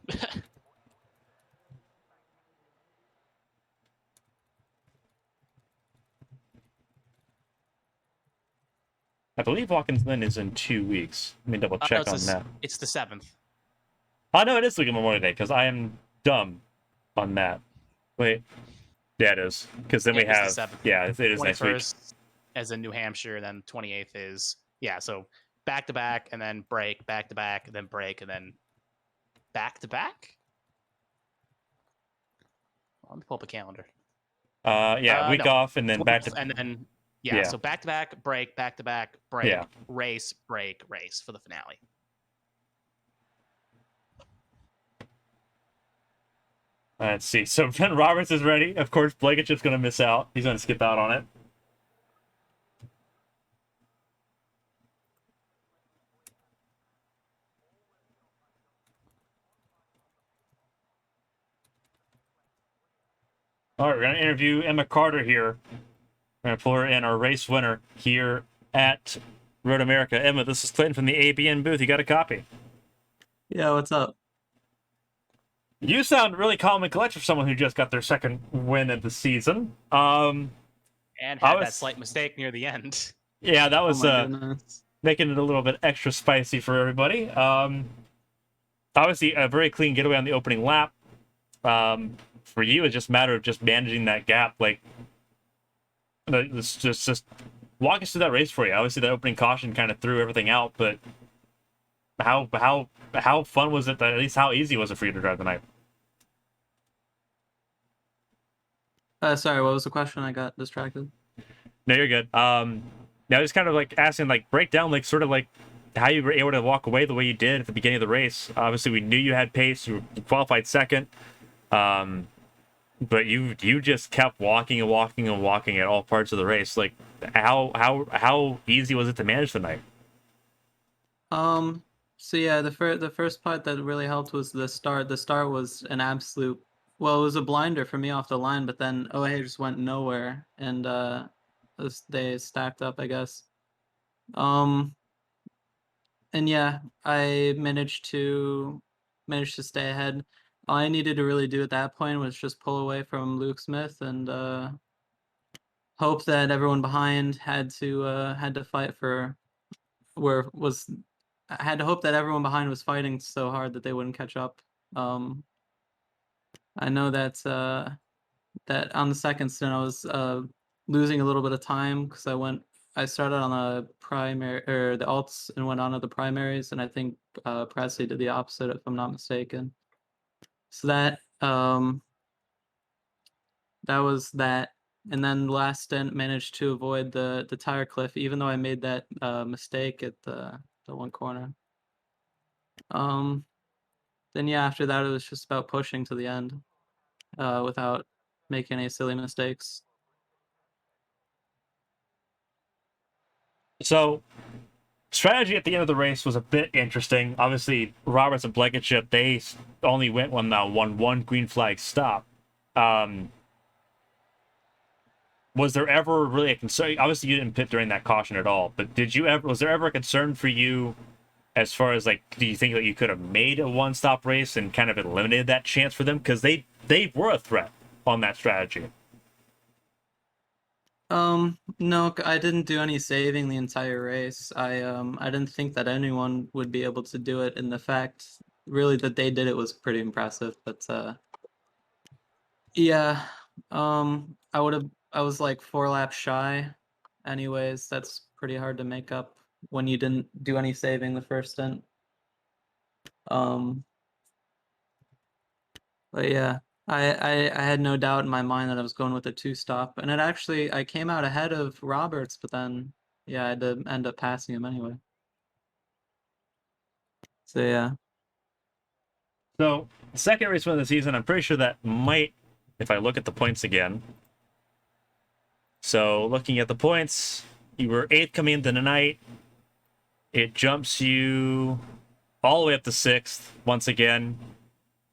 I believe Watkins Glen is in 2 weeks. Let me double No, check on that. it's the 7th. Oh no, it is Lincoln Memorial Day because I am dumb on that. Wait, yeah, it is because then we It's the have 7th. it is next week. 21st as in New Hampshire, then 28th is so back to back and then break, back to back, and then break, and then back to back. Let me pull up a calendar. Week No, off and then back to and then Yeah. So back to back, break, back to back, break, Yeah. race, break, race for the finale. Let's see. So Ben Roberts is ready. Of course, Blankenship's going to miss out. He's going to skip out on it. All right, we're going to interview Emma Carter here. We're going to pull her in, our race winner here at Road America. Emma, this is Clinton from the ABN booth. You got a copy? Yeah, what's up? You sound really calm and collected for someone who just got their second win of the season. And had that slight mistake near the end. Yeah, that was Oh my goodness. making it a little bit extra spicy for everybody. Obviously, a very clean getaway on the opening lap. For you, it's just a matter of just managing that gap. Like, let's just walk us through that race for you. Obviously, that opening caution kind of threw everything out, but how fun was it? At least how easy was it for you to drive tonight? Sorry, what was the question? I got distracted. No, you're good. Now just kind of like asking, like, break down, like, sort of like how you were able to walk away the way you did at the beginning of the race. Obviously, we knew you had pace. You qualified second, but you just kept walking and walking and walking at all parts of the race. Like, how easy was it to manage the night? So yeah, the first part that really helped was the start. The start was an absolute, well, it was a blinder for me off the line, but then OA just went nowhere, and they stacked up, I guess. And yeah, I managed to stay ahead. All I needed to really do at that point was just pull away from Luke Smith and hope that everyone behind had to fight for where was I had to hope that everyone behind was fighting so hard that they wouldn't catch up. I know that that on the second stint I was losing a little bit of time because I started on the primary or the alts and went on to the primaries, and I think Presley did the opposite if I'm not mistaken. So that was that. And then last stint managed to avoid the tire cliff, even though I made that mistake at the one corner. Then yeah, after that it was just about pushing to the end without making any silly mistakes. So, strategy at the end of the race was a bit interesting. Obviously, Roberts and Blankenship, they only went on one green flag stop. Was there ever really a concern? Obviously, you didn't pit during that caution at all, but was there ever a concern for you as far as, like, do you think that you could have made a one-stop race and kind of eliminated that chance for them? Because they were a threat on that strategy. No, I didn't do any saving the entire race. I didn't think that anyone would be able to do it, and the fact really that they did it was pretty impressive. But yeah, I was like 4 laps shy. Anyways, that's pretty hard to make up when you didn't do any saving the first stint. But yeah, I had no doubt in my mind that I was going with a 2-stop, and I came out ahead of Roberts, but then yeah, I had to end up passing him anyway. So yeah. So, second race win of the season, I'm pretty sure that might, if I look at the points again. So, looking at the points, you were 8th coming into the night. It jumps you all the way up to 6th once again.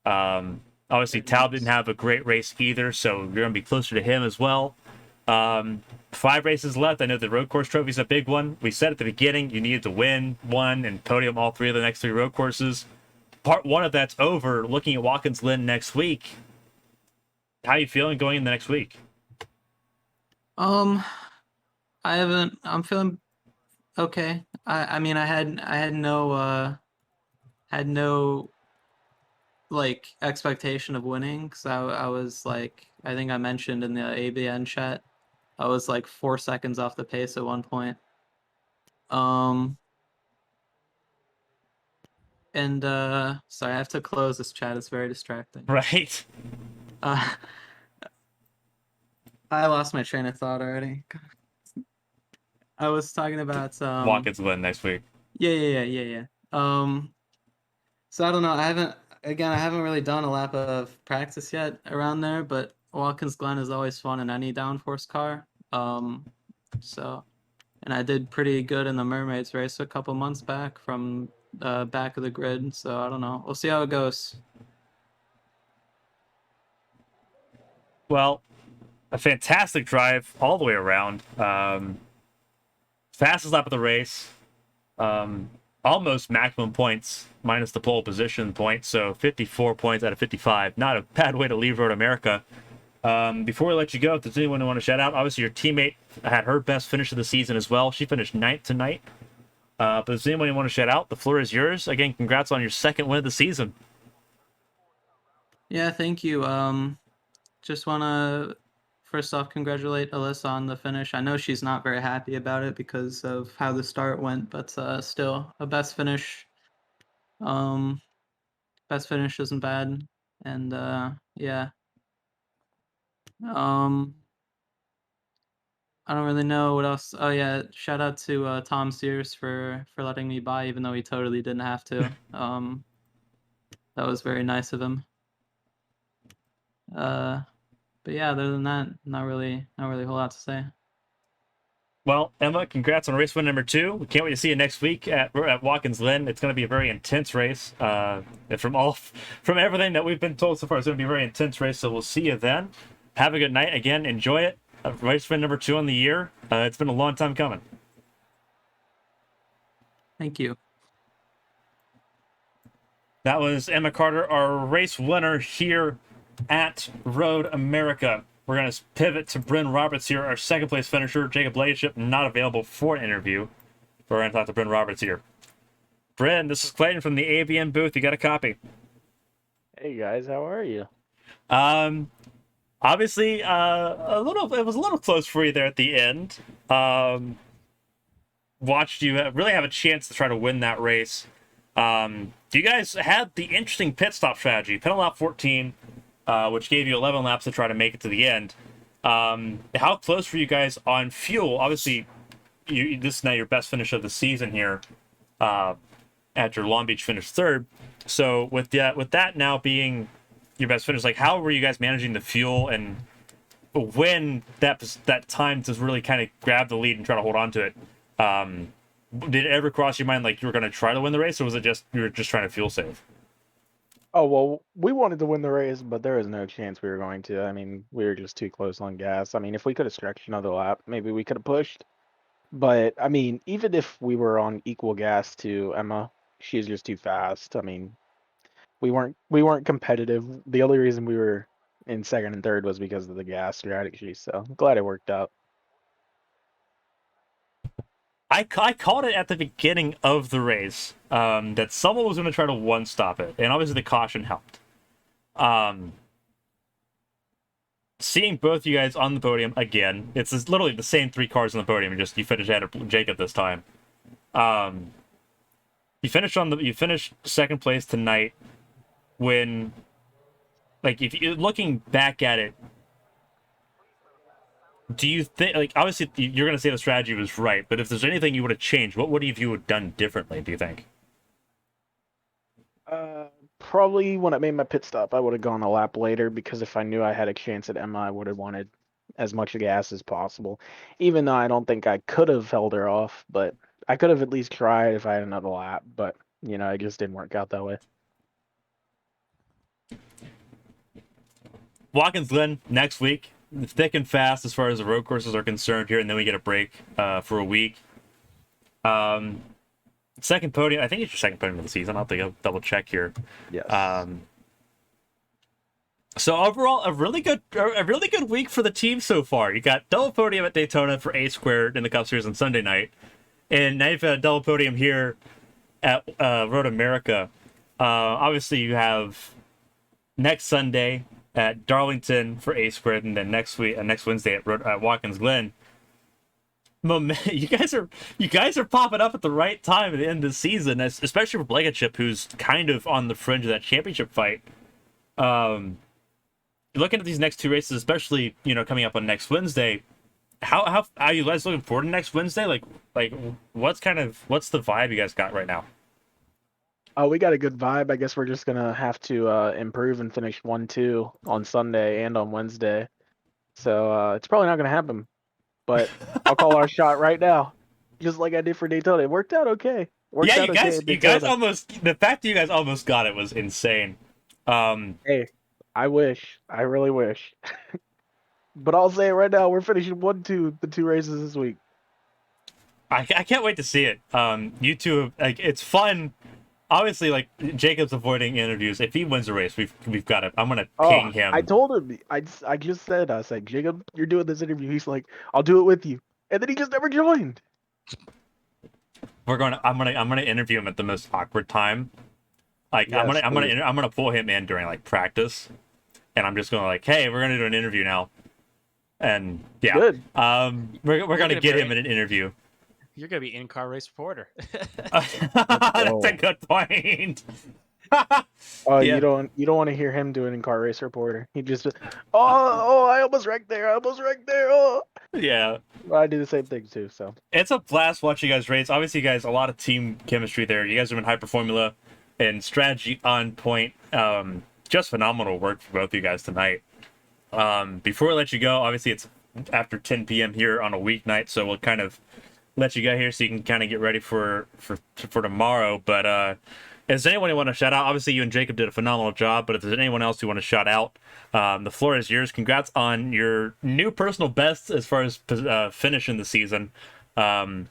Obviously, Tal didn't have a great race either, so you're going to be closer to him as well. 5 races left. I know the road course trophy is a big one. We said at the beginning you needed to win one and podium all 3 of the next 3 road courses. Part 1 of that's over. Looking at Watkins Glen next week, how are you feeling going in the next week? I haven't. I'm feeling okay. I mean, I had no like expectation of winning because I was like, I think I mentioned in the ABN chat, I was like 4 seconds off the pace at one point. And sorry, I have to close this chat. It's very distracting. Right. I lost my train of thought already. I was talking about Watkins Glen next week. Yeah. So I don't know. I haven't really done a lap of practice yet around there, but Watkins Glen is always fun in any downforce car. So, and I did pretty good in the Mermaids race a couple months back from back of the grid. So I don't know. We'll see how it goes. Well, a fantastic drive all the way around. Fastest lap of the race. Almost maximum points minus the pole position point, so 54 points out of 55. Not a bad way to leave Road America. Before we let you go, if there's anyone who want to shout out, obviously your teammate had her best finish of the season as well. She finished 9th tonight. But if there's anyone who want to shout out, the floor is yours. Again, congrats on your 2nd win of the season. Yeah, thank you. Just want to first off congratulate Alyssa on the finish. I know she's not very happy about it because of how the start went, but still a best finish. Best finish isn't bad, and yeah. I don't really know what else. Oh yeah, shout out to Tom Sears for letting me buy, even though he totally didn't have to. That was very nice of him. But yeah, other than that, not really a whole lot to say. Well, Emma, congrats on race win number 2. We can't wait to see you next week at Watkins Glen. It's going to be a very intense race. And from everything that we've been told so far, it's going to be a very intense race. So we'll see you then. Have a good night. Again, enjoy it. Race win number 2 on the year. It's been a long time coming. Thank you. That was Emma Carter, our race winner here at Road America. We're going to pivot to Bryn Roberts here, our 2nd place finisher. Jacob Blankenship not available for an interview. We're going to talk to Bryn Roberts here. Bryn, this is Clayton from the ABN booth. You got a copy. Hey guys, how are you? Obviously, it was a little close for you there at the end. Watched you really have a chance to try to win that race. You guys had the interesting pit stop strategy. Pit on lap 14, which gave you 11 laps to try to make it to the end. How close were you guys on fuel? Obviously, this is now your best finish of the season here. After Long Beach finished 3rd. So with that now being your best finish, like how were you guys managing the fuel, and when that time to really kind of grab the lead and try to hold on to it? Did it ever cross your mind like you were going to try to win the race, or was it just you were just trying to fuel save? Oh, well, we wanted to win the race, but there was no chance we were going to. I mean, we were just too close on gas. I mean, if we could have stretched another lap, maybe we could have pushed. But, I mean, even if we were on equal gas to Emma, she's just too fast. I mean, we weren't competitive. The only reason we were in 2nd and 3rd was because of the gas strategy, so I'm glad it worked out. I called it at the beginning of the race that someone was going to try to one-stop it, and obviously the caution helped. Seeing both you guys on the podium again, it's literally the same 3 cars on the podium, just you finished ahead of Jacob this time. You finished 2nd place tonight. When, like, if you're looking back at it, do you think, like, obviously you're going to say the strategy was right, but if there's anything you would have changed, what would you have done differently, do you think? Probably when I made my pit stop, I would have gone a lap later, because if I knew I had a chance at Emma, I would have wanted as much gas as possible. Even though I don't think I could have held her off, but I could have at least tried if I had another lap, but, it just didn't work out that way. Watkins Glen next week. thick and fast as far as the road courses are concerned here, and then we get a break for a week. Second podium. I think it's your second podium of the season. I'll have to go double check here. Yes. So overall, a really good week for the team so far. You got double podium at Daytona for A Squared in the Cup Series on Sunday night, and now you've got a double podium here at Road America. Obviously, you have next Sunday at Darlington for A Squared, and then next Wednesday at Watkins Glen. You guys are popping up at the right time at the end of the season, especially for Blankenship, who's kind of on the fringe of that championship fight. Looking at these next two races, especially coming up on next Wednesday, how are you guys looking forward to next Wednesday? Like what's the vibe you guys got right now? Oh, we got a good vibe. I guess we're just gonna have to improve and finish 1-2 on Sunday and on Wednesday. So it's probably not gonna happen. But I'll call our shot right now, just like I did for Daytona. It worked out okay. You guys almost. The fact that you guys almost got it was insane. Hey, I really wish. But I'll say it right now, we're finishing 1-2 the two races this week. I can't wait to see it. You two, it's fun. Obviously, Jacob's avoiding interviews. If he wins the race, we've got it. I'm gonna ping him. I told him. I just said, I was like, Jacob, you're doing this interview. He's like, I'll do it with you, and then he just never joined. I'm gonna interview him at the most awkward time. I'm gonna pull him in during practice, and I'm just gonna hey, we're gonna do an interview now, and yeah, good. We're gonna get him in an interview. You're gonna be in-car race reporter. That's a good point. You don't want to hear him doing in-car race reporter. He just I almost wrecked there. Oh. Yeah. Well, I do the same thing too. So it's a blast watching you guys race. Obviously, you guys a lot of team chemistry there. You guys are in hyper formula and strategy on point. Just phenomenal work for both of you guys tonight. Before I let you go, obviously it's after 10 p.m. here on a weeknight, so we'll kind of let you go here so you can kind of get ready for tomorrow. But is there anyone you want to shout out? Obviously, you and Jacob did a phenomenal job, but if there's anyone else you want to shout out, the floor is yours. Congrats on your new personal best as far as finishing the season. Only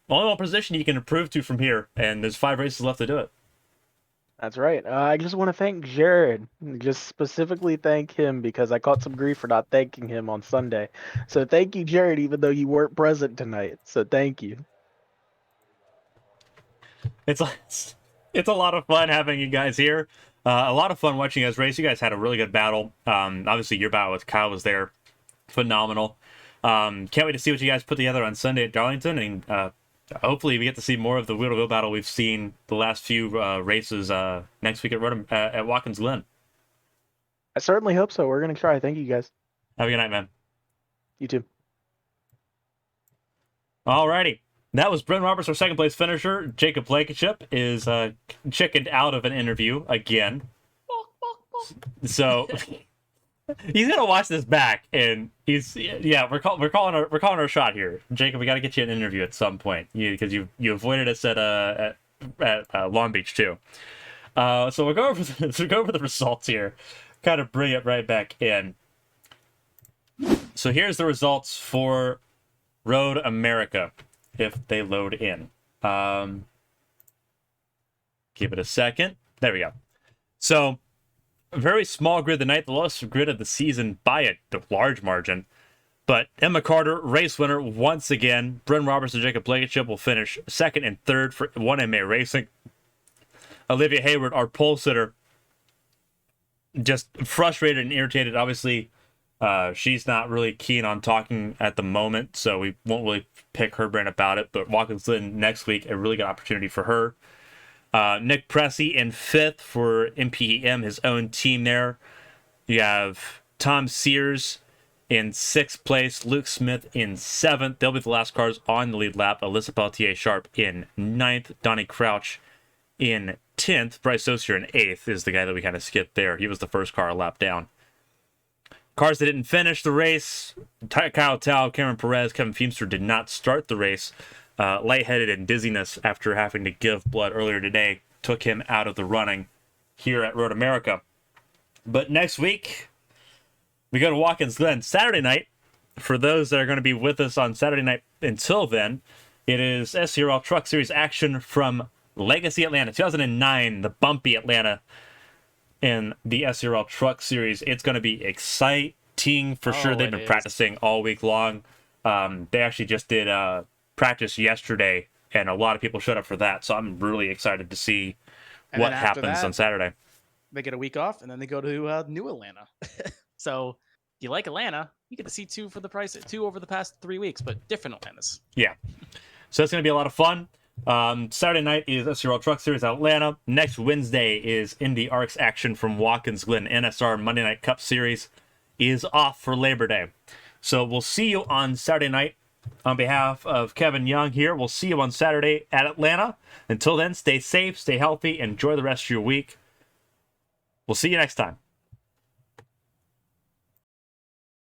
one position you can improve to from here, and there's 5 races left to do it. that's right. I just want to thank Jared. Just specifically thank him because I caught some grief for not thanking him on Sunday. So thank you, Jared, even though you weren't present tonight. So thank you. It's a lot of fun having you guys here. A lot of fun watching you guys race. You guys had a really good battle. Obviously, your battle with Kyle was there. Phenomenal. Can't wait to see what you guys put together on Sunday at Darlington. And hopefully we get to see more of the wheel-to-wheel battle we've seen the last few races next week at Watkins Glen. I certainly hope so. We're going to try. Thank you, guys. Have a good night, man. You too. Alrighty. That was Bryn Roberts, our second place finisher. Jacob Blankenship is chickened out of an interview again. So he's gonna watch this back, and we're calling our shot here, Jacob. We got to get you an interview at some point, because you avoided us at Long Beach too. So we'll go over the results here, kind of bring it right back in. So here's the results for Road America, if they load in. Give it a second. There we go. So a very small grid tonight, the lowest grid of the season by a large margin. But Emma Carter, race winner once again. Bryn Roberts and Jacob Blankenship will finish second and third for 1MA Racing. Olivia Hayward, our pole sitter, just frustrated and irritated. Obviously, she's not really keen on talking at the moment, so we won't really pick her brain about it. But Watkins Glen next week, a really good opportunity for her. Nick Pressey in 5th for MPEM, his own team there. You have Tom Sears in 6th place, Luke Smith in 7th. They'll be the last cars on the lead lap. Alyssa Peltier Sharp in 9th. Donnie Crouch in 10th. Bryce Osier in 8th is the guy that we kind of skipped there. He was the first car a lap down. Cars that didn't finish the race: Kyle Tao, Cameron Perez, Kevin Feemster did not start the race. Lightheaded and dizziness after having to give blood earlier today took him out of the running here at Road America. But next week, we go to Watkins Glen Saturday night. For those that are going to be with us on Saturday night until then, it is SCRL Truck Series action from Legacy Atlanta, 2009, the bumpy Atlanta in the SCRL Truck Series. It's going to be exciting for sure. They've been practicing all week long. They actually just did practice yesterday, and a lot of people showed up for that. So I'm really excited to see what happens on Saturday. They get a week off, and then they go to New Atlanta. So if you like Atlanta, you get to see two over the past 3 weeks, but different Atlantas. Yeah. So it's going to be a lot of fun. Saturday night is SCRL Truck Series Atlanta. Next Wednesday is IndyARCS action from Watkins Glen. NSR Monday Night Cup Series is off for Labor Day. So we'll see you on Saturday night. On behalf of Kevin Young here, we'll see you on Saturday at Atlanta. Until then, stay safe, stay healthy, enjoy the rest of your week. We'll see you next time.